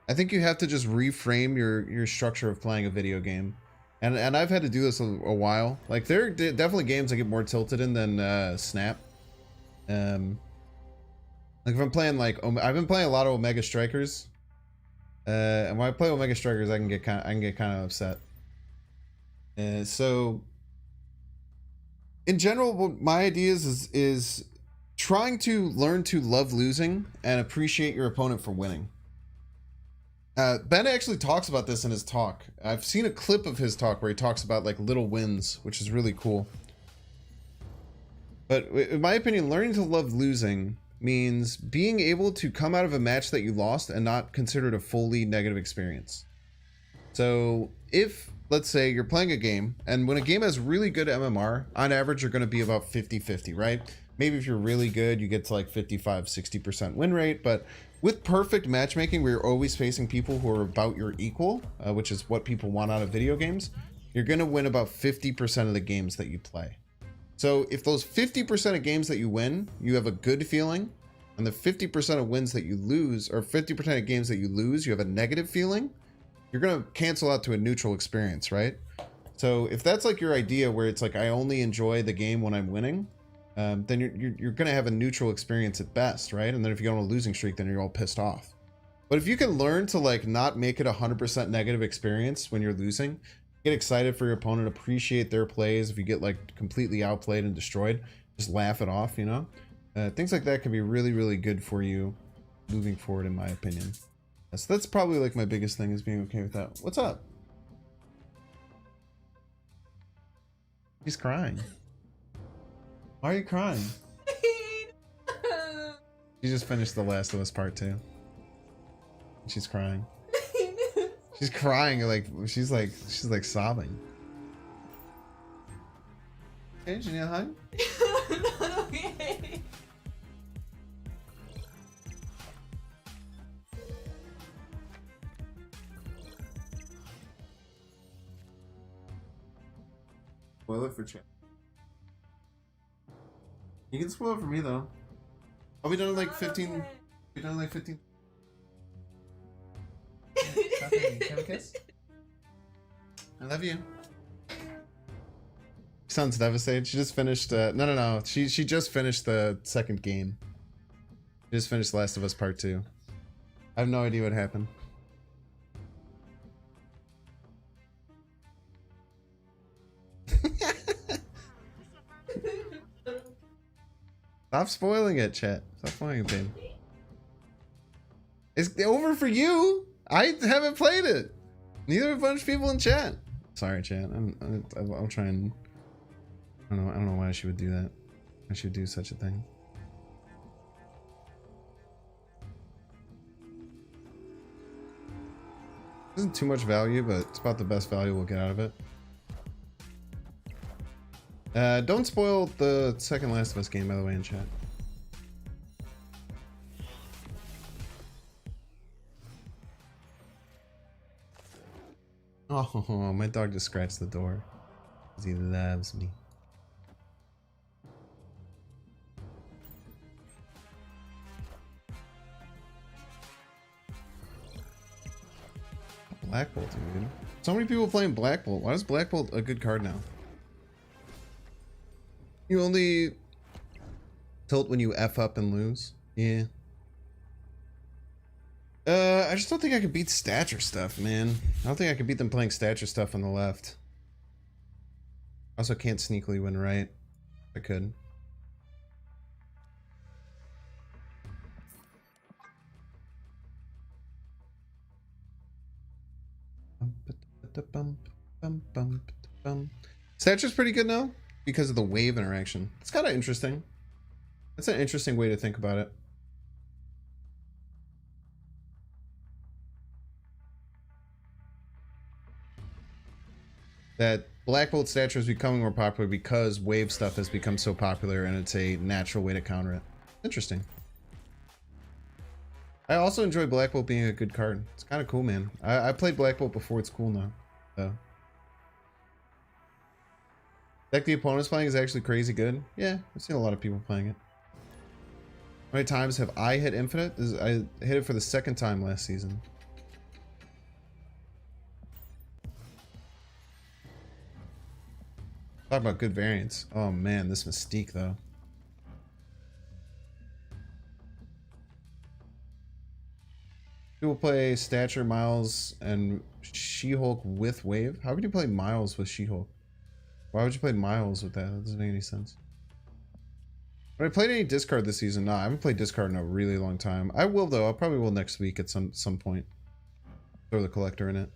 I think you have to just reframe your structure of playing a video game. And I've had to do this a while. Like there are definitely games I get more tilted in than Snap. Like if I'm playing like I've been playing a lot of Omega Strikers. And when I play Omega Strikers, I can get kind of upset. So in general, what my idea is trying to learn to love losing and appreciate your opponent for winning. Ben actually talks about this in his talk. I've seen a clip of his talk where he talks about like little wins, which is really cool. But in my opinion, learning to love losing means being able to come out of a match that you lost and not consider it a fully negative experience. So if, let's say you're playing a game, and when a game has really good MMR, on average, you're going to be about 50-50, right? Maybe if you're really good, you get to like 55-60% win rate, but with perfect matchmaking, we're always facing people who are about your equal, which is what people want out of video games. You're going to win about 50% of the games that you play. So if those 50% of games that you win, you have a good feeling, and the 50% of wins that you lose, or 50% of games that you lose, you have a negative feeling, you're going to cancel out to a neutral experience, right? So if that's like your idea where it's like, I only enjoy the game when I'm winning, then you're going to have a neutral experience at best, right? And then if you go on a losing streak, then you're all pissed off. But if you can learn to like not make it 100% negative experience when you're losing, get excited for your opponent, appreciate their plays. If you get like completely outplayed and destroyed, just laugh it off, you know? Things like that can be really, really good for you moving forward, in my opinion. So that's probably like my biggest thing, is being okay with that. What's up? He's crying. Why are you crying? She just finished The Last of Us Part 2. She's crying. She's crying like she's like sobbing. Hey, do you need a hug? Not okay. Spoil it for chat. You can spoil it for me though. I'll be done in like 15. Okay. Be done in like 15. Can I have a kiss? I love you. Sounds devastated. She just finished. No. She just finished the second game. She just finished Last of Us Part 2. I have no idea what happened. Stop spoiling it, chat. Stop spoiling it, babe. It's over for you. I haven't played it. Neither have a bunch of people in chat. Sorry, chat. I'll try and. I don't know why she would do that. Why she would do such a thing. Isn't too much value, but it's about the best value we'll get out of it. Don't spoil the second Last of Us game, by the way, in chat. Oh, my dog just scratched the door because he loves me. Black Bolt, dude. So many people playing Black Bolt. Why is Black Bolt a good card now? You only tilt when you F up and lose. Yeah. I just don't think I could beat stature stuff, man. I don't think I could beat them playing stature stuff on the left. Also can't sneakily win right. I could. Stature's pretty good now because of the wave interaction. It's kind of interesting. That's an interesting way to think about it. That Black Bolt stature is becoming more popular because wave stuff has become so popular and it's a natural way to counter it. Interesting. I also enjoy Black Bolt being a good card. It's kind of cool, man. I played Black Bolt before. It's cool now. So. Deck the opponent's playing is actually crazy good. Yeah, I've seen a lot of people playing it. How many times have I hit Infinite? I hit it for the second time last season. Talk about good variants. Oh man, this Mystique though. People play Stature, Miles, and She-Hulk with Wave. How would you play Miles with She-Hulk? Why would you play Miles with that? That doesn't make any sense. Have I played any discard this season? No, I haven't played discard in a really long time. I will though. I probably will next week at some point. Throw the collector in it.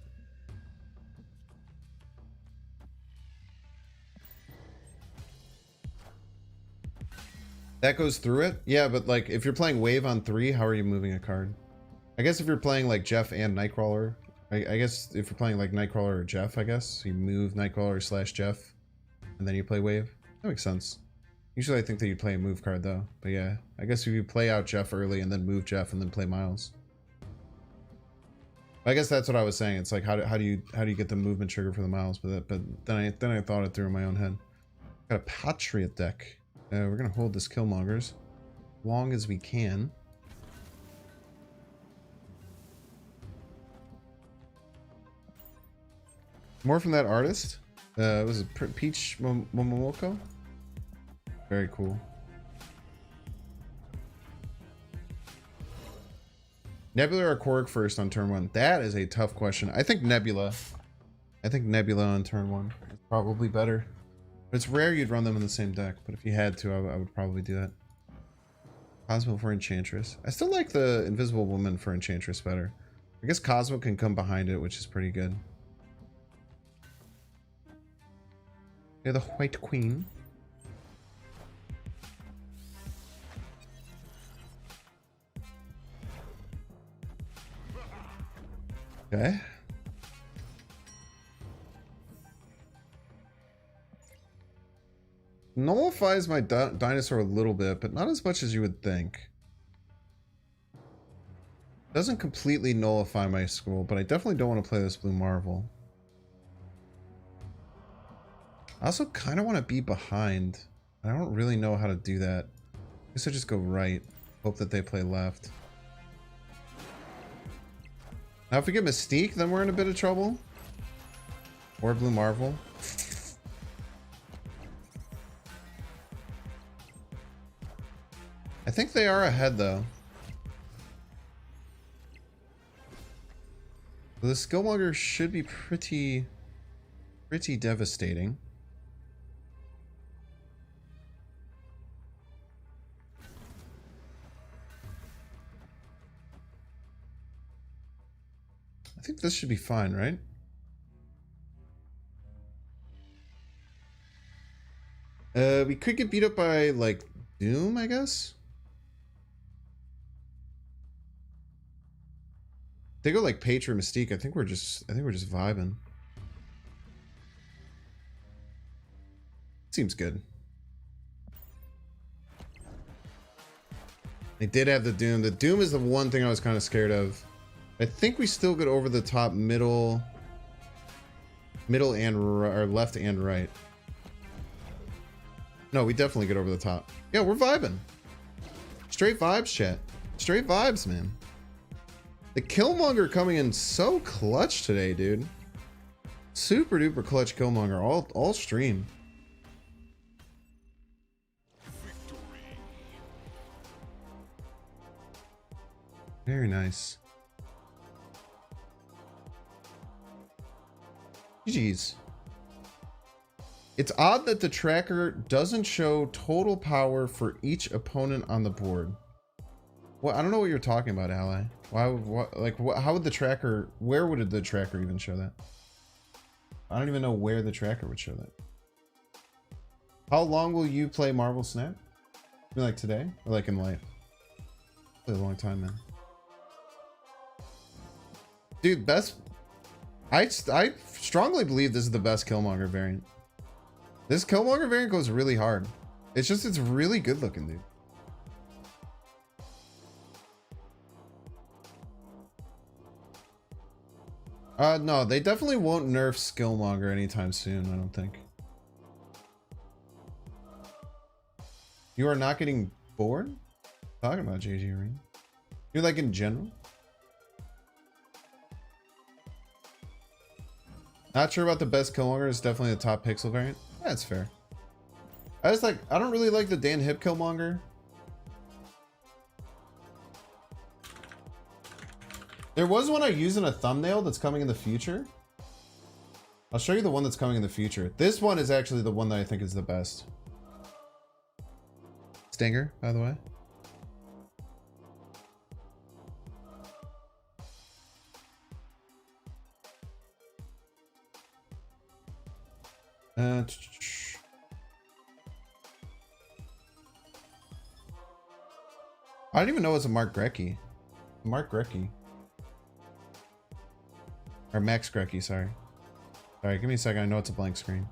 That goes through it? Yeah, but like if you're playing Wave on 3, how are you moving a card? I guess if you're playing like Jeff and Nightcrawler, I guess if you're playing like Nightcrawler or Jeff, I guess you move Nightcrawler / Jeff and then you play Wave. That makes sense. Usually I think that you'd play a move card though. But yeah, I guess if you play out Jeff early and then move Jeff and then play Miles. I guess that's what I was saying. It's like how do you get the movement trigger for the Miles? But then I thought it through in my own head. Got a Patriot deck. We're gonna hold this Killmongers long as we can. More from that artist. Was it Peach Momoko? Very cool. Nebula or Korg first on turn 1? That is a tough question. I think Nebula. I think Nebula on turn 1 is probably better. But it's rare you'd run them in the same deck. But if you had to, I would probably do that. Cosmo for Enchantress. I still like the Invisible Woman for Enchantress better. I guess Cosmo can come behind it, which is pretty good. Yeah, the White Queen. Okay. Nullifies my dinosaur a little bit, but not as much as you would think. Doesn't completely nullify my scroll, but I definitely don't want to play this Blue Marvel. I also kind of want to be behind. I don't really know how to do that. I guess I just go right. Hope that they play left. Now if we get Mystique, then we're in a bit of trouble. Or Blue Marvel. I think they are ahead though. The Killmonger should be pretty devastating. I think this should be fine, right? We could get beat up by like Doom, I guess. They go like Paige or Mystique. I think we're just vibing. Seems good. They did have the Doom. The Doom is the one thing I was kind of scared of. I think we still get over the top, middle and or left and right. No, we definitely get over the top. Yeah, we're vibing. Straight vibes, chat. Straight vibes, man. The Killmonger coming in so clutch today, dude. Super duper clutch Killmonger all stream. Very nice. GG's. It's odd that the tracker doesn't show total power for each opponent on the board. Well, I don't know what you're talking about, Ally. How would the tracker, where would the tracker even show that? I don't even know where the tracker would show that. How long will you play Marvel Snap? Like today? Or like in life? Play a long time, man. Dude, I strongly believe this is the best Killmonger variant. This Killmonger variant goes really hard. It's really good looking, dude. No, they definitely won't nerf Skillmonger anytime soon, I don't think. You are not getting bored? Talking about JG Arena. You're like in general? Not sure about the best Killmonger. It's definitely the top pixel variant. Yeah, that's fair. I don't really like the Dan Hip Killmonger. There was one I use in a thumbnail that's coming in the future. I'll show you the one that's coming in the future. This one is actually the one that I think is the best. Stinger, by the way. I don't even know it's a Mark Grecki. Mark Grecki. Or Max Grecki, sorry. Sorry, give me a second. I know it's a blank screen.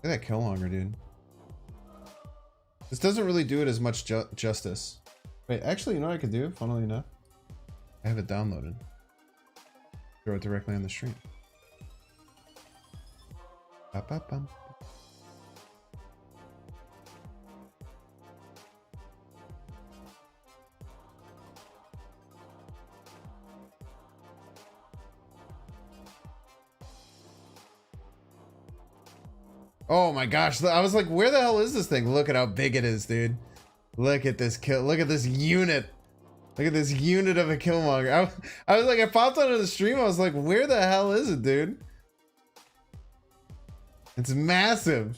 Look at that Killmonger, dude. This doesn't really do it as much justice. Wait, actually, you know what I could do, funnily enough? I have it downloaded. Throw it directly on the stream. Ba-ba-bum. Oh my gosh, I was like, where the hell is this thing? Look at how big it is, dude. Look at this look at this unit. Look at this unit of a Killmonger. I was like, I popped onto the stream, I was like, where the hell is it, dude? It's massive.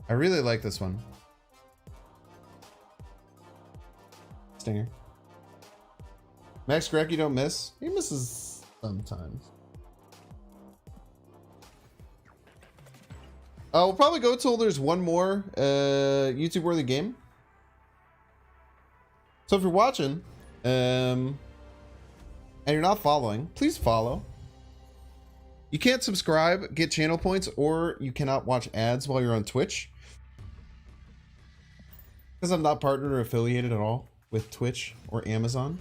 I really like this one. Stinger. Max Grecki don't miss. He misses sometimes. We'll probably go till there's one more YouTube worthy game. So if you're watching and you're not following, please follow. You can't subscribe, get channel points, or you cannot watch ads while you're on Twitch. Because I'm not partnered or affiliated at all with Twitch or Amazon.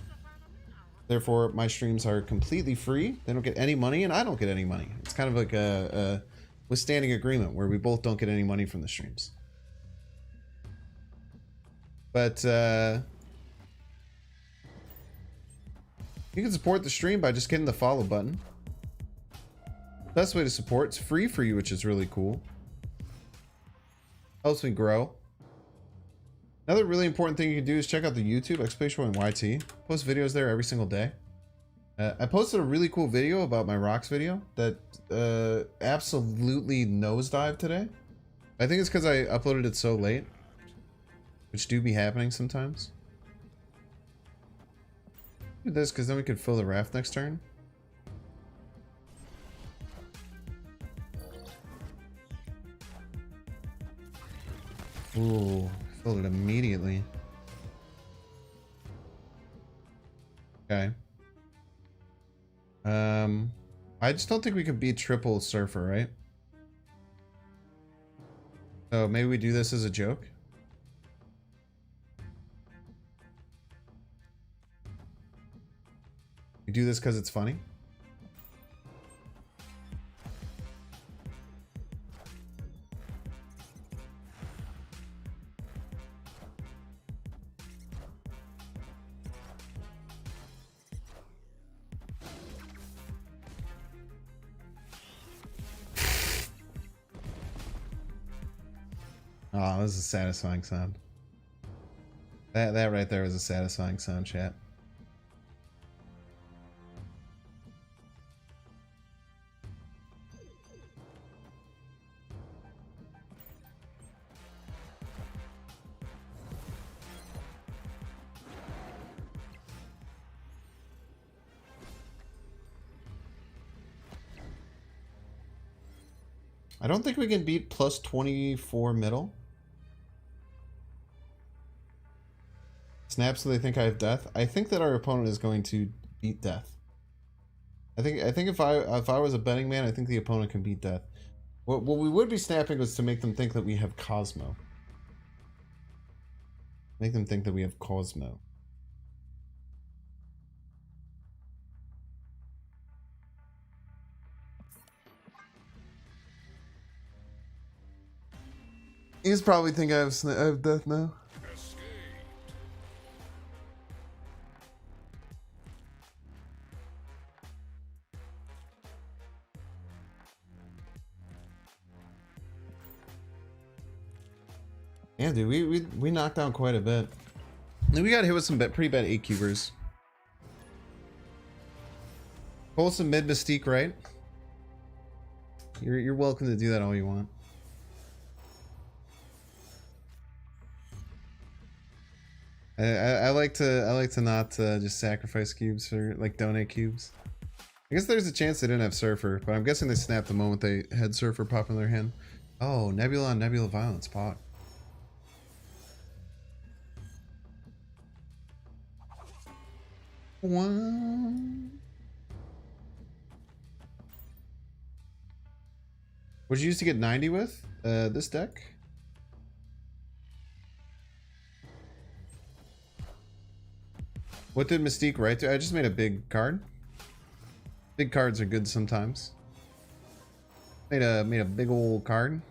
Therefore, my streams are completely free. They don't get any money, and I don't get any money. It's kind of like a withstanding agreement where we both don't get any money from the streams. But you can support the stream by just hitting the follow button. Best way to support. It's free for you, which is really cool. Helps me grow. Another really important thing you can do is check out the YouTube Exploration YT. Post videos there every single day. I posted a really cool video about my rocks video that absolutely nosedived today. I think it's because I uploaded it so late, which do be happening sometimes. Do this because then we could fill the raft next turn. Ooh, filled it immediately. Okay. I just don't think we could beat triple surfer, right? So maybe we do this as a joke. We do this because it's funny. Oh, this is a satisfying sound. That right there was a satisfying sound, chat. I don't think we can beat plus 24 middle. Snap so they think I have death. I think that our opponent is going to beat death. I think if I was a betting man, I think the opponent can beat death. What we would be snapping was to make them think that we have Cosmo. Make them think that we have Cosmo. He's probably think I have death now. Yeah, dude, we knocked down quite a bit. And we got hit with some pretty bad 8-cubers. Pull some mid Mystique, right? You're welcome to do that all you want. I like to not just sacrifice cubes or like donate cubes. I guess there's a chance they didn't have Surfer, but I'm guessing they snapped the moment they had Surfer pop in their hand. Oh, Nebula on Nebula Violence pot. One. What'd you use to get 90 with? This deck? What did Mystique write to? I just made a big card. Big cards are good sometimes. Made a big old card.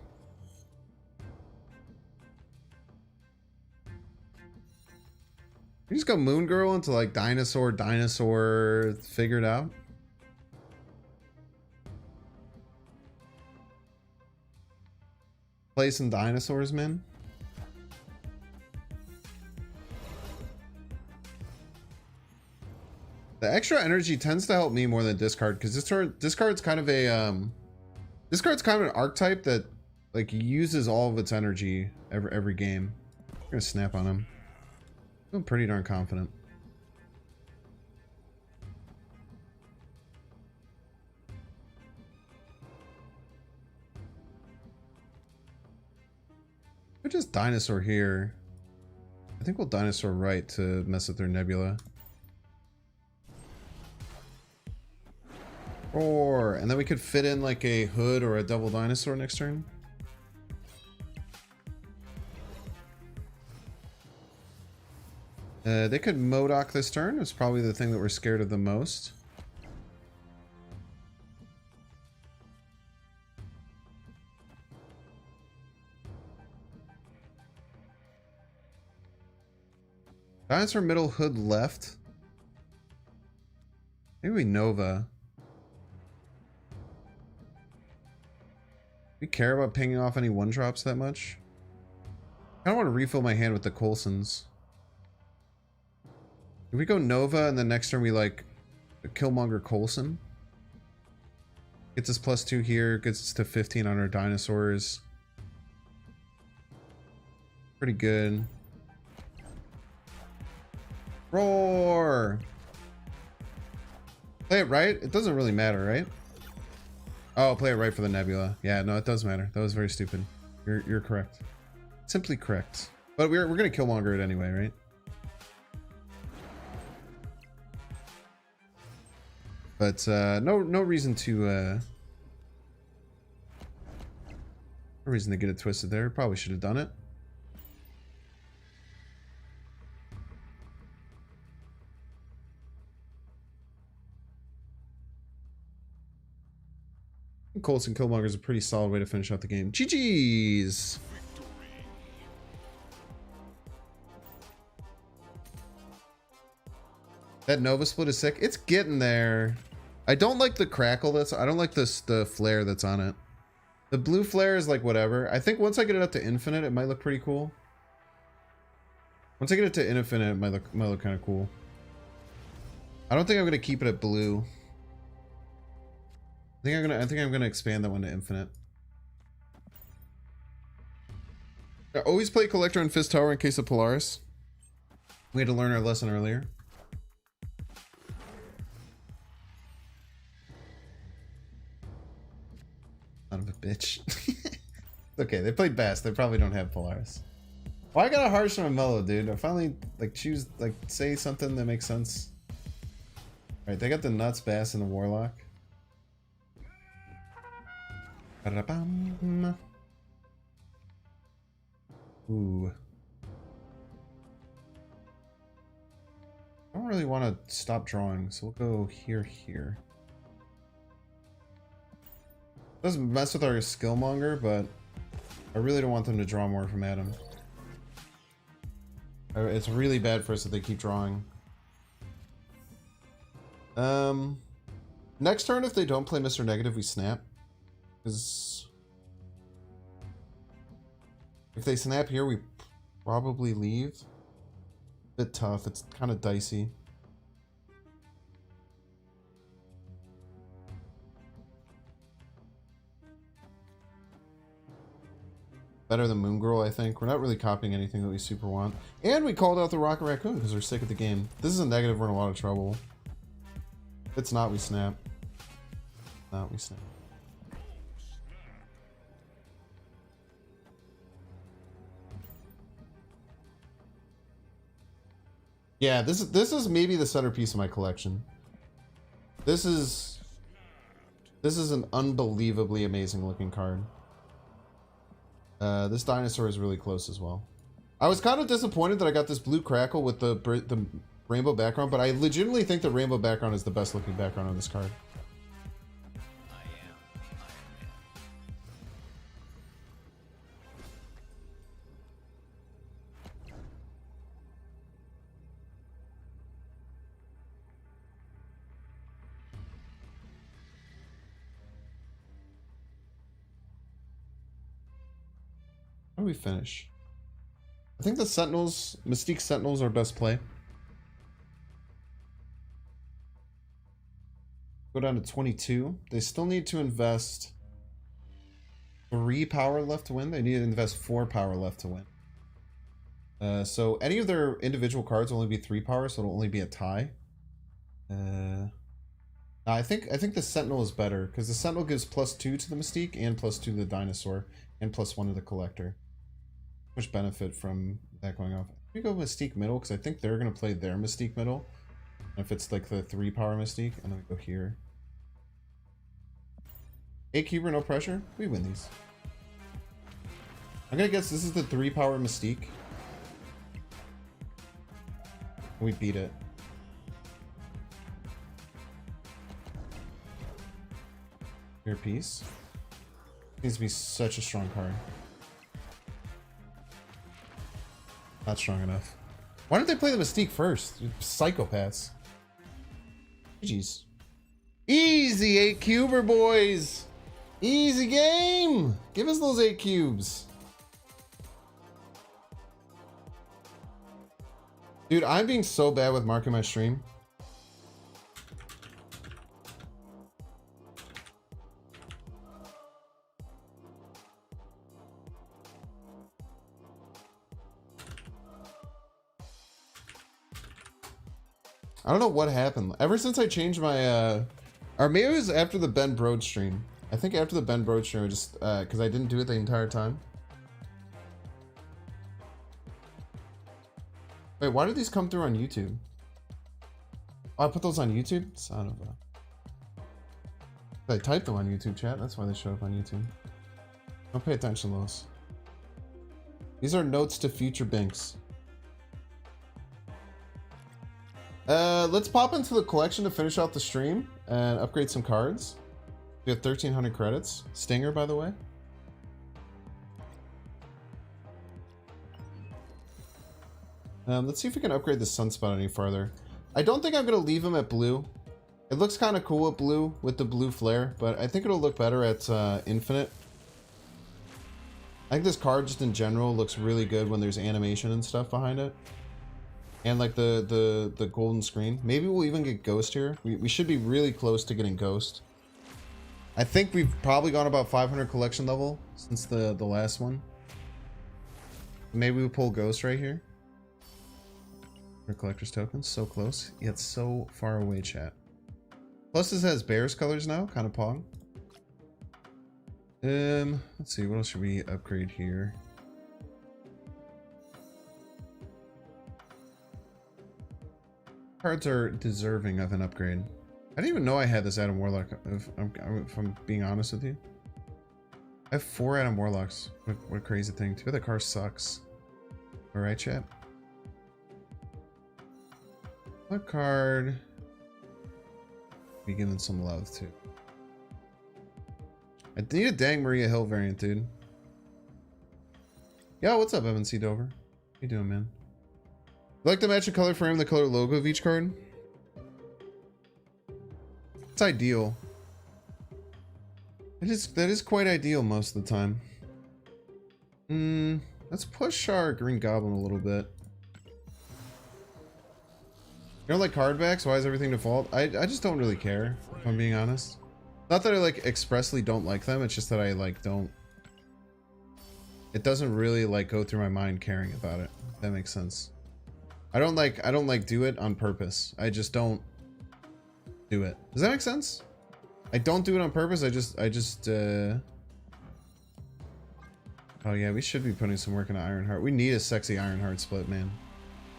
You just go Moon Girl into like dinosaur figured out. Play some dinosaurs, man. The extra energy tends to help me more than discard because discard's kind of a discard's kind of an archetype that like uses all of its energy every game. I'm gonna snap on him. I'm pretty darn confident. We'll just dinosaur here. I think we'll dinosaur right to mess with their nebula. And then we could fit in like a hood or a double dinosaur next turn. They could Modoc this turn. It's probably the thing that we're scared of the most. Dinosaur middle, hood left. Maybe we Nova. We care about pinging off any one drops that much. I don't want to refill my hand with the Coulsons. If we go Nova and then next turn we like a Killmonger Coulson. Gets us +2 here, gets us to 15 on our dinosaurs. Pretty good. Roar! Play it right? It doesn't really matter, right? Oh, play it right for the Nebula. Yeah, no, it does matter. That was very stupid. You're correct. Simply correct. But we're gonna Killmonger it anyway, right? But no reason to no reason to get it twisted there. Probably should have done it. Coulson Killmonger is a pretty solid way to finish out the game. GG's. That Nova split is sick. It's getting there. I don't like the crackle that's. I don't like the flare that's on it. The blue flare is like whatever. I think once I get it up to infinite, it might look pretty cool. Once I get it to infinite, it might look kind of cool. I don't think I'm gonna keep it at blue. I think I'm gonna expand that one to infinite. I always play Collector and Fist Tower in case of Polaris. We had to learn our lesson earlier. Son of a bitch. Okay, they played Bass. They probably don't have Polaris. Why I got a harsh and a mellow, dude? I finally say something that makes sense. Alright, they got the Nuts, Bass, and the Warlock. Ba-da-bum. Ooh. I don't really want to stop drawing, so we'll go here. Doesn't mess with our skillmonger, but I really don't want them to draw more from Adam. It's really bad for us that they keep drawing. Next turn, if they don't play Mr. Negative, we snap. Because if they snap here, we probably leave. Bit tough. It's kind of dicey. Better than Moon Girl, I think. We're not really copying anything that we super want. And we called out the Rocket Raccoon because we're sick of the game. This is a negative. We're in a lot of trouble. If it's not, we snap. Not, we snap. Yeah, this is maybe the centerpiece of my collection. This is an unbelievably amazing looking card. This dinosaur is really close as well. I was kind of disappointed that I got this blue crackle with the rainbow background, but I legitimately think the rainbow background is the best looking background on this card. How do we finish? I think the Sentinels, Mystique Sentinels are best play. Go down to 22. They still need to invest 3 power left to win. They need to invest 4 power left to win. So any of their individual cards will only be 3 power, so it'll only be a tie. I think the Sentinel is better because the Sentinel gives +2 to the Mystique and +2 to the Dinosaur and +1 to the Collector. Much benefit from that going off. We go Mystique middle because I think they're gonna play their Mystique middle. If it's like the 3 power Mystique, and then we go here. 8 Cuber, no pressure. We win these. I'm gonna guess this is the 3 power Mystique. We beat it. Your piece. Needs to be such a strong card. Not strong enough. Why don't they play the Mystique first? Psychopaths. GG's. Easy 8 cuber, boys. Easy game. Give us those 8 cubes. Dude, I'm being so bad with marking my stream. I don't know what happened. Ever since I changed my, or maybe it was after the Ben Brode stream. I think after the Ben Brode stream, I just, because I didn't do it the entire time. Wait, why did these come through on YouTube? Oh, I put those on YouTube? Son of a... I typed them on YouTube, chat. That's why they show up on YouTube. Don't pay attention to those. These are notes to future Binks. Let's pop into the collection to finish out the stream and upgrade some cards. We have 1,300 credits. Stinger, by the way. Let's see if we can upgrade the Sunspot any farther. I don't think I'm going to leave him at blue. It looks kind of cool at blue with the blue flare, but I think it'll look better at infinite. I think this card just in general looks really good when there's animation and stuff behind it. And like the golden screen. Maybe we'll even get Ghost here. We should be really close to getting Ghost. I think we've probably gone about 500 collection level since the last one. Maybe we pull Ghost right here. For collector's tokens. So close, yet so far away, chat. Plus this has Bears colors now, kind of pong. Let's see, what else should we upgrade here? Cards are deserving of an upgrade. I didn't even know I had this Adam Warlock, if I'm being honest with you. I have 4 Adam Warlocks. What a crazy thing. Too bad that car sucks. Alright, chat. What card be given some love to? I need a dang Maria Hill variant, dude. Yo, what's up, Evan C. Dover? How you doing, man? You like to match the color frame, the color logo of each card? It's ideal. That is quite ideal most of the time. Let's push our Green Goblin a little bit. You don't like card backs? Why is everything default? I just don't really care, if I'm being honest. Not that I like expressly don't like them, it's just that I like don't. It doesn't really like go through my mind caring about it. If that makes sense. I don't like do it on purpose. I just don't do it. Does that make sense? I don't do it on purpose. I just oh yeah, we should be putting some work into Ironheart. We need a sexy Ironheart split, man.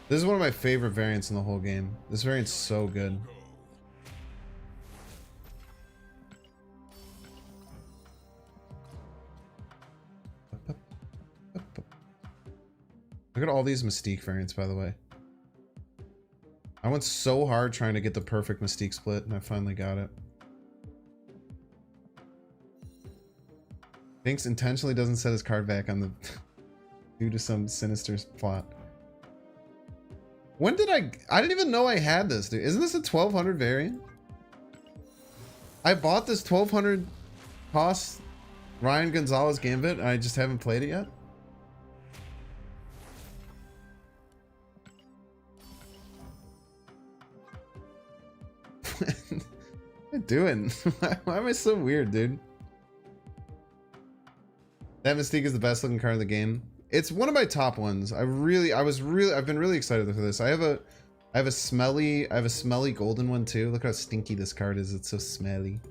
This is one of my favorite variants in the whole game. This variant's so good. Look at all these Mystique variants, by the way. I went so hard trying to get the perfect Mystique split, and I finally got it. Binks intentionally doesn't set his card back on the due to some sinister plot. When did I didn't even know I had this, dude. Isn't this a 1200 variant? I bought this 1200 cost Ryan Gonzalez Gambit, and I just haven't played it yet. What am I doing? Why am I so weird, dude? That Mystique is the best looking card in the game. It's one of my top ones. I've been really excited for this. I have a smelly golden one too. Look how stinky this card is. It's so smelly.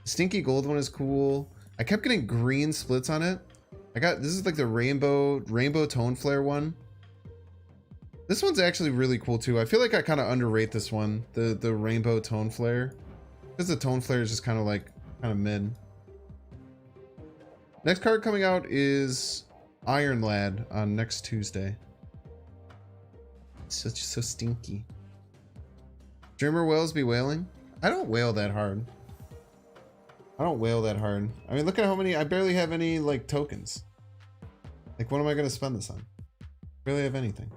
Stinky gold one is cool. I kept getting green splits on it. This is like the rainbow tone flare one. This one's actually really cool too. I feel like I kind of underrate this one, the rainbow tone flare, because the tone flare is just kind of mid. Next card coming out is Iron Lad on next Tuesday. It's such so stinky. Dreamer whales be whaling? I don't whale that hard. I mean, look at how many. I barely have any like tokens. Like, what am I going to spend this on? Barely have anything.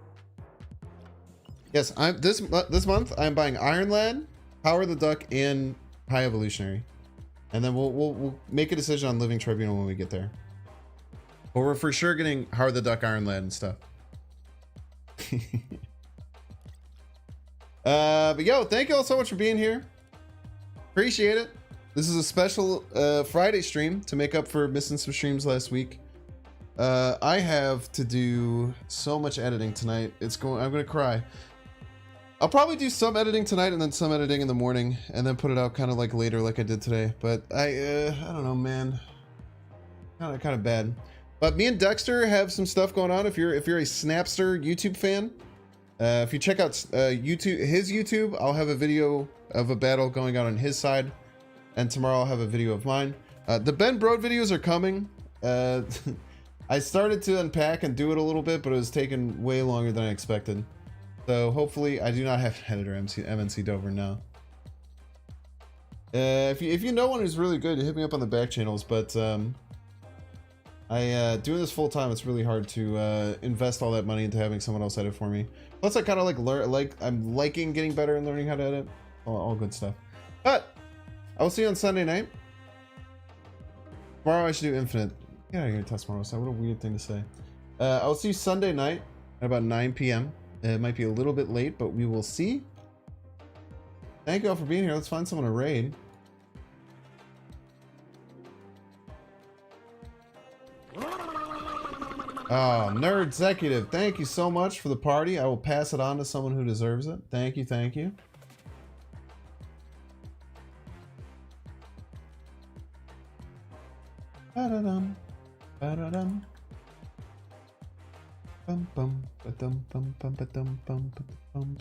Yes, this month I'm buying Iron Lad, Power the Duck, and High Evolutionary, and then we'll make a decision on Living Tribunal when we get there. But we're for sure getting Howard the Duck, Iron Lad, and stuff. But yo, thank you all so much for being here. Appreciate it. This is a special Friday stream to make up for missing some streams last week. I have to do so much editing tonight. I'm gonna cry. I'll probably do some editing tonight and then some editing in the morning and then put it out kind of like later like I did today. But I don't know, man. Kind of bad. But me and Dexter have some stuff going on. If you're a Snapster YouTube fan, if you check out his YouTube, I'll have a video of a battle going on his side, and tomorrow I'll have a video of mine. The Ben Brode videos are coming. I started to unpack and do it a little bit, but it was taking way longer than I expected. So hopefully, I do not have an editor MNC Dover now. If you know one who's really good, hit me up on the back channels. But doing this full time, it's really hard to invest all that money into having someone else edit for me. Plus, I kind of I'm liking getting better and learning how to edit. All good stuff. But I will see you on Sunday night. Tomorrow I should do Infinite. Get out of here, Test tomorrow. So what a weird thing to say. I'll see you Sunday night at about 9 p.m. It might be a little bit late, but we will see. Thank you all for being here. Let's find someone to raid. Oh, Nerd Executive, thank you so much for the party. I will pass it on to someone who deserves it. Thank you, thank you. Ba-da-dum, ba-da-dum. Bum bum ba-dum bum bum ba-dum bum bum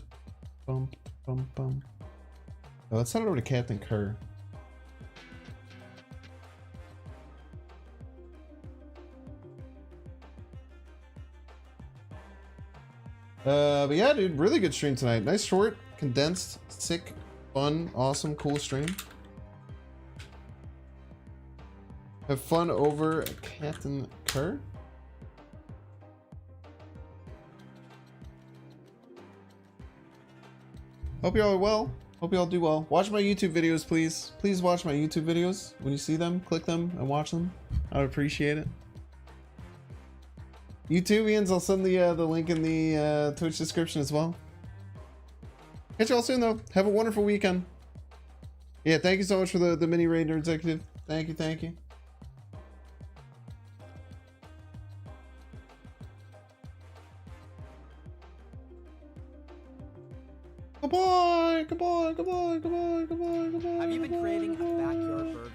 bum bum bum. Oh, let's send it over to Captain Kerr. But yeah, dude, really good stream tonight. Nice, short, condensed, sick, fun, awesome, cool stream. Have fun over Captain Kerr. Hope y'all are well. Hope y'all do well. Watch my YouTube videos, please. Please watch my YouTube videos. When you see them, click them and watch them. I would appreciate it. YouTubians, I'll send the link in the Twitch description as well. Catch y'all soon, though. Have a wonderful weekend. Yeah, thank you so much for the mini raid, Nerd Executive. Thank you, thank you. Goodbye, goodbye, goodbye, goodbye, goodbye, goodbye. Have you been creating a backyard bird